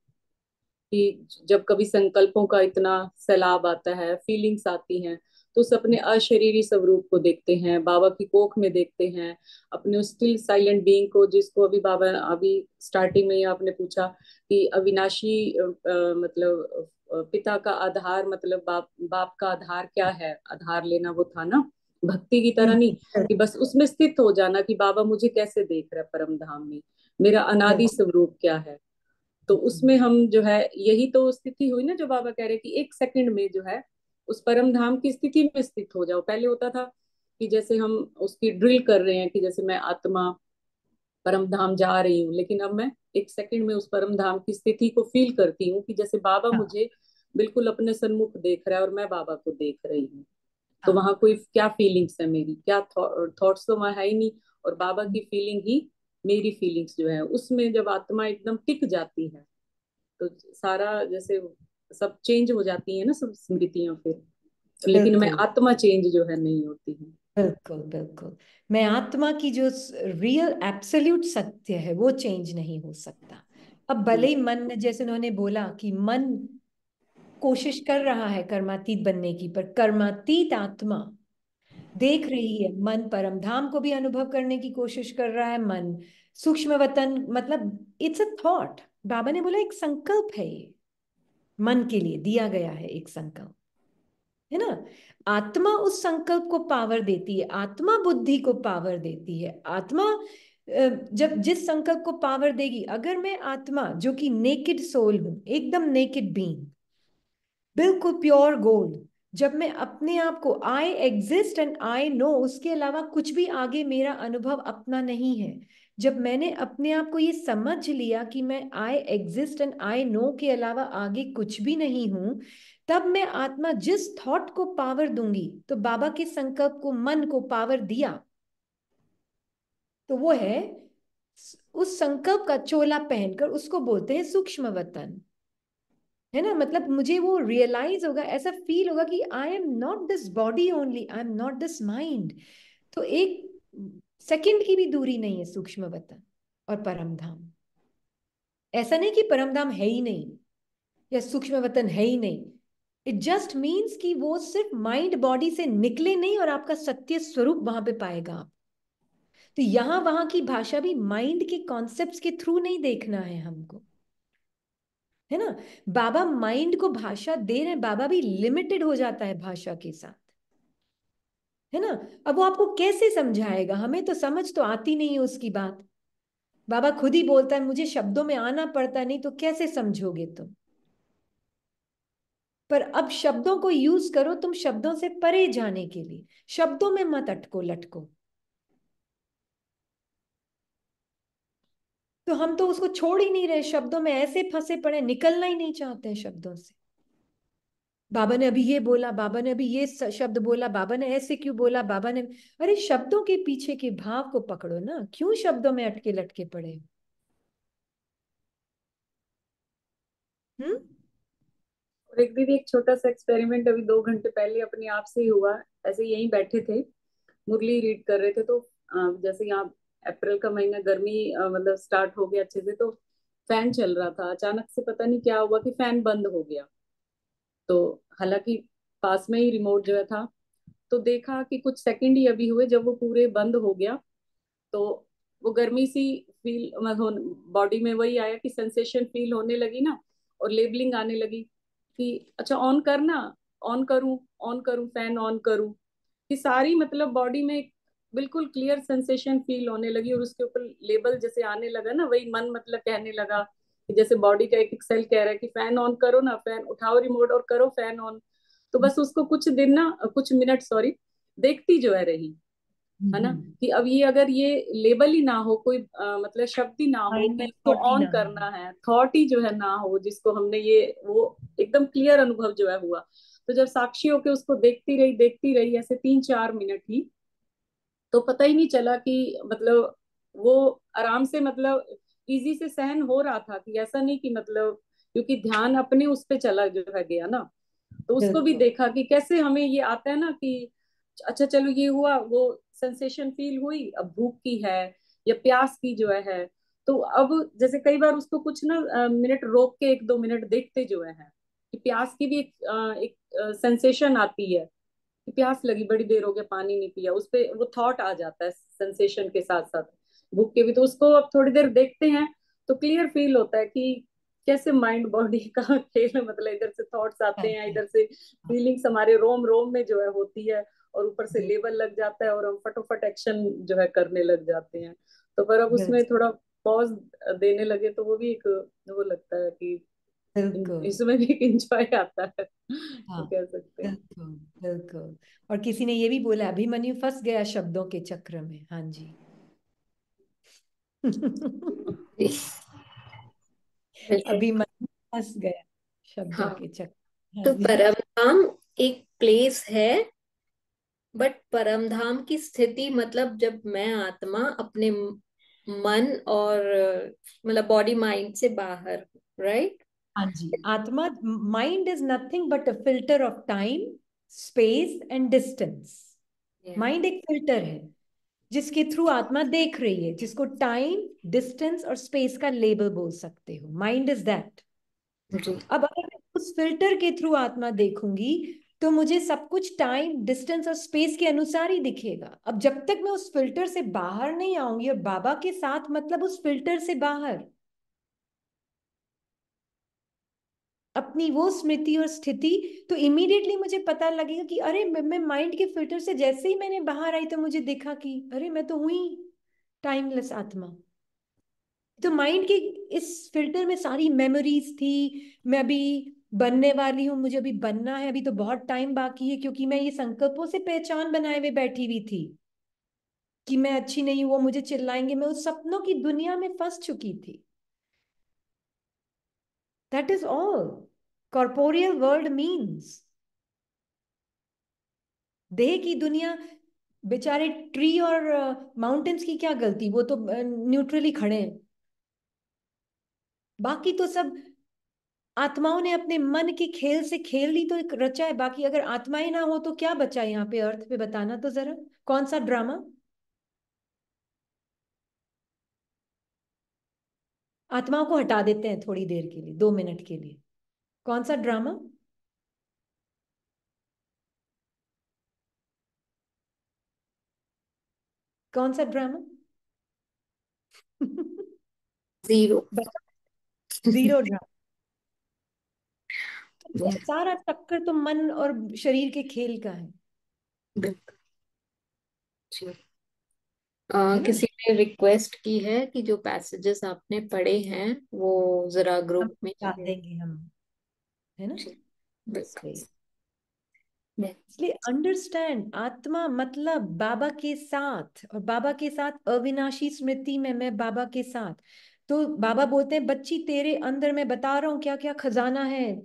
कि जब कभी संकल्पों का इतना सैलाब आता है, फीलिंग्स आती हैं, तो उस अपने अशरीरी स्वरूप को देखते हैं, बाबा की कोख में देखते हैं, अपने उस स्टिल साइलेंट बीइंग को, जिसको अभी बाबा अभी स्टार्टिंग में ही आपने पूछा कि अविनाशी मतलब पिता का आधार, मतलब बाप का आधार क्या है, आधार लेना वो था ना, भक्ति की तरह नहीं, कि बस उसमें स्थित हो जाना कि बाबा मुझे कैसे देख रहा है परम धाम में, मेरा अनादि स्वरूप क्या है। तो उसमें हम जो है, यही तो स्थिति हुई ना जो बाबा कह रहे हैं, कि एक सेकंड में जो है उस परम धाम की स्थिति में स्थित हो जाओ। पहले होता था कि जैसे हम उसकी ड्रिल कर रहे हैं कि जैसे मैं आत्मा परम धाम जा रही हूँ, लेकिन अब मैं एक सेकंड में उस परम धाम की स्थिति को फील करती हूँ, कि जैसे बाबा हाँ। मुझे बिल्कुल अपने सन्मुख देख रहा है और मैं बाबा को देख रही हूँ। तो हाँ। वहां कोई क्या फीलिंग्स है मेरी, क्या थॉट्स तो वहां है ही नहीं, और बाबा की फीलिंग ही मेरी फीलिंग्स जो है, उसमें जब आत्मा एकदम टिक जाती है, तो सारा जैसे सब चेंज हो जाती है ना, सब स्मृतियां फिर, लेकिन मैं बिल्कुल आत्मा चेंज जो है नहीं होती है। बिल्कुल बिल्कुल। मैं आत्मा की जो रियल एब्सोल्यूट सत्य है वो चेंज नहीं हो सकता। अब भले ही मन ने, जैसे उन्होंने बोला कि मन कोशिश कर रहा है कर्मातीत बनने की, पर कर्मातीत आत्मा देख रही है, मन परम धाम को भी अनुभव करने की कोशिश कर रहा है। मन सूक्ष्म वतन, मतलब इट्स अ थॉट। बाबा ने बोला एक संकल्प है ये, मन के लिए दिया गया है एक संकल्प, है ना। आत्मा उस संकल्प को पावर देती है, आत्मा बुद्धि को पावर देती है। आत्मा जब जिस संकल्प को पावर देगी, अगर मैं आत्मा जो कि नेकेड सोल हूं, एकदम नेकेड बीइंग, बिल्कुल प्योर गोल्ड, जब मैं अपने आप को I exist and I know, उसके अलावा कुछ भी आगे मेरा अनुभव अपना नहीं है, जब मैंने अपने आप को ये समझ लिया कि मैं I exist and I know के अलावा आगे कुछ भी नहीं हूं, तब मैं आत्मा जिस थॉट को पावर दूंगी, तो बाबा के संकल्प को, मन को पावर दिया, तो वो है उस संकल्प का चोला पहनकर, उसको बोलते हैं सूक्ष्म वतन, है ना। मतलब मुझे वो रियलाइज होगा, ऐसा फील होगा कि आई am not this body only, I am not this mind. तो एक सेकंड की भी दूरी नहीं है सूक्ष्म वतन और परम धाम। ऐसा नहीं कि परम धाम है ही नहीं या सूक्ष्म वतन है ही नहीं। इट जस्ट मीन्स कि वो सिर्फ माइंड बॉडी से निकले नहीं, और आपका सत्य स्वरूप वहां पे पाएगा आप। तो यहां वहां की भाषा भी माइंड के कॉन्सेप्ट्स के थ्रू नहीं देखना है हमको, है ना। बाबा माइंड को भाषा दे रहे हैं, बाबा भी लिमिटेड हो जाता है भाषा के साथ, है ना। अब वो आपको कैसे समझाएगा, हमें तो समझ तो आती नहीं है उसकी बात। बाबा खुद ही बोलता है मुझे शब्दों में आना पड़ता नहीं, तो कैसे समझोगे तुम। पर अब शब्दों को यूज करो तुम शब्दों से परे जाने के लिए, शब्दों में मत अटको लटको। तो हम तो उसको छोड़ ही नहीं रहे, शब्दों में ऐसे फंसे पड़े, निकलना ही नहीं चाहते हैं शब्दों से। बाबा ने अभी ये बोला, बाबा ने अभी ये शब्द बोला, बाबा ने ऐसे क्यों बोला, बाबा ने, अरे शब्दों के पीछे के भाव को पकड़ो ना, क्यों शब्दों में अटके लटके पड़े। हम्म। और एक दीदी, एक छोटा सा एक्सपेरिमेंट अभी 2 घंटे पहले अपने आप से ही हुआ। ऐसे यहीं बैठे थे, मुरली रीड कर रहे थे, तो जैसे यहाँ अप्रैल का महीना, गर्मी मतलब स्टार्ट हो गया अच्छे से, तो फैन चल रहा था, अचानक से पता नहीं क्या हुआ कि फैन बंद हो गया। तो हालांकि पास में ही रिमोट जो है था, तो देखा कि कुछ सेकंड ही अभी हुए, जब वो पूरे बंद हो गया तो वो गर्मी सी फील बॉडी में वही आया कि सेंसेशन फील होने लगी ना, और लेबलिंग आने लगी कि अच्छा ऑन करना, ऑन करूं फैन ऑन करूं, कि सारी मतलब बॉडी में एक बिल्कुल क्लियर सेंसेशन फील होने लगी, और उसके ऊपर लेबल जैसे आने लगा ना, वही मन मतलब कहने लगा कि जैसे बॉडी का एक सेल कह रहा है कि फैन ऑन करो ना, फैन उठाओ रिमोट और करो फैन ऑन। तो बस उसको कुछ दिन ना, कुछ मिनट सॉरी, देखती जो है रही, है ना, कि अब ये अगर ये लेबल ही ना हो, कोई मतलब शब्द ही ना हो माइंड कि में इसको थॉट ही ऑन ना हो। करना है, थॉट ही जो है ना हो, जिसको हमने ये वो एकदम क्लियर अनुभव जो है हुआ। तो जब साक्षी होके उसको देखती रही ऐसे 3-4 मिनट ही, तो पता ही नहीं चला कि मतलब वो आराम से मतलब इजी से सहन हो रहा था, कि ऐसा नहीं कि मतलब, क्योंकि ध्यान अपने उस पे चला जो है गया ना। तो उसको भी बिल्कुल देखा कि कैसे हमें ये आता है ना कि अच्छा चलो ये हुआ, वो सेंसेशन फील हुई, अब भूख की है या प्यास की जो है। तो अब जैसे कई बार उसको कुछ ना मिनट रोक के 1-2 मिनट देखते जो है कि प्यास की भी एक सेंसेशन आती है कि प्यास लगी, बड़ी देर हो गया पानी नहीं पिया, उस पे वो थॉट आ जाता है सेंसेशन के साथ साथ भूख के भी। तो उसको अब थोड़ी देर देखते हैं तो क्लियर फील होता है कि कैसे माइंड बॉडी का खेल, मतलब इधर से थॉट्स आते हैं, करते हैं। इधर से फीलिंग्स हमारे रोम रोम में जो है होती है, और ऊपर से बिल्कुल लेबल लग जाता है और हम फटोफट एक्शन जो है करने लग जाते हैं। तो पर अब उसमें बिल्कुल थोड़ा पॉज देने लगे तो वो भी एक वो लगता है कि बिल्कुल। इसमें भी एक इंजॉय आता है, हाँ तो कह सकते हैं। बिल्कुल बिल्कुल। और किसी ने ये भी बोला अभिमन्यु फंस गया शब्दों के चक्र में। हाँ जी। बिल्कुल। अभिमन्यु फंस गया शब्दों हाँ, के चक्र। हाँ तो जी। परम धाम एक प्लेस है, बट परम धाम की स्थिति मतलब जब मैं आत्मा अपने मन और मतलब बॉडी माइंड से बाहर, राइट? हाँ जी। आत्मा, mind is nothing but a filter of time, space and distance. Mind एक फिल्टर है जिसके थ्रू आत्मा देख रही है, जिसको टाइम, डिस्टेंस और स्पेस का लेबल बोल सकते हो। Mind is that. जी। अब अगर मैं उस फिल्टर के थ्रू आत्मा देखूंगी तो मुझे सब कुछ टाइम, डिस्टेंस और स्पेस के अनुसार ही दिखेगा। अब जब तक मैं उस फिल्टर से बाहर नहीं आऊंगी, और बाबा के साथ मतलब उस फिल्टर से बाहर अपनी वो स्मृति और स्थिति, तो इमीडिएटली मुझे पता लगेगा कि अरे मैं माइंड के फिल्टर से जैसे ही मैंने बाहर आई तो मुझे देखा कि अरे मैं तो हुई टाइमलेस आत्मा। तो माइंड के इस फिल्टर में सारी मेमोरीज थी। मैं अभी बनने वाली हूँ, मुझे अभी बनना है, अभी तो बहुत टाइम बाकी है, क्योंकि मैं ये संकल्पों से पहचान बनाए हुए बैठी हुई थी कि मैं अच्छी नहीं हूँ, वो मुझे चिल्लाएंगे। मैं उस सपनों की दुनिया में फंस चुकी थी। That is all corporeal world means. देह की दुनिया, बेचारे ट्री और माउंटेन्स की क्या गलती, वो तो न्यूट्रली खड़े हैं। बाकी तो सब आत्माओं ने अपने मन के खेल से खेल ली तो एक रचा है। बाकी अगर आत्माएं ना हो तो क्या बचा यहाँ पे अर्थ पे, बताना तो जरा। कौन सा ड्रामा? आत्माओं को हटा देते हैं थोड़ी देर के लिए, 2 मिनट के लिए। कौन सा ड्रामा? कौन सा ड्रामा? जीरो। बता। Zero drama. सारा चक्कर तो मन और शरीर के खेल का है। बिल्कुल। जी। है ना? किसी ने रिक्वेस्ट की है कि जो पैसेजेस आपने पढ़े हैं वो जरा हम ग्रुप में डाल शेयर। देंगे हम। है ना? जी, बिल्कुल। सही। इसलिए अंडरस्टैंड, आत्मा मतलब बाबा के साथ, और बाबा के साथ अविनाशी स्मृति में मैं बाबा के साथ। तो बाबा बोलते हैं बच्ची तेरे अंदर मैं बता रहा हूँ क्या क्या खजाना है।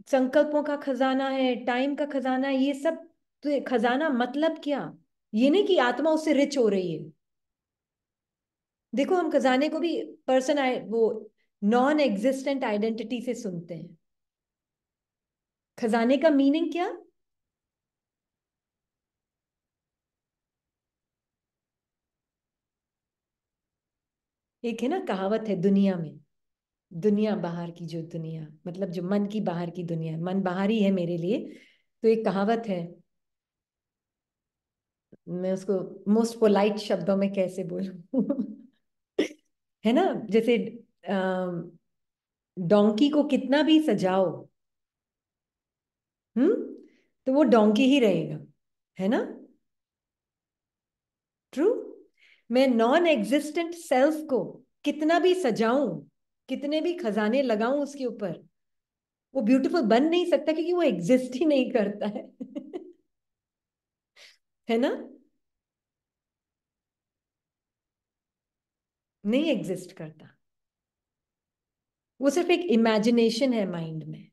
संकल्पों का खजाना है, टाइम का खजाना है, ये सब। तो ये खजाना मतलब क्या? ये नहीं कि आत्मा उससे रिच हो रही है। देखो हम खजाने को भी पर्सन, वो नॉन एग्जिस्टेंट आइडेंटिटी से सुनते हैं। खजाने का मीनिंग क्या? एक है ना कहावत है दुनिया में, दुनिया बाहर की, जो दुनिया मतलब जो मन की बाहर की दुनिया, मन बाहर ही है मेरे लिए। तो एक कहावत है, मैं उसको मोस्ट पोलाइट शब्दों में कैसे बोलूं है ना, जैसे डोंकी को कितना भी सजाओ, तो वो डोंकी ही रहेगा, है ना। ट्रू। मैं नॉन एग्जिस्टेंट सेल्फ को कितना भी सजाऊं, कितने भी खजाने लगाऊं उसके ऊपर, वो ब्यूटीफुल बन नहीं सकता, क्योंकि वो एग्जिस्ट ही नहीं करता है है ना, नहीं एग्जिस्ट करता। वो सिर्फ एक इमेजिनेशन है माइंड में।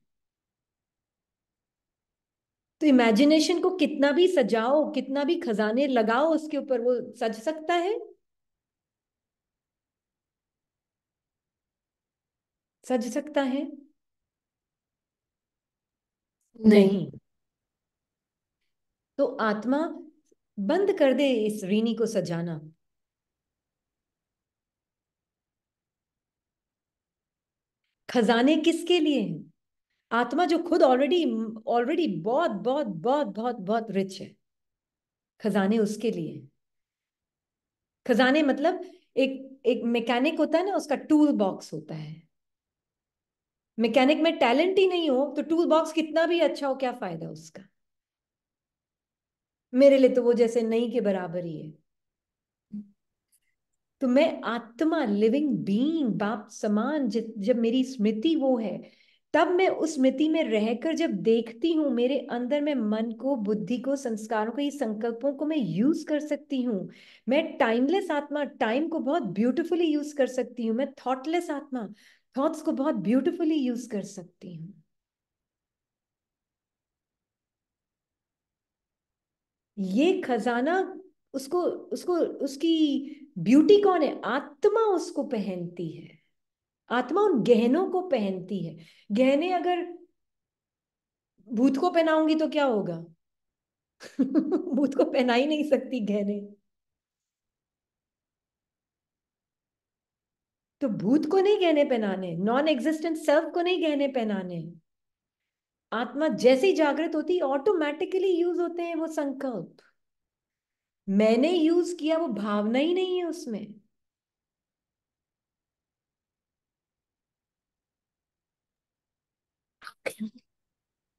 तो इमेजिनेशन को कितना भी सजाओ, कितना भी खजाने लगाओ उसके ऊपर, वो सज सकता है? सज सकता है? नहीं। नहीं। तो आत्मा बंद कर दे इस रीनी को सजाना। खजाने किसके लिए हैं? आत्मा जो खुद ऑलरेडी ऑलरेडी बहुत बहुत बहुत बहुत बहुत रिच है, खजाने उसके लिए हैं। खजाने मतलब एक एक मैकेनिक होता है ना, उसका टूल बॉक्स होता है। मैकेनिक में टैलेंट ही नहीं हो तो टूल बॉक्स कितना भी अच्छा हो, क्या फायदा उसका? मेरे लिए तो वो जैसे नहीं के बराबर ही है। तो मैं आत्मा, लिविंग बीइंग, बाप समान, जब मेरी स्मृति वो है, तब मैं उस स्मृति में रहकर जब देखती हूँ, मेरे अंदर में मन को, बुद्धि को, संस्कारों को, ये संकल्पों को मैं यूज कर सकती हूँ। मैं टाइमलेस आत्मा, टाइम को बहुत ब्यूटिफुली यूज कर सकती हूँ। मैं थॉटलेस आत्मा, थॉट्स को बहुत ब्यूटिफुली यूज कर सकती हूँ। ये खजाना, उसको उसको उसकी ब्यूटी कौन है? आत्मा उसको पहनती है। आत्मा उन गहनों को पहनती है। गहने अगर भूत को पहनाऊंगी तो क्या होगा? भूत को पहना ही नहीं सकती गहने। तो भूत को नहीं गहने पहनाने, नॉन एग्जिस्टेंट सेल्फ को नहीं गहने पहनाने। आत्मा जैसे ही जागृत होती, ऑटोमेटिकली यूज होते हैं वो संकल्प। मैंने यूज किया, वो भावना ही नहीं है उसमें।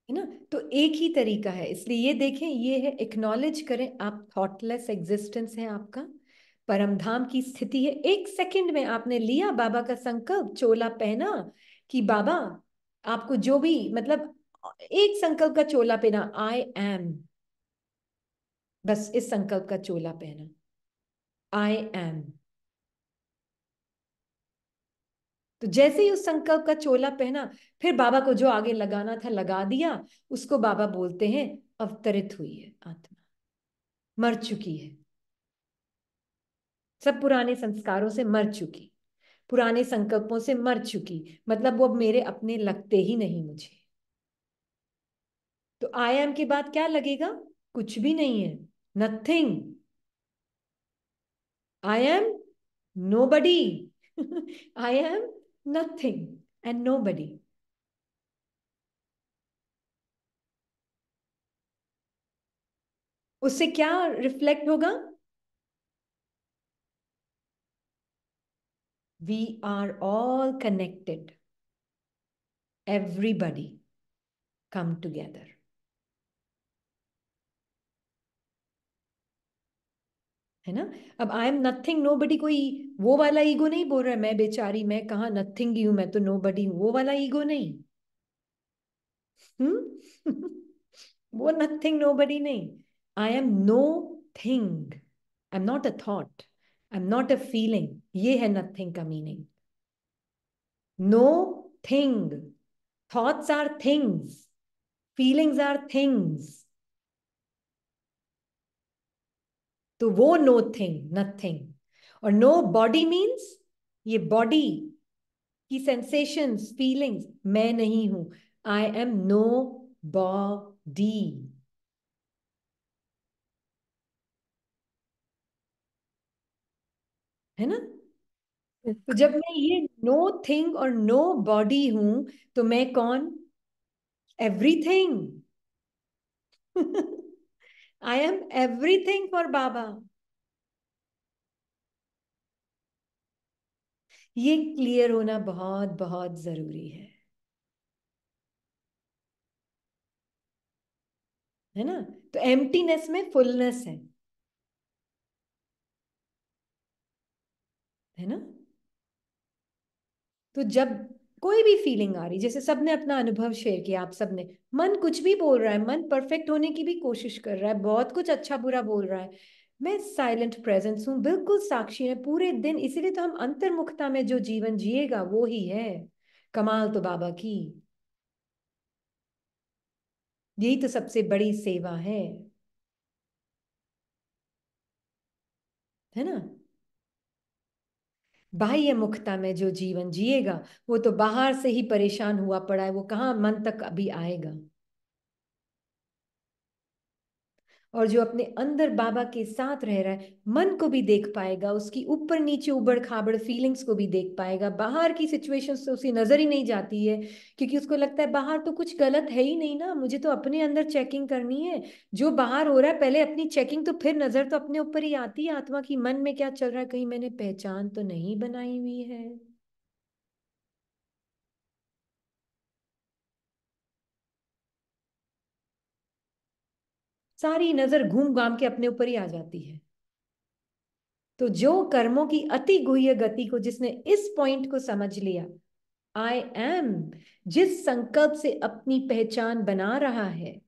है ना। तो एक ही तरीका है, इसलिए ये देखें, ये है एक्नॉलेज करें, आप थॉटलेस एग्जिस्टेंस है आपका। परमधाम की स्थिति है। एक सेकंड में आपने लिया बाबा का संकल्प, चोला पहना कि बाबा आपको जो भी मतलब, एक संकल्प का चोला पहना, आई एम, बस इस संकल्प का चोला पहना, आई एम। तो जैसे ही उस संकल्प का चोला पहना, फिर बाबा को जो आगे लगाना था लगा दिया। उसको बाबा बोलते हैं अवतरित हुई है आत्मा, मर चुकी है, सब पुराने संस्कारों से मर चुकी, पुराने संकल्पों से मर चुकी, मतलब वो अब मेरे अपने लगते ही नहीं मुझे। तो आई एम के बाद क्या लगेगा? कुछ भी नहीं है, nothing. I am nobody I am nothing and nobody. उससे क्या रिफ्लेक्ट होगा? We are all connected, everybody come together. है ना। अब आई एम नथिंग नोबडी, कोई वो वाला ईगो नहीं बोल रहा है मैं बेचारी, मैं कहाँ नथिंग ही हूं, मैं तो नोबडी हूं, वो वाला ईगो नहीं। वो नथिंग नोबडी नहीं। I am no thing, I am not a thought, I am not a feeling. ये है नथिंग का meaning. No thing. Thoughts are things, feelings are things. तो वो नो थिंग, नथिंग। और नो बॉडी मीन्स ये बॉडी की सेंसेशंस, फीलिंग्स मैं नहीं हूं। I am no body. है ना। तो जब मैं ये नो थिंग और नो बॉडी हूं तो मैं कौन? Everything. I M everything for बाबा। ये क्लियर होना बहुत बहुत जरूरी है ना? तो एम्प्टीनेस में फुलनेस है ना? तो जब कोई भी फीलिंग आ रही, जैसे सबने अपना अनुभव शेयर किया, आप सबने, मन कुछ भी बोल रहा है, मन परफेक्ट होने की भी कोशिश कर रहा है, बहुत कुछ अच्छा बुरा बोल रहा है, मैं साइलेंट प्रेजेंस हूं, बिल्कुल साक्षी है पूरे दिन। इसीलिए तो हम अंतर्मुखता में जो जीवन जिएगा वो ही है कमाल तो बाबा की। यही तो सबसे बड़ी सेवा है ना? बाह्य मुक्ता में जो जीवन जिएगा वो तो बाहर से ही परेशान हुआ पड़ा है, वो कहाँ मन तक अभी आएगा। और जो अपने अंदर बाबा के साथ रह रहा है, मन को भी देख पाएगा, उसकी ऊपर नीचे उबड़ खाबड़ फीलिंग्स को भी देख पाएगा, बाहर की सिचुएशन से उसे नजर ही नहीं जाती है, क्योंकि उसको लगता है बाहर तो कुछ गलत है ही नहीं ना, मुझे तो अपने अंदर चेकिंग करनी है। जो बाहर हो रहा है पहले अपनी चेकिंग, तो फिर नजर तो अपने ऊपर ही आती है आत्मा की, मन में क्या चल रहा है, कहीं मैंने पहचान तो नहीं बनाई हुई है। सारी नजर घूम घाम के अपने ऊपर ही आ जाती है। तो जो कर्मों की अति गुह्य गति को जिसने इस पॉइंट को समझ लिया, आई एम, जिस संकल्प से अपनी पहचान बना रहा है,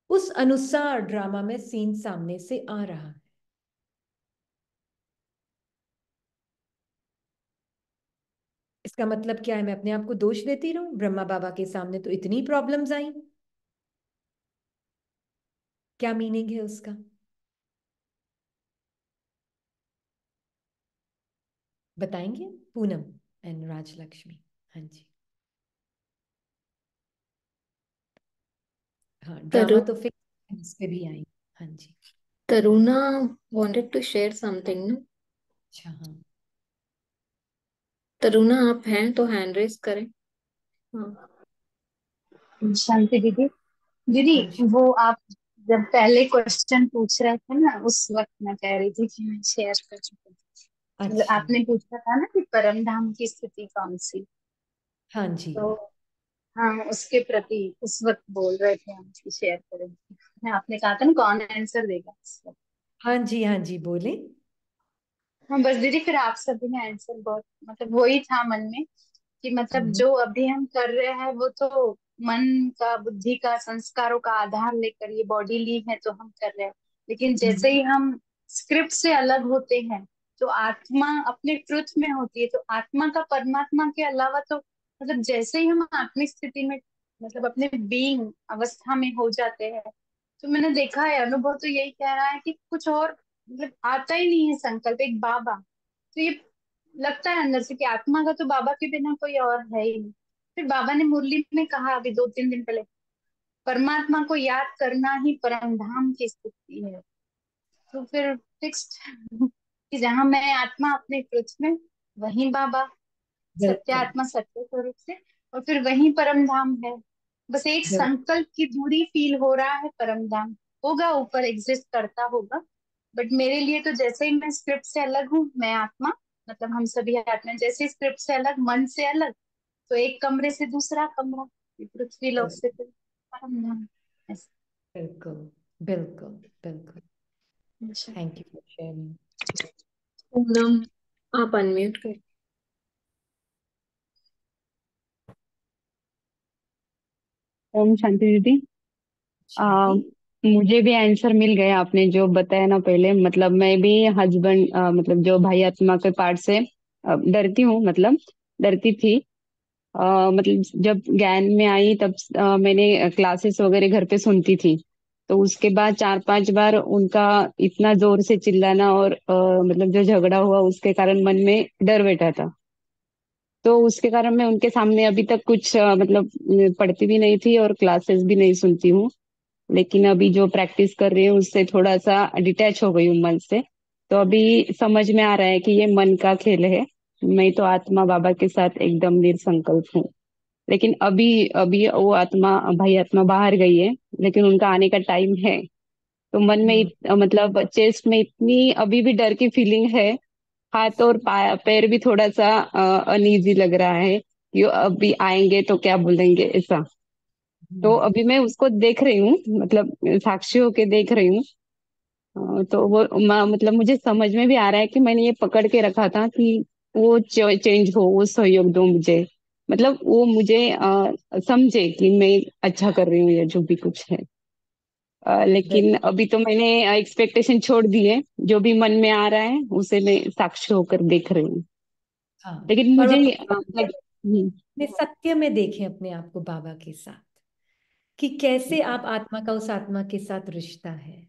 उस अनुसार ड्रामा में सीन सामने से आ रहा है। इसका मतलब क्या है? मैं अपने आप को दोष देती रहूं? ब्रह्मा बाबा के सामने तो इतनी प्रॉब्लम्स आई, क्या मीनिंग है उसका? बताएंगे पूनम एंड राजलक्ष्मी? हाँ जी। हाँ, ड्रामा तरु तो फिक्स, इस पे भी आई। हाँ जी। Taruna wanted to share something, no? अच्छा, हाँ। तरुणा आप हैं तो हैंड रेस करें। हाँ। शांति दीदी। दीदी, हाँ जी। वो आप जब पहले क्वेश्चन पूछ रहे थे ना, उस वक्त मैं कह रही थी कि मैं शेयर कर चुकी थी। मतलब अच्छा। आपने पूछा था ना कि परम धाम की स्थिति कौन सी, हाँ जी। तो हम उसके प्रति उस वक्त बोल रहे थे हम उसकी शेयर करेंगे। आपने कहा था ना कौन आंसर देगा इस वक्त। हाँ जी। हाँ जी, बोले। हाँ बस दीदी, फिर आप सभी ने आंसर बहुत मतलब वही था मन में कि मतलब हम्म। जो अभी हम कर रहे हैं वो तो मन का, बुद्धि का, संस्कारों का आधार लेकर ये बॉडी ली है तो हम कर रहे हैं। लेकिन जैसे ही हम स्क्रिप्ट से अलग होते हैं तो आत्मा अपने ट्रुथ में होती है, तो आत्मा का परमात्मा के अलावा तो मतलब जैसे ही हम आत्मिक स्थिति में मतलब अपने बीइंग अवस्था में हो जाते हैं, तो मैंने देखा है, अनुभव तो यही कह रहा है कि कुछ और मतलब आता ही नहीं है संकल्प, एक बाबा। तो ये लगता है अंदर से कि आत्मा का तो बाबा के बिना कोई और है ही नहीं। फिर बाबा ने मुरली में कहा अभी 2-3 दिन पहले, परमात्मा को याद करना ही परम धाम की स्थिति है। तो फिर फिक्स्ड कि जहां मैं आत्मा अपने ट्रुथ में, वहीं बाबा सत्य बिल्कुल। आत्मा सत्य स्वरूप से, और फिर वहीं परम धाम है। बस एक बिल्कुल। संकल्प की दूरी फील हो रहा है, परम धाम होगा, ऊपर एग्जिस्ट करता होगा। बट मेरे लिए तो जैसे ही मैं स्क्रिप्ट से अलग हूँ, मैं आत्मा, मतलब हम सभी आत्मा जैसे ही स्क्रिप्ट से अलग, मन से अलग, तो एक कमरे से दूसरा कमरा, पृथ्वी लोक से फिर परम धाम। ऐसे। बिल्कुल। बिल्कुल। बिल्कुल। अच्छा। Thank you for sharing. Poonam आप अनम्यूट कर। ओम शांति दीदी। आ, शांति। मुझे भी आंसर मिल गया आपने जो बताया ना पहले। मतलब मैं भी हस्बैंड मतलब जो भाई आत्मा के पार्ट से डरती हूँ, मतलब डरती थी। मतलब जब ज्ञान में आई तब मैंने क्लासेस वगैरह घर पे सुनती थी। तो उसके बाद 4-5 बार उनका इतना जोर से चिल्लाना और मतलब जो झगड़ा हुआ उसके कारण मन में डर बैठा था। तो उसके कारण मैं उनके सामने अभी तक कुछ मतलब पढ़ती भी नहीं थी और क्लासेस भी नहीं सुनती हूँ। लेकिन अभी जो प्रैक्टिस कर रही हूँ उससे थोड़ा सा डिटैच हो गई हूँ मन से। तो अभी समझ में आ रहा है कि ये मन का खेल है। मैं तो आत्मा बाबा के साथ एकदम निरसंकल्प हूँ। लेकिन अभी अभी वो आत्मा भाई आत्मा बाहर गई है, लेकिन उनका आने का टाइम है। तो मन में मतलब चेस्ट में इतनी अभी भी डर की फीलिंग है। हाथ और पैर भी थोड़ा सा अनईजी लग रहा है कि अभी आएंगे तो क्या बोलेंगे ऐसा। तो अभी मैं उसको देख रही हूँ, मतलब साक्षी होके देख रही हूँ। तो वो मतलब मुझे समझ में भी आ रहा है कि मैंने ये पकड़ के रखा था कि वो चेंज हो, वो सहयोग दो मुझे। मतलब वो मुझे समझे कि मैं अच्छा कर रही हूँ या जो भी कुछ है। लेकिन अभी तो मैंने एक्सपेक्टेशन छोड़ दी है। जो भी मन में आ रहा है उसे मैं साक्षी होकर देख रही हूँ। हाँ, लेकिन और मुझे अपने सत्य में देखें अपने आप को बाबा के साथ, कि कैसे आप आत्मा का उस आत्मा के साथ रिश्ता है।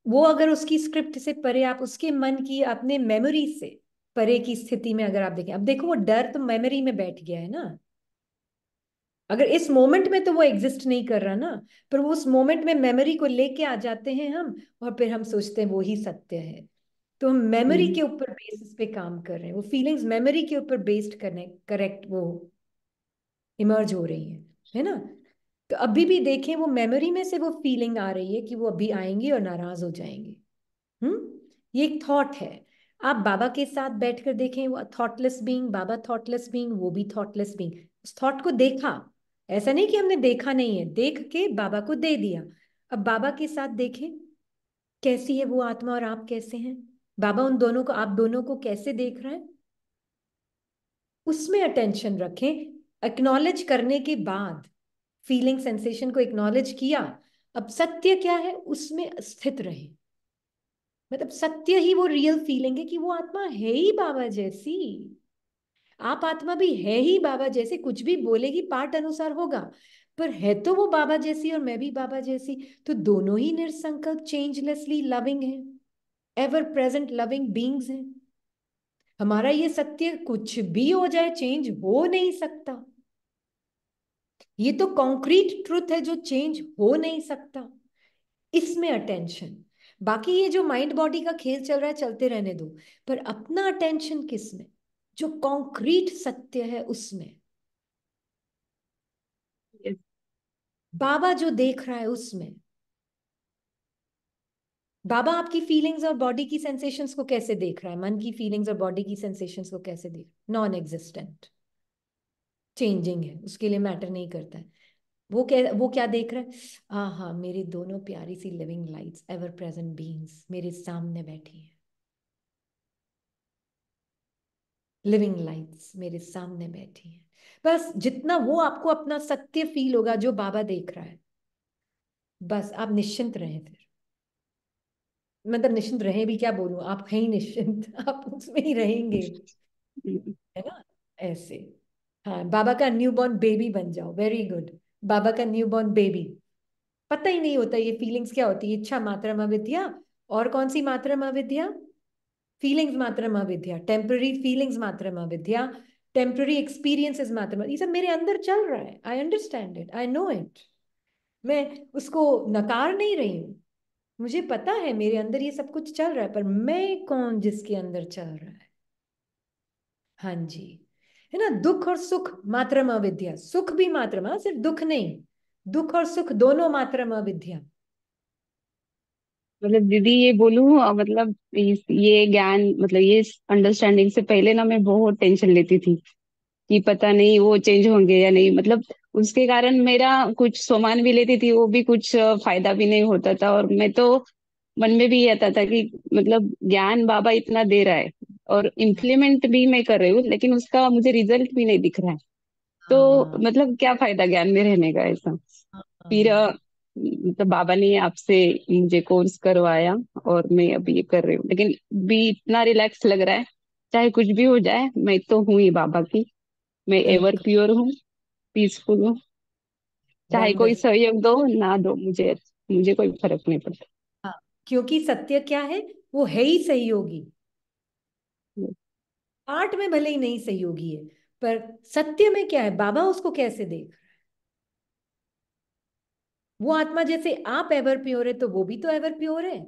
वो अगर उसकी स्क्रिप्ट से परे, आप उसके मन की अपने मेमोरी से परे की स्थिति में अगर आप देखें, अब देखो वो डर तो मेमोरी में बैठ गया है ना। अगर इस मोमेंट में तो वो एग्जिस्ट नहीं कर रहा ना, पर वो उस मोमेंट में मेमोरी को लेके आ जाते हैं हम, और फिर हम सोचते हैं वो ही सत्य है। तो हम मेमोरी के ऊपर बेसिस पे काम कर रहे हैं, वो फीलिंग्स मेमोरी के ऊपर बेस्ड करने करेक्ट वो इमर्ज हो रही है ना। तो अभी भी देखें वो मेमोरी में से वो फीलिंग आ रही है कि वो अभी आएंगी और नाराज हो जाएंगे। ये एक थॉट है। आप बाबा के साथ बैठकर देखें, वो थॉटलेस बीइंग, बाबा थॉटलेस बीइंग, वो भी थॉटलेस बीइंग। उस थॉट को देखा, ऐसा नहीं कि हमने देखा नहीं है, देख के बाबा को दे दिया। अब बाबा के साथ देखें कैसी है वो आत्मा और आप कैसे हैं। बाबा उन दोनों को, आप दोनों को कैसे देख रहे हैं, उसमें अटेंशन रखें। एक्नॉलेज करने के बाद, फीलिंग सेंसेशन को एक्नॉलेज किया, अब सत्य क्या है उसमें स्थित रहे। मतलब सत्य ही वो रियल फीलिंग है कि वो आत्मा है ही बाबा जैसी। आप आत्मा भी है ही बाबा जैसे, कुछ भी बोलेगी पाठ अनुसार होगा, पर है तो वो बाबा जैसी और मैं भी बाबा जैसी। तो दोनों ही निरसंकल्प चेंजलेसली लविंग है, एवर प्रेजेंट लविंग बींग्स हैं। हमारा ये सत्य कुछ भी हो जाए चेंज हो नहीं सकता। ये तो कॉन्क्रीट ट्रुथ है जो चेंज हो नहीं सकता। इसमें अटेंशन, बाकी ये जो माइंड बॉडी का खेल चल रहा है चलते रहने दो, पर अपना अटेंशन किस में, जो कॉन्क्रीट सत्य है उसमें, बाबा जो देख रहा है उसमें। बाबा आपकी फीलिंग्स और बॉडी की सेंसेशंस को कैसे देख रहा है, मन की फीलिंग्स और बॉडी की सेंसेशंस को कैसे देख, नॉन एग्जिस्टेंट, चेंजिंग है, उसके लिए मैटर नहीं करता है। वो क्या देख रहा है, हाँ हाँ मेरी दोनों प्यारी सी living lights, ever present beings मेरे सामने बैठी है। लिविंग लाइट्स मेरे सामने बैठी है। बस जितना वो आपको अपना सत्य फील होगा जो बाबा देख रहा है, बस आप निश्चिंत रहें फिर। मतलब निश्चिंत रहें भी क्या बोलूं, आप हैं ही निश्चिंत आप उसमें ही रहेंगे, है ना, ऐसे। हाँ, बाबा का न्यूबॉर्न बेबी बन जाओ, वेरी गुड। बाबा का न्यूबॉर्न बेबी, पता ही नहीं होता ये फीलिंग्स क्या होती है। इच्छा मात्रम अविद्या, और कौन सी मात्रम अविद्या, फीलिंग्स मात्रम अविद्या, टेम्पररी फीलिंग्स मात्रम अविद्या, टेम्पररी एक्सपीरियंसेस मात्रम, ये सब मेरे अंदर चल रहा है। I understand it, I know it. मैं उसको नकार नहीं रही हूँ, मुझे पता है मेरे अंदर ये सब कुछ चल रहा है, पर मैं कौन जिसके अंदर चल रहा है। हाँ जी, है ना। दुख और सुख मात्रम अविद्या, सुख भी मात्रम, हाँ सिर्फ दुख नहीं, दुख और सुख दोनों मात्रम अविद्या। मतलब दीदी ये बोलूं मतलब ये ज्ञान मतलब ये अंडरस्टैंडिंग से पहले ना मैं बहुत टेंशन लेती थी कि पता नहीं वो चेंज होंगे या नहीं। मतलब उसके कारण मेरा कुछ सामान भी लेती थी वो भी कुछ फायदा भी नहीं होता था। और मैं तो मन में भी ये आता था कि मतलब ज्ञान बाबा इतना दे रहा है और इम्प्लीमेंट भी मैं कर रही हूँ, लेकिन उसका मुझे रिजल्ट भी नहीं दिख रहा है। तो हाँ मतलब क्या फायदा ज्ञान में रहने का ऐसा। फिर हाँ तो बाबा ने आपसे मुझे कोर्स करवाया और मैं अभी ये कर रही हूँ। लेकिन भी इतना रिलैक्स लग रहा है, चाहे कुछ भी हो जाए मैं तो हूँ ही बाबा की। मैं एवर बिल्कुल, प्योर हूँ, पीसफुल हूँ। चाहे कोई वंडरफुल। सहयोग दो ना दो, मुझे मुझे कोई फर्क नहीं पड़ता। हाँ, क्योंकि सत्य क्या है, वो है ही सहयोगी। आर्ट में भले ही नहीं सहयोगी है, पर सत्य में क्या है, बाबा उसको कैसे देख, वो आत्मा जैसे आप एवर प्योर है तो वो भी तो एवर प्योर है।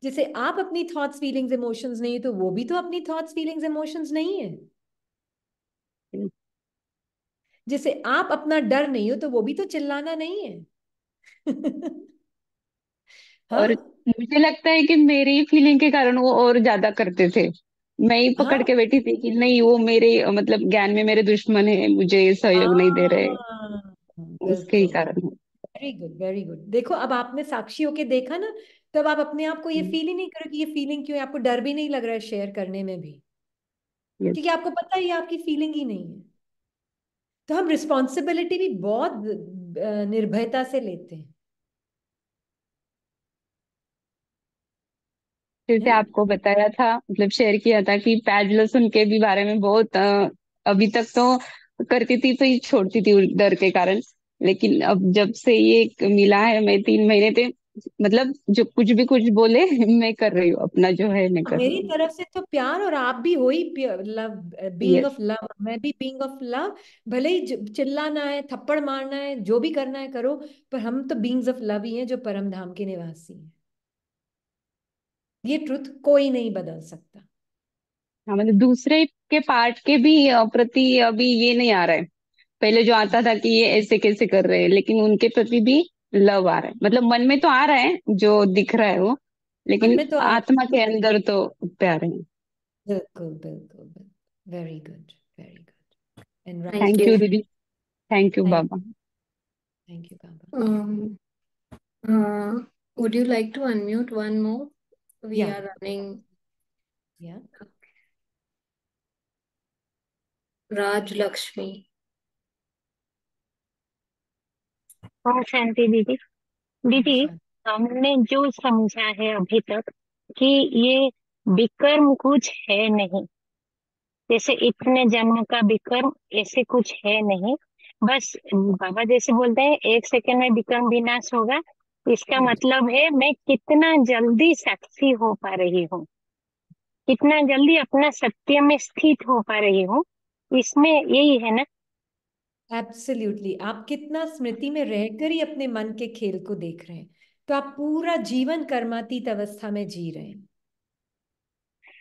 जैसे आप अपनी थॉट्स फीलिंग्स इमोशंस नहीं है, तो वो भी तो अपनी थॉट्स फीलिंग्स इमोशंस नहीं है। जैसे आप अपना डर नहीं हो, तो वो भी तो चिल्लाना नहीं है। और हाँ मुझे लगता है कि मेरी ही फीलिंग के कारण वो और ज्यादा करते थे। मैं ही पकड़ हाँ के बैठी थी कि नहीं, वो मेरे मतलब ज्ञान में मेरे दुश्मन है, मुझे सहयोग नहीं दे रहे, हाँ, उसके ही बिल्कुल। कारण है। Very good, very good. देखो अब आपने साक्षी होके देखा ना, तब आप अपने आप को ये फील ही नहीं करो कि ये फीलिंग क्यों है। आपको डर भी नहीं लग रहा है शेयर करने में भी, यस। क्योंकि आपको पता है ये आपकी फीलिंग ही नहीं है। तो हम रिस्पॉन्सिबिलिटी भी बहुत निर्भयता से लेते हैं, फिर है से ना। आपको बताया था, मतलब शेयर किया था कि प्याज लहसुन के भी बारे में बहुत अभी तक तो करती थी तो ये छोड़ती थी डर के कारण। लेकिन अब जब से ये मिला है, मैं 3 महीने थे, मतलब जो कुछ भी बोले मैं कर रही हूँ, अपना जो है मैं कर रही मेरी हूँ। तरफ से तो प्यार, और आप भी हो ही love, being yes. Of love, मैं भी बीइंग ऑफ लव। भले ही चिल्लाना है, थप्पड़ मारना है, जो भी करना है करो, पर हम तो बीइंग्स ऑफ लव ही हैं, जो परम धाम के निवासी हैं। ये ट्रुथ कोई नहीं बदल सकता। हाँ, मतलब दूसरे के पार्ट के भी प्रति अभी ये नहीं आ रहा है। पहले जो आता था कि ये ऐसे कैसे कर रहे हैं, लेकिन उनके प्रति भी लव आ रहा है, मतलब मन में तो आ रहा है जो दिख रहा है वो, मन लेकिन में तो आ रहा आत्मा के अंदर तो प्यार है। है। बिल्कुल बिल्कुल बिल्कुल। Very good, very good. And right. Thank thank you. You दीदी। थैंक यू थैंक बाबा। थैंक यू बाबा। Um, would you like to unmute one more? We या are running. या Raj Lakshmi. हाँ शांति दीदी। दीदी, शांति। हमने जो समझा है अभी तक कि ये विकर्म कुछ है नहीं, जैसे इतने जन्म का विकर्म ऐसे कुछ है नहीं। बस बाबा जैसे बोलते हैं 1 सेकंड में विकर्म विनाश होगा। इसका मतलब है मैं कितना जल्दी साक्षी हो पा रही हूँ, कितना जल्दी अपना सत्य में स्थित हो पा रही हूँ, इसमें यही है ना। एब्सोल्युटली। आप कितना स्मृति में रहकर ही अपने मन के खेल को देख रहे हैं, तो आप पूरा जीवन कर्मातीत अवस्था में जी रहे हैं,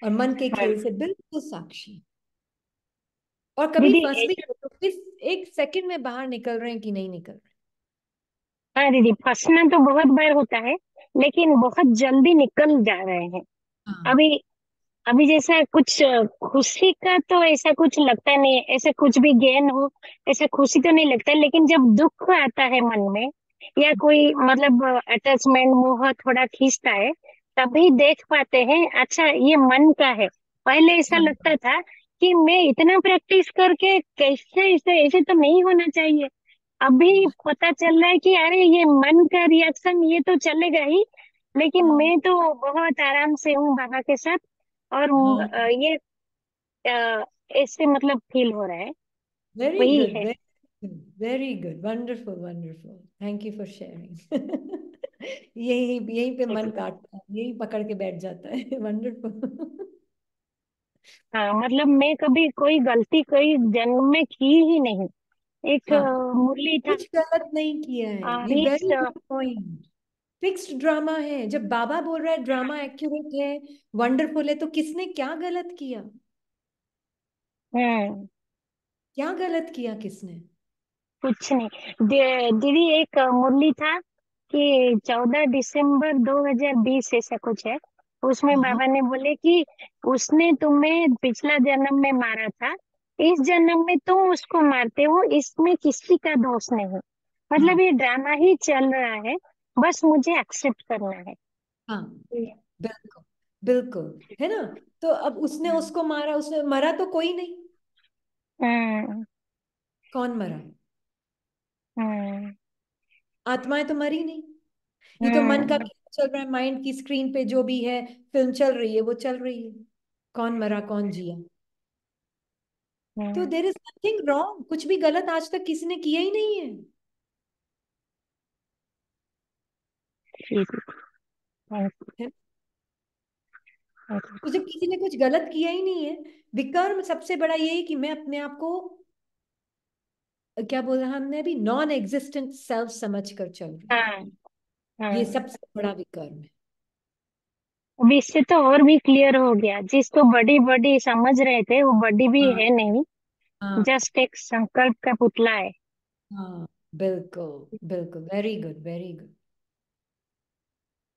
और मन के हाँ, खेल से बिल्कुल साक्षी। और कभी दीदी फंस भी ऐसा। गए तो फिर 1 सेकंड में बाहर निकल रहे हैं कि नहीं निकल रहे हाँ दीदी, फंसना तो बहुत बार होता है, लेकिन बहुत जल्दी निकल जा रहे हैं। हैं। हाँ अभी अभी जैसा कुछ खुशी का तो ऐसा कुछ लगता नहीं है, ऐसा कुछ भी गेन हो ऐसा खुशी तो नहीं लगता, लेकिन जब दुख आता है मन में या कोई मतलब अटैचमेंट मोह थोड़ा खींचता है, तभी देख पाते हैं अच्छा ये मन का है। पहले ऐसा हाँ लगता था कि मैं इतना प्रैक्टिस करके कैसे ऐसे ऐसे तो नहीं होना चाहिए। अभी पता चल रहा है कि अरे ये मन का रिएक्शन ये तो चलेगा ही, लेकिन हाँ मैं तो बहुत आराम से हूँ बाबा के साथ। और हाँ। ये ऐसे मतलब फील हो रहा है। वेरी वही गुड, है। Very good, wonderful wonderful. Thank you for sharing. यही यहीं पे मन काटता है, यही पकड़ के बैठ जाता है। वंडरफुल। हाँ मतलब मैं कभी कोई गलती कोई जन्म में की ही नहीं। एक हाँ, मुरली था। कुछ गलत नहीं किया है, ये इस very good point. Fixed drama है। जब बाबा बोल रहा है ड्रामा एक्यूरेट है, वंडरफुल है, तो किसने क्या गलत किया? हम्म क्या गलत किया किसने? कुछ नहीं। दीदी एक मुरली था कि 14 दिसंबर 2020 ऐसा कुछ है। उसमें हाँ बाबा ने बोले कि उसने तुम्हें पिछला जन्म में मारा था, इस जन्म में तुम उसको मारते हो, इसमें किसी का दोष नहीं। हाँ मतलब ये ड्रामा ही चल रहा है, बस मुझे एक्सेप्ट करना है। हाँ। बिल्कुल बिल्कुल, है ना। तो अब उसने उसको मारा, उसने मरा तो कोई नहीं। हम्म कौन मरा? हम्म आत्माएं तो मरी नहीं। ये तो मन का हम्म खेल चल रहा है, माइंड की स्क्रीन पे जो भी है फिल्म चल रही है वो चल रही है। कौन मरा कौन जिया? तो हम्म देर इज नथिंग रॉन्ग, कुछ भी गलत आज तक किसी ने किया ही नहीं है। ठीक है। है? तो जब किसी ने कुछ गलत किया ही नहीं है, विकर्म सबसे बड़ा ये है कि मैं अपने आप को, क्या बोल रहा हमने अभी, नॉन एग्जिस्टेंट सेल्फ समझ कर चल रही हूँ। हाँ ये हाँ सबसे बड़ा विकर्म है। अब इससे तो और भी क्लियर हो गया, जिसको बड़ी बड़ी समझ रहे थे वो बड़ी भी हाँ है नहीं, हाँ जस्ट एक संकल्प का पुतला है। हाँ, बिल्कुल बिल्कुल, वेरी गुड वेरी गुड,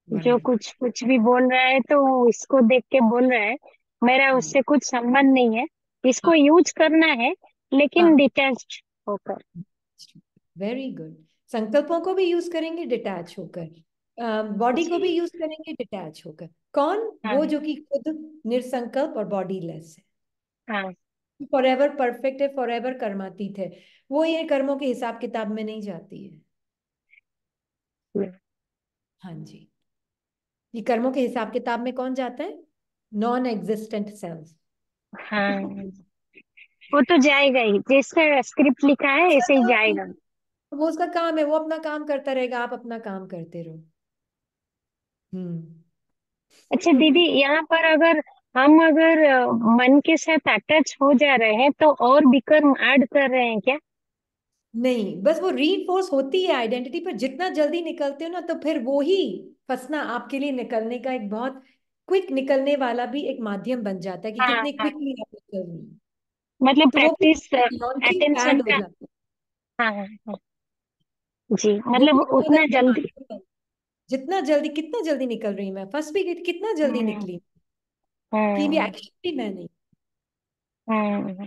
जो वंडरफुल। कुछ कुछ भी बोल रहा है तो वो इसको देख के बोल रहा है, मेरा हाँ उससे कुछ संबंध नहीं है, इसको यूज करना है लेकिन हाँ, डिटैच होकर। Very good. संकल्पों को भी यूज करेंगे डिटैच होकर, बॉडी को भी जी। यूज करेंगे डिटैच होकर। कौन? वो हाँ जो कि खुद निरसंकल्प और बॉडी लेस है, हाँ। फॉर एवर परफेक्ट है, फॉर एवर कर्मातीत है। वो ये कर्मों के हिसाब किताब में नहीं जाती है। हाँ जी, ये कर्मों के हिसाब किताब में कौन जाता है? Non existent cells. हाँ, वो तो जाएगा ही, जैसे स्क्रिप्ट लिखा है उसका ऐसे ही काम है, जाएगा। वो उसका काम है, वो अपना काम करता रहेगा, आप अपना काम करते रहो। हम्म। अच्छा दीदी, यहाँ पर अगर हम अगर मन के साथ अटैच हो जा रहे हैं तो और विकर्म ऐड कर रहे हैं क्या? नहीं, बस वो रीइंफोर्स होती है आइडेंटिटी, पर जितना जल्दी निकलते हो ना, तो फिर वो ही फंसना आपके लिए निकलने का एक बहुत क्विक निकलने वाला भी एक माध्यम बन जाता है कि हाँ कितने हाँ, क्विकली आप निकल रही हैं। मतलब तो वो भी प्रैक्टिस लॉन्चिंग अटेंशन पैड हो का। जाता है। हाँ हाँ हाँ, जी, वो मतलब भी बहुत उतना अच्छा जल्दी। माध्यम है। जितना जल्दी, कितना जल्दी निकल रही मैं, फंस भी गई थी, कितना जल्दी हम्म निकली कि भी हम्म एक्शन भी मैं नहीं, हम्म,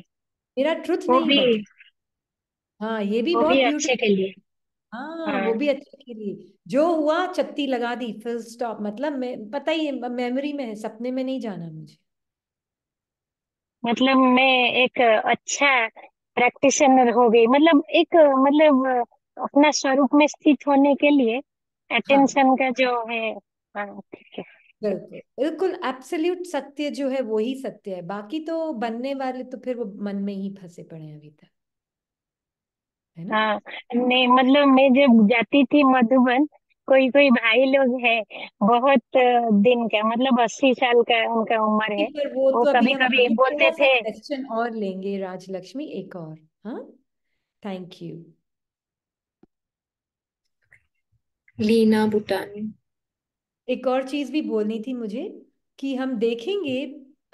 मेरा ट्रुथ वो नहीं भी बदला। हाँ, ये भी वो बहुत भी अच्छे के ब्यूटीफुल। लिए। हाँ, वो हाँ, भी अच्छे के लिए, जो हुआ चत्ती लगा दी, फिल स्टॉप। मतलब मैं, पता ही है, मेमोरी में है, सपने में नहीं जाना मुझे। मतलब मैं एक अच्छा प्रैक्टिशनर हो गई, मतलब एक मतलब अपना स्वरूप में स्थित होने के लिए हाँ, अटेंशन का जो है। हाँ ठीक है। बिल्कुल बिल्कुल, एब्सोल्यूट सत्य जो है वो ही सत्य है, बाकी तो बनने वाले तो फिर वो मन में ही फंसे पड़े हैं अभी तक, है ना? हाँ, नहीं मतलब मैं जब जाती थी मधुबन, कोई कोई भाई लोग है बहुत दिन का, मतलब 80 साल का उनका उम्र नहीं, है, पर वो वो तो अभी कभी हम कभी आगे बोलते थोड़ा सा थे। क्वेश्चन और लेंगे राजलक्ष्मी, एक और। हाँ, थैंक यू। लीना भूटानी। एक और चीज भी बोलनी थी मुझे, कि हम देखेंगे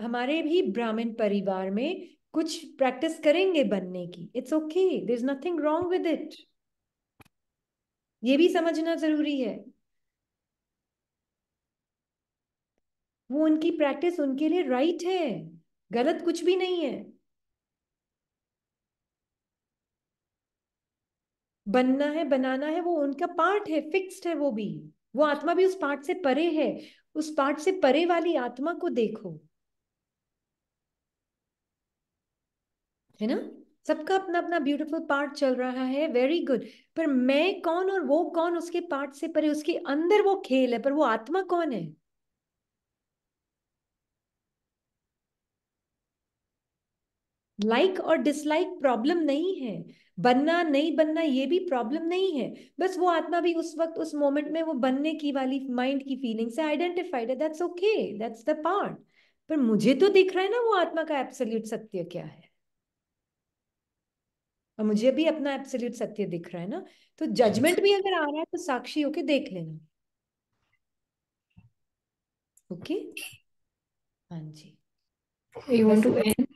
हमारे भी ब्राह्मण परिवार में कुछ प्रैक्टिस करेंगे बनने की। It's okay, there is nothing wrong with it. ये भी समझना जरूरी है, वो उनकी प्रैक्टिस उनके लिए राइट है, गलत कुछ भी नहीं है। बनना है, बनाना है, वो उनका पार्ट है, फिक्स्ड है वो भी। वो आत्मा भी उस पार्ट से परे है, उस पार्ट से परे वाली आत्मा को देखो, है ना? सबका अपना अपना ब्यूटीफुल पार्ट चल रहा है, वेरी गुड। पर मैं कौन और वो कौन, उसके पार्ट से परे, उसके अंदर वो खेल है, पर वो आत्मा कौन है? लाइक और डिसलाइक प्रॉब्लम नहीं है, बनना नहीं बनना ये भी प्रॉब्लम नहीं है। बस वो आत्मा भी उस वक्त उस मोमेंट में वो बनने की वाली माइंड की फीलिंग से आइडेंटिफाइड है, that's okay, that's the part. पर मुझे तो दिख रहा है ना वो आत्मा का एब्सोल्यूट सत्य क्या है, और मुझे भी अपना एब्सोल्यूट सत्य दिख रहा है ना। तो जजमेंट भी अगर आ रहा है तो साक्षी होके देख लेना। ओके, हाँ जी। You want बस to end?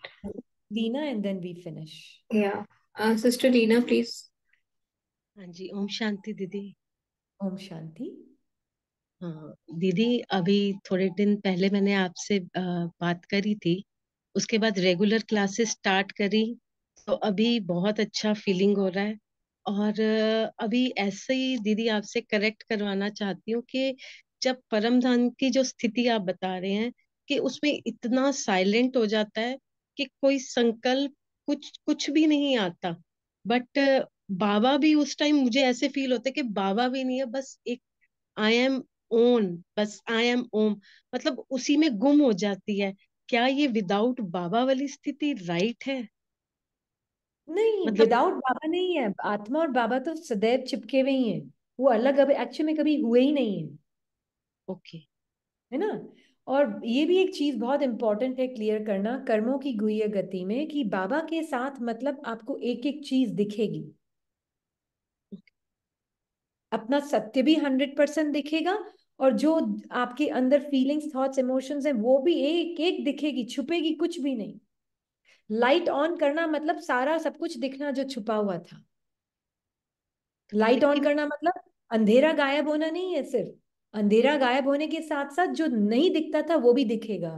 Lina and then we finish. Yeah. Sister Lina, please. हाँ जी, ओम शांति दीदी। ओम शांति। हाँ दीदी, अभी थोड़े दिन पहले मैंने आपसे बात करी थी, उसके बाद रेगुलर क्लासेस स्टार्ट करी, तो अभी बहुत अच्छा फीलिंग हो रहा है। और अभी ऐसे ही दीदी आपसे करेक्ट करवाना चाहती हूँ कि जब परम धाम की जो स्थिति आप बता रहे हैं कि उसमें इतना साइलेंट हो जाता है कि कोई संकल्प, कुछ कुछ भी नहीं आता, बट बाबा भी उस टाइम मुझे ऐसे फील होता है कि बाबा भी नहीं है, बस एक आई एम ओन, बस आई एम ओम, मतलब उसी में गुम हो जाती है। क्या ये विदाउट बाबा वाली स्थिति राइट है? नहीं, मतलब विदाउट बाबा नहीं है, आत्मा और बाबा तो सदैव चिपके हुए ही हैं। वो अलग अब एक्चुअली में कभी हुए ही नहीं है, ओके। है ना? और ये भी एक चीज बहुत इंपॉर्टेंट है क्लियर करना कर्मों की गुह्य गति में, कि बाबा के साथ मतलब आपको एक एक चीज दिखेगी, अपना सत्य भी 100% दिखेगा, और जो आपके अंदर फीलिंग्स, थॉट्स, इमोशंस हैं वो भी एक एक दिखेगी, छुपेगी कुछ भी नहीं। लाइट ऑन करना मतलब सारा सब कुछ दिखना जो छुपा हुआ था। लाइट ऑन लेकिन करना मतलब अंधेरा गायब होना नहीं है, सिर्फ अंधेरा गायब होने के साथ साथ जो नहीं दिखता था वो भी दिखेगा।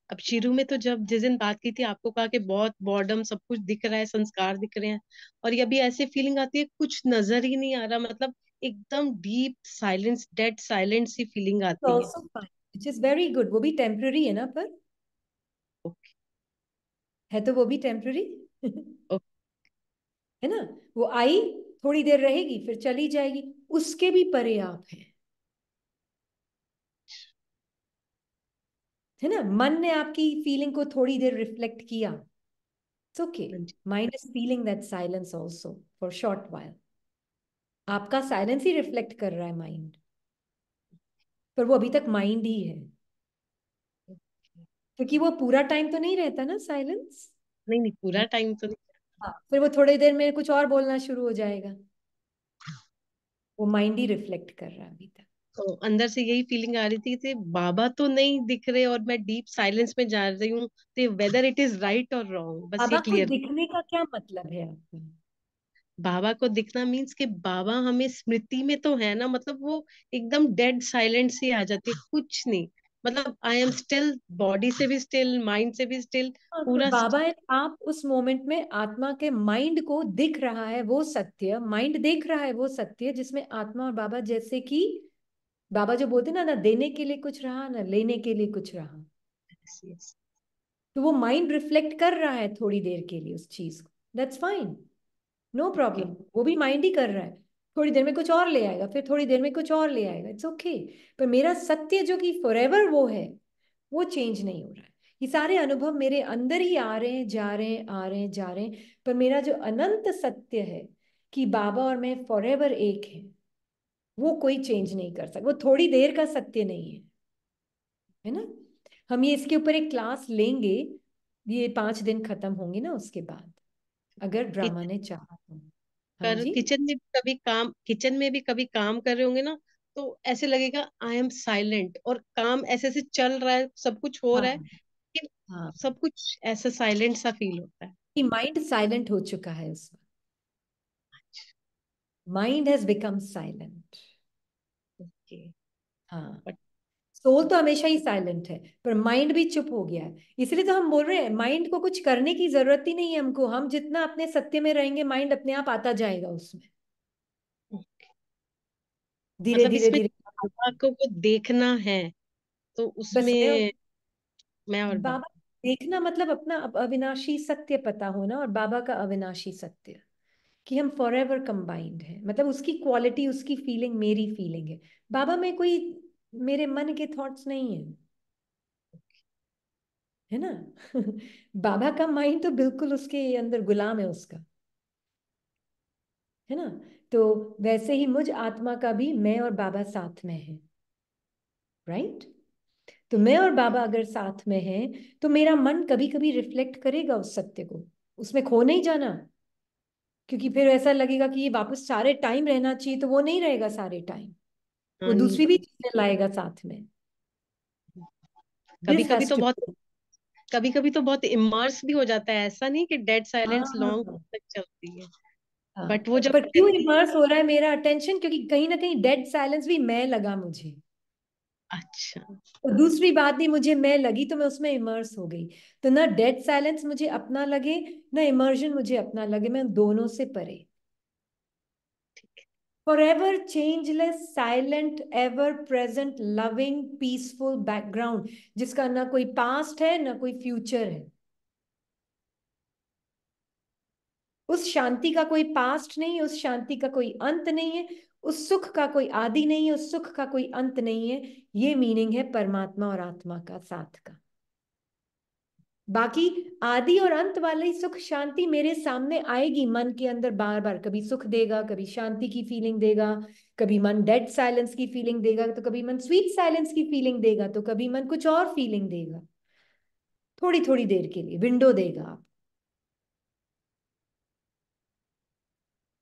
अब शुरू में तो जब जिस दिन बात की थी आपको कहा कि बहुत बॉर्डम, सब कुछ दिख रहा है, संस्कार दिख रहे हैं, और ये अभी ऐसे फीलिंग आती है कुछ नजर ही नहीं आ रहा, मतलब एकदम डीप साइलेंस, डेड साइलेंस सी फीलिंग आती है। Also fine, which is very good. वो भी टेम्पररी है ना, पर ओके। है तो वो भी टेम्पररी ओके। है ना। वो आई, थोड़ी देर रहेगी, फिर चली जाएगी, उसके भी परे आप हैं। है ना, मन ने आपकी फीलिंग को थोड़ी देर रिफ्लेक्ट किया, इट्स ओके। हाँ जी। Mind is feeling that silence also for short while. आपका साइलेंस ही रिफ्लेक्ट कर रहा है माइंड, पर वो अभी तक माइंड ही है, क्योंकि वो पूरा टाइम तो नहीं रहता ना साइलेंस। नहीं नहीं, पूरा टाइम तो नहीं। हाँ, फिर वो थोड़ी देर में कुछ और बोलना शुरू हो जाएगा। वो माइंड ही रिफ्लेक्ट कर रहा है अभी तक। तो अंदर से यही फीलिंग आ रही थी कि बाबा तो नहीं दिख रहे और मैं डीप साइलेंस में जा रही हूँ, तो वेदर इट इज राइट और रॉन्ग, बस ये बाबा को क्लियर। दिखने का क्या मतलब है आपका? बाबा को दिखना मीन्स कि बाबा हमें स्मृति में तो है ना, मतलब वो एकदम डेड साइलेंट सी आ जाती है, कुछ नहीं, मतलब आई एम स्टिल, बॉडी से भी स्टिल, माइंड से भी स्टिल, हाँ, तो पूरा बाबा है, आप उस मोमेंट में आत्मा के माइंड को दिख रहा है वो सत्य, माइंड देख रहा है वो सत्य, जिसमें आत्मा और बाबा, जैसे कि बाबा जो बोलते ना, ना देने के लिए कुछ रहा ना लेने के लिए कुछ रहा, स्टिल। तो वो माइंड रिफ्लेक्ट कर रहा है थोड़ी देर के लिए उस चीज को, that's fine, no okay. Problem. वो भी माइंड ही कर रहा है, थोड़ी देर में कुछ और ले आएगा, फिर थोड़ी देर में कुछ और ले आएगा, इट्स ओके। पर मेरा सत्य जो कि फॉरएवर वो है, वो चेंज नहीं हो रहा है। ये सारे अनुभव मेरे अंदर ही आ रहे हैं, जा रहे हैं, आ रहे हैं, जा रहे हैं, पर मेरा जो अनंत सत्य है कि बाबा और मैं फॉरएवर एक है, वो कोई चेंज नहीं कर सकता। वो थोड़ी देर का सत्य नहीं है ना। हम ये इसके ऊपर एक क्लास लेंगे, ये 5 दिन खत्म होंगे ना उसके बाद, अगर ड्रामा ने चाहा तो। हाँ पर जी। किचन में भी कभी काम कर रहे होंगे ना, तो ऐसे लगेगा आई एम साइलेंट, और काम ऐसे ऐसे चल रहा है, सब कुछ हो हाँ रहा है, कि हाँ, सब कुछ ऐसा साइलेंट सा फील होता है। कि माइंड साइलेंट हो चुका है इस वक्त, mind has become silent. Okay. हाँ, बट सोल तो हमेशा ही साइलेंट है, पर माइंड भी चुप हो गया है। इसलिए तो हम बोल रहे हैं माइंड को कुछ करने की जरूरत ही नहीं है हमको, हम जितना अपने सत्य में रहेंगे माइंड अपने आप आता जाएगा उसमें, धीरे मतलब धीरे इसमें धीरे। बाबा को देखना है, तो बस उसमें मैं और बाबा बाबा। देखना मतलब अपना अविनाशी सत्य पता होना, और बाबा का अविनाशी सत्य कि हम फॉर एवर कंबाइंड है, मतलब उसकी क्वालिटी, उसकी फीलिंग मेरी फीलिंग है। बाबा में कोई मेरे मन के थॉट्स नहीं है, है ना बाबा का माइंड तो बिल्कुल उसके अंदर गुलाम है उसका, है ना। तो वैसे ही मुझ आत्मा का भी मैं और बाबा साथ में है, राइट। तो मैं और बाबा अगर साथ में हैं, तो मेरा मन कभी कभी रिफ्लेक्ट करेगा उस सत्य को, उसमें खो नहीं जाना, क्योंकि फिर ऐसा लगेगा कि ये वापस सारे टाइम रहना चाहिए, तो वो नहीं रहेगा सारे टाइम, वो हाँ नहीं, दूसरी भी चीजें लाएगा साथ में। कभी दिस कभी हैज तो टू। बहुत, कभी कभी तो बहुत इमर्स भी हो जाता है, ऐसा नहीं कि डेड साइलेंस लॉन्ग हाँ तक चलती है, हाँ, बट वो जब पर क्यों इमर्स हो रहा है मेरा अटेंशन? क्योंकि कहीं ना कहीं डेड साइलेंस भी मैं लगा मुझे, अच्छा। और दूसरी बात भी मुझे मैं लगी, तो मैं उसमें इमर्स हो गई। तो ना डेड साइलेंस मुझे अपना लगे, ना इमर्जन मुझे अपना लगे, मैं दोनों से परे, forever changeless, silent, ever present, loving, peaceful background, जिसका ना कोई पास्ट है ना कोई फ्यूचर है। उस शांति का कोई पास्ट नहीं है, उस शांति का कोई अंत नहीं है, उस सुख का कोई आदि नहीं है, उस सुख का कोई अंत नहीं है। ये मीनिंग है परमात्मा और आत्मा का साथ का। बाकी आदि और अंत वाली सुख शांति मेरे सामने आएगी मन के अंदर बार बार, कभी सुख देगा, कभी शांति की फीलिंग देगा, कभी मन डेड साइलेंस की फीलिंग देगा, तो कभी मन स्वीट साइलेंस की फीलिंग देगा, तो कभी मन कुछ और फीलिंग देगा, थोड़ी थोड़ी देर के लिए विंडो देगा आप।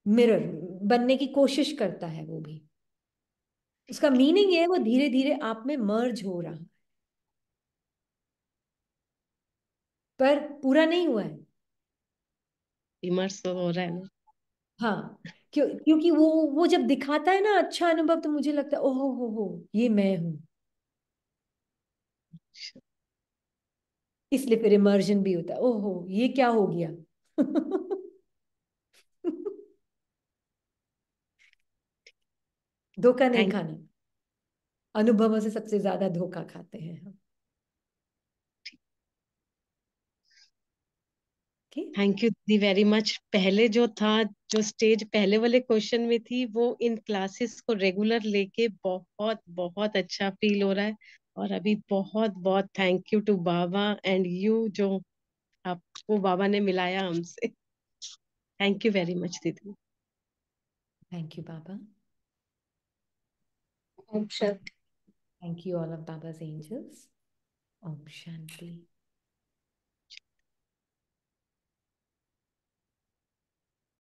मिरर बनने की कोशिश करता है वो भी, उसका मीनिंग ये है वो धीरे धीरे आप में मर्ज हो रहा है, पर पूरा नहीं हुआ है। इमर्स तो हो रहा है ना। हाँ, क्योंकि वो जब दिखाता है ना अच्छा अनुभव, तो मुझे लगता है ओहो हो ये मैं हूं। इसलिए फिर इमर्जन भी होता है, ओहो ये क्या हो गया। धोखा नहीं थैंक खाना, अनुभवों से सबसे ज्यादा धोखा खाते हैं हम। ठीक। थैंक यू दीदी वेरी मच। पहले जो था, जो स्टेज पहले वाले क्वेश्चन में थी, वो इन क्लासेस को रेगुलर लेके बहुत बहुत अच्छा फील हो रहा है। और अभी बहुत बहुत thank you to Baba and you, जो आपको बाबा ने मिलाया हमसे। Thank you very much didi. Thank you Baba. ओम शांति। Thank you all of Baba's angels. Om Shanti.